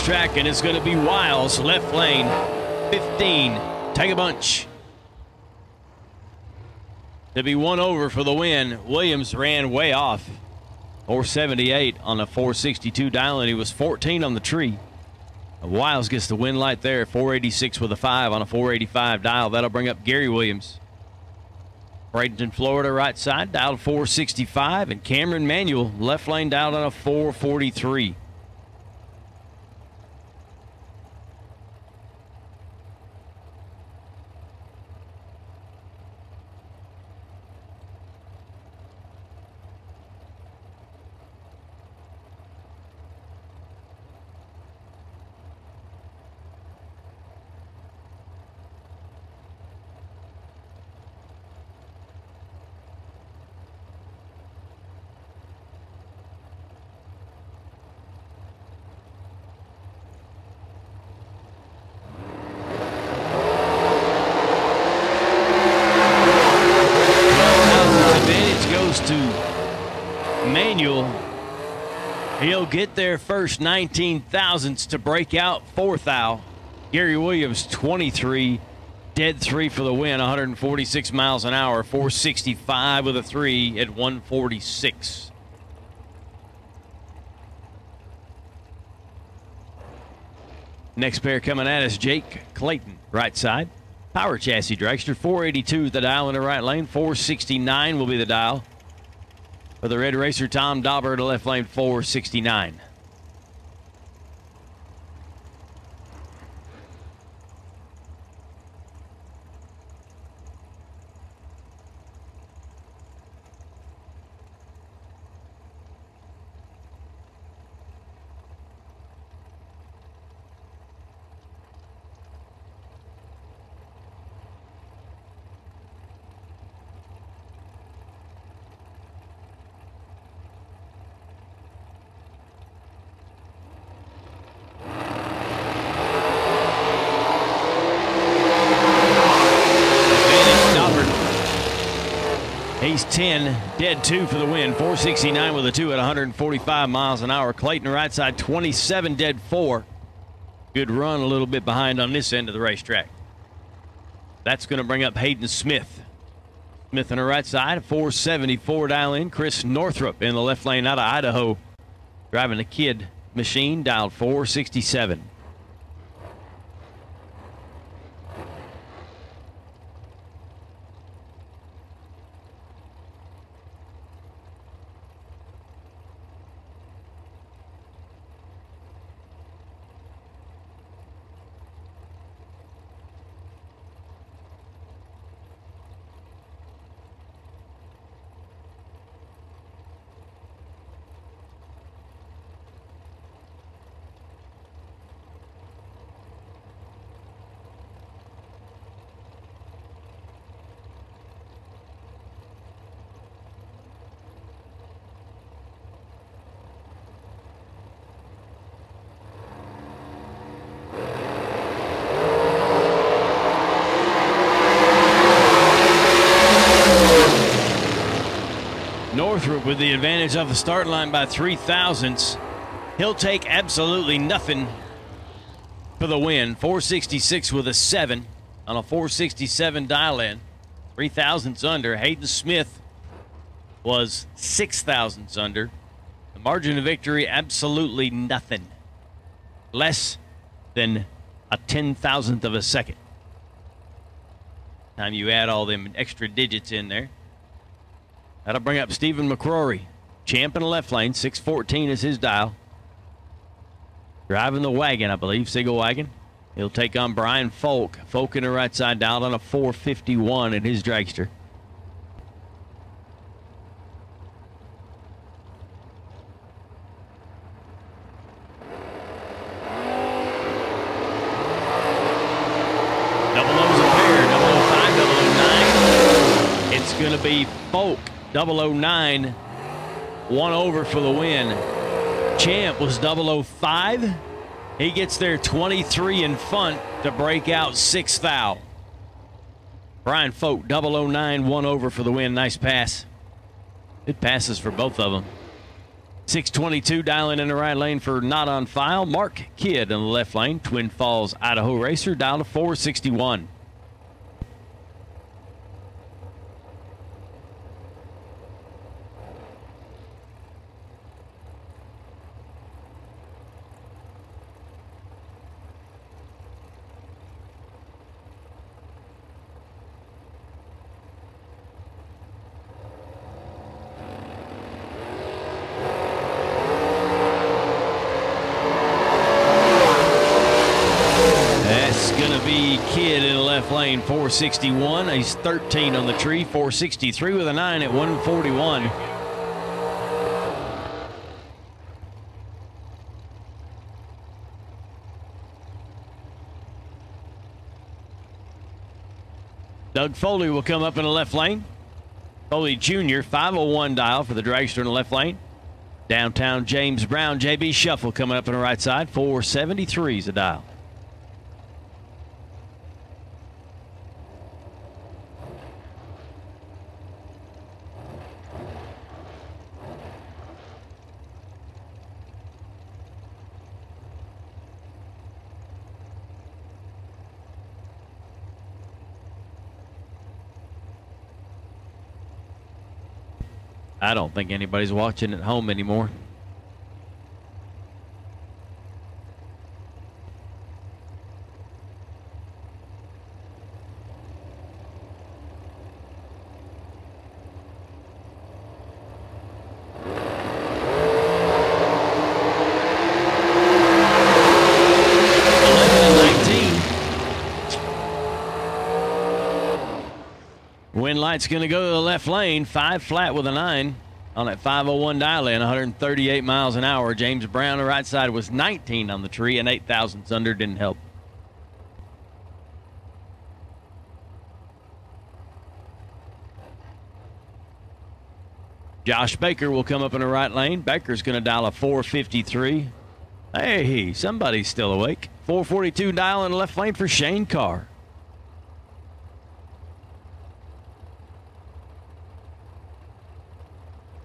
Track, and it's going to be Wiles, left lane 15. Take a bunch to be one over for the win. Williams ran way off, 478 on a 462 dial, and he was 14 on the tree. Wiles gets the win light there, 486 with a 5 on a 485 dial. That'll bring up Gary Williams. Bradenton, Florida, right side, dialed 465, and Cameron Manuel, left lane, dialed on a 443. Daniel. He'll get there first, 19 thousandths to break out fourth thou. Gary Williams, 23, dead 3 for the win, 146 miles an hour, 465 with a 3 at 146. Next pair coming at us, Jake Clayton, right side. Power chassis dragster, 482 the dial in the right lane, 469 will be the dial. For the red racer, Tom Dauber to left lane, 469. He's 10, dead 2 for the win. 469 with a 2 at 145 miles an hour. Clayton right side, 27, dead 4. Good run, a little bit behind on this end of the racetrack. That's going to bring up Hayden Smith. Smith on the right side, 474 dial in. Chris Northrup in the left lane out of Idaho. Driving the kid machine, dialed 467. Northrup with the advantage of the start line by 3 thousandths. He'll take absolutely nothing for the win. 466 with a 7 on a 467 dial in. 3 thousandths under. Hayden Smith was 6 thousandths under. The margin of victory, absolutely nothing. Less than a 10,000th of a second. Time you add all them extra digits in there. That'll bring up Stephen McCrory. Champ in the left lane, 614 is his dial. Driving the wagon, I believe, single wagon. He'll take on Brian Folk. Folk in the right side, dialed on a 451 in his dragster. Double O's a pair, 005, 009. It's going to be Folk. 009, 1 over for the win. Champ was 005. He gets there 23 in front to break out 6 thou. Brian Folk, 009, 1 over for the win. Nice pass. Good passes for both of them. 622 dialing in the right lane for Not on File. Mark Kidd in the left lane. Twin Falls, Idaho racer, dialed to 461. Kid in the left lane, 461. He's 13 on the tree, 463 with a 9 at 141. Doug Foley will come up in the left lane. Foley Jr., 501 dial for the dragster in the left lane. Downtown James Brown, JB Shuffle coming up on the right side, 473 is the dial. I don't think anybody's watching at home anymore. Wind light's going to go to the left lane. 5 flat with a 9 on that 501 dial in, 138 miles an hour. James Brown, the right side, was 19 on the tree, and 8 thousandths under didn't help. Josh Baker will come up in the right lane. Baker's going to dial a 453. Hey, somebody's still awake. 442 dial in the left lane for Shane Carr.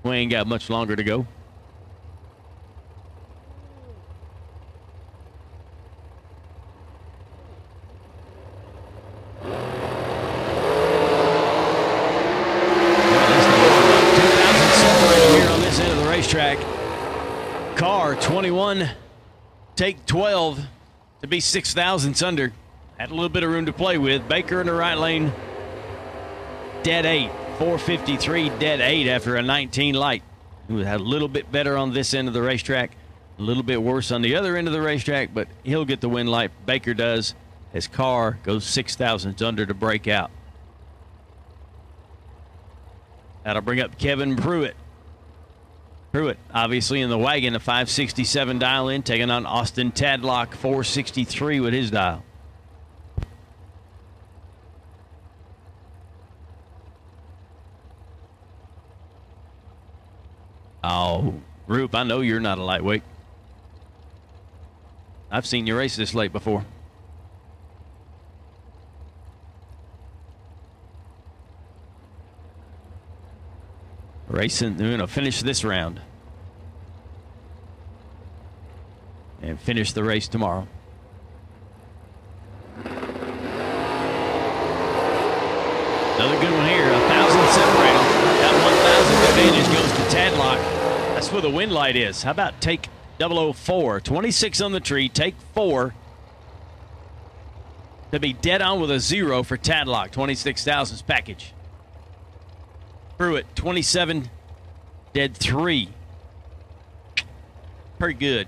We ain't got much longer to go. Here on this end of the racetrack. Carr 21, take 12 to be 6 thousandths under. Had a little bit of room to play with. Baker in the right lane, dead 8. 453, dead 8 after a 19 light. He had a little bit better on this end of the racetrack, a little bit worse on the other end of the racetrack, but he'll get the win light. Baker does. His car goes 6 thousandths under to break out. That'll bring up Kevin Pruitt. Pruitt, obviously in the wagon, a 567 dial in, taking on Austin Tadlock, 463 with his dial. Oh, Roop, I know you're not a lightweight. I've seen you race this late before. Racing, they're going to finish this round and finish the race tomorrow. Another good one here. 1,000 separate them. That 1,000 advantage goes to Tadlock. That's where the win light is. How about take 004? 26 on the tree. Take 4 to be dead on with a 0 for Tadlock. 26 thousandths package. Pruitt 27, dead 3. Pretty good.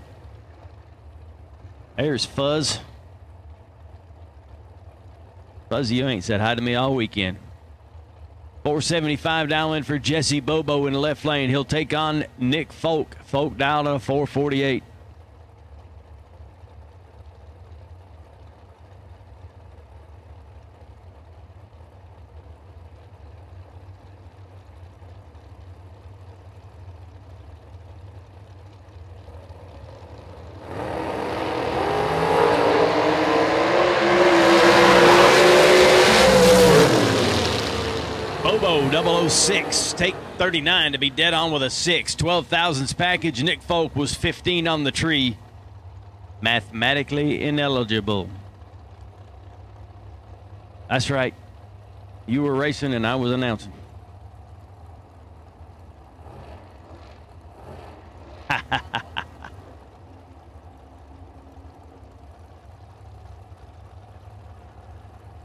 There's Fuzz. Fuzzy, you ain't said hi to me all weekend. 475 dial in for Jesse Bobo in the left lane. He'll take on Nick Folk. Folk dialed on a 448. Bobo 006, take 39 to be dead on with a 6. 12 thousandths package. Nick Folk was 15 on the tree. Mathematically ineligible. That's right. You were racing and I was announcing.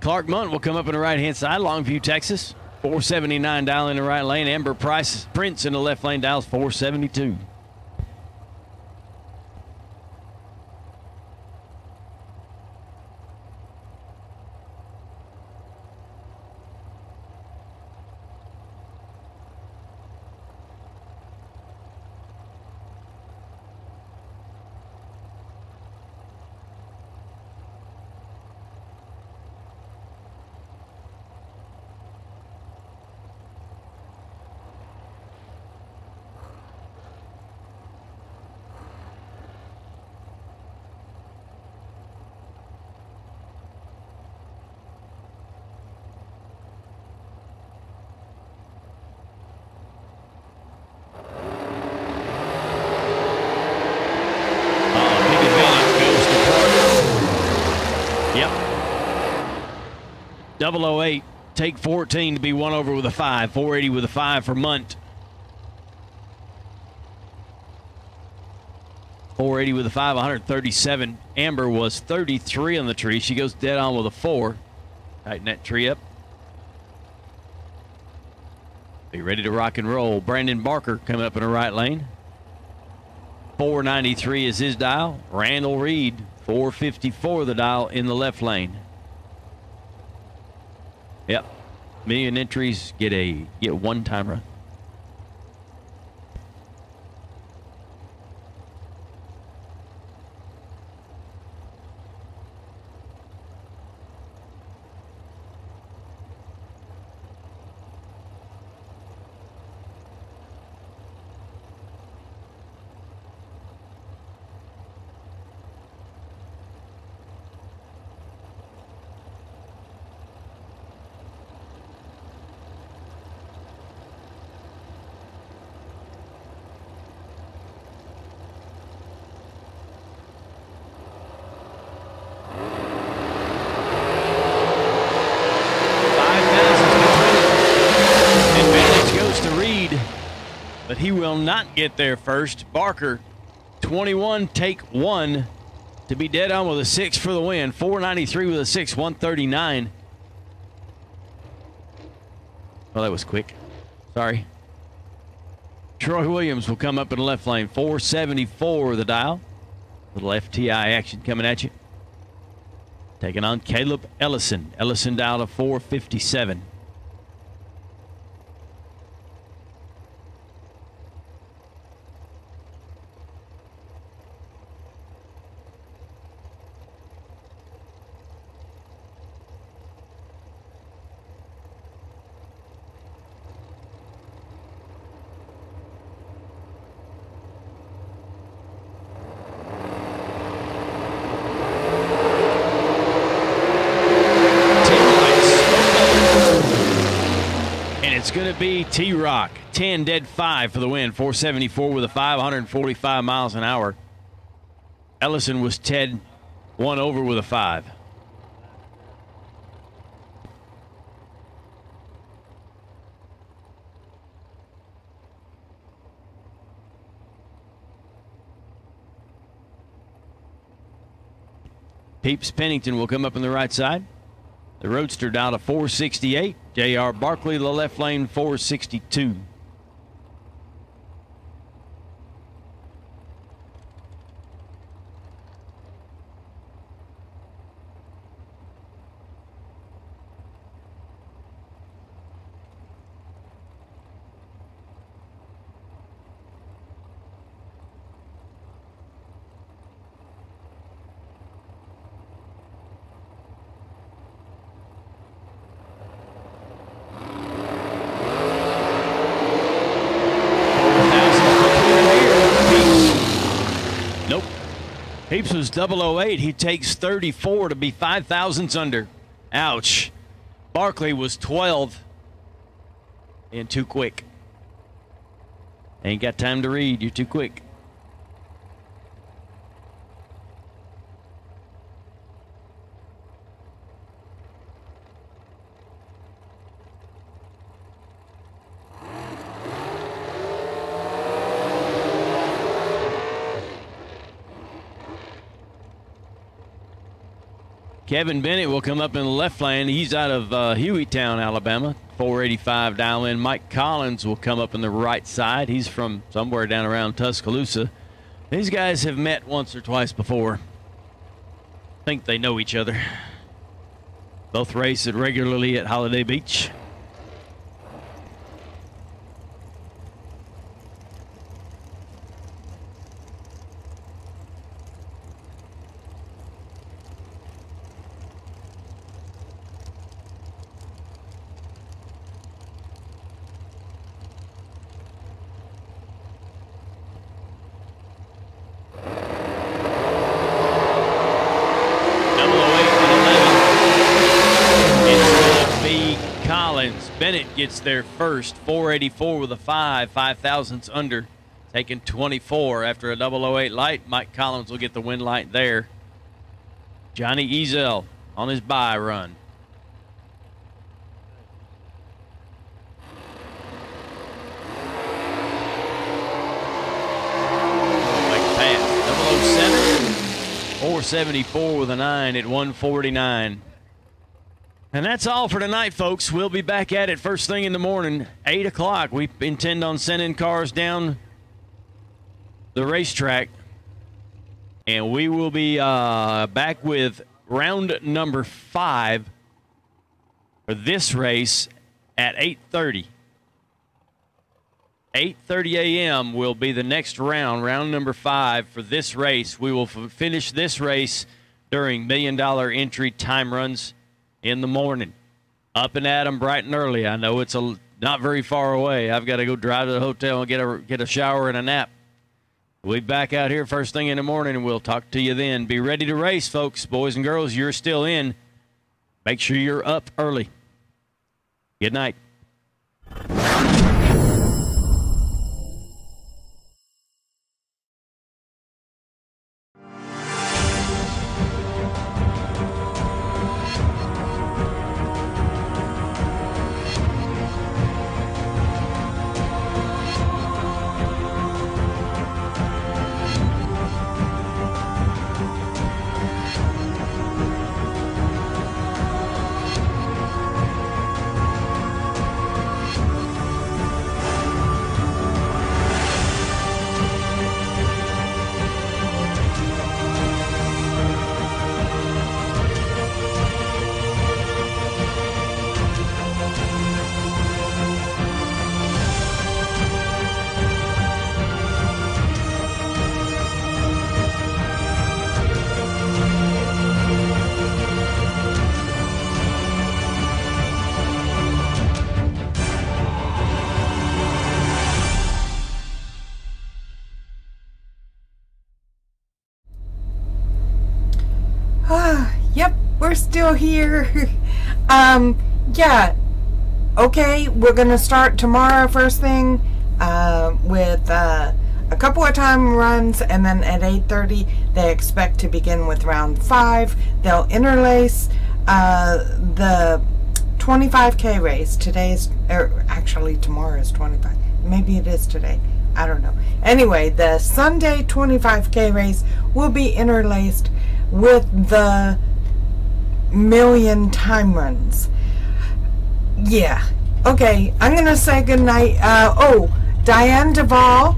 Clark Munt will come up in the right-hand side, Longview, Texas. 479 dial in the right lane. Amber Prince in the left lane dials 472. Yep. 008, take 14 to be 1 over with a 5. 480 with a 5 for Munt. 480 with a 5, 137. Amber was 33 on the tree. She goes dead on with a 4. Tighten that tree up. Be ready to rock and roll. Brandon Barker coming up in the right lane. 493 is his dial. Randall Reed, 454 the dial in the left lane. Yep. Million entries get one time run. But he will not get there first. Barker, 21, take 1 to be dead on with a 6 for the win. 493 with a 6, 139. Oh, that was quick. Sorry. Troy Williams will come up in the left lane. 474 the dial. Little FTI action coming at you. Taking on Caleb Ellison. Ellison dial to 457. It's going to be T-Rock, 10 dead 5 for the win. 474 with a 5, 145 miles an hour. Ellison was Ted, 1 over with a 5. Peeps Pennington will come up on the right side. The Roadster down to 468. J.R. Barkley, the left lane, 462. Peeps was 008. He takes 34 to be 5 thousandths under. Ouch. Barkley was 12 and too quick. Ain't got time to read. You're too quick. Kevin Bennett will come up in the left lane. He's out of Hueytown, Alabama. 485 dial in. Mike Collins will come up in the right side. He's from somewhere down around Tuscaloosa. These guys have met once or twice before. Think they know each other. Both race regularly at Holiday Beach. Bennett gets there first, 484 with a 5 thousandths under, taking 24 after a 008 light. Mike Collins will get the win light there. Johnny Ezel on his bye run. Make a pass. 474 with a 9 at 149. And that's all for tonight, folks. We'll be back at it first thing in the morning, 8 o'clock. We intend on sending cars down the racetrack. And we will be back with round number 5 for this race at 8:30. 8:30 a.m. will be the next round number 5 for this race. We will finish this race during $1 Million entry time runs in the morning. Up and at 'em bright and early. I know it's not very far away. I've got to go drive to the hotel and get a shower and a nap. We'll be back out here first thing in the morning, and we'll talk to you then. Be ready to race, folks. Boys and girls, you're still in. Make sure you're up early. Good night. We're still here. Yeah. Okay, we're gonna start tomorrow first thing with a couple of time runs, and then at 8:30 they expect to begin with round 5. They'll interlace the 25K race. Today's, actually tomorrow is 25. Maybe it is today. I don't know. Anyway, the Sunday 25K race will be interlaced with the million time runs. Yeah. Okay, I'm gonna say goodnight. Oh, Diane Duvall,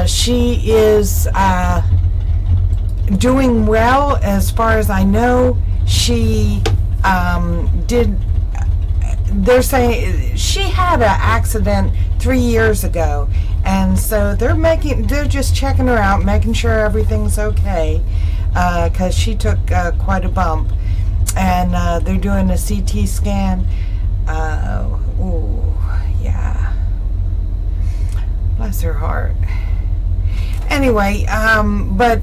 she is doing well as far as I know. She they're saying she had an accident 3 years ago, and so they're just checking her out, making sure everything's okay, because she took quite a bump, and they're doing a CT scan. Oh, yeah. Bless her heart. Anyway, but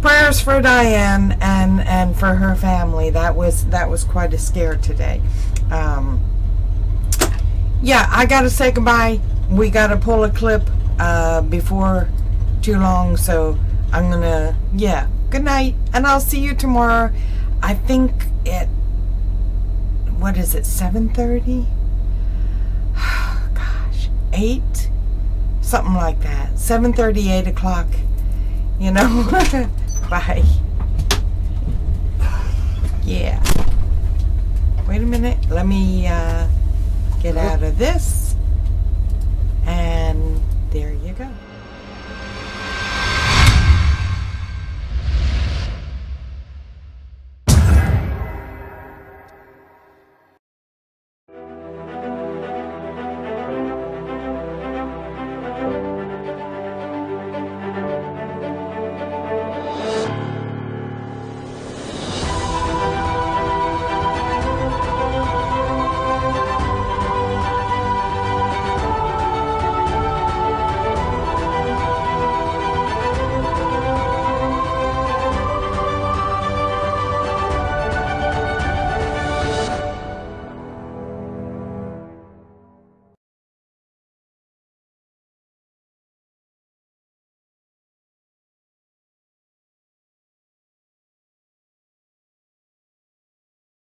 prayers for Diane and for her family. That was quite a scare today. Yeah, I gotta say goodbye. We gotta pull a clip before too long, so I'm gonna, yeah, good night, and I'll see you tomorrow. I think at, what is it, 7:30? Gosh, 8? Something like that. 7:30, 8 o'clock, you know. Bye. Yeah. Wait a minute. Let me get out of this.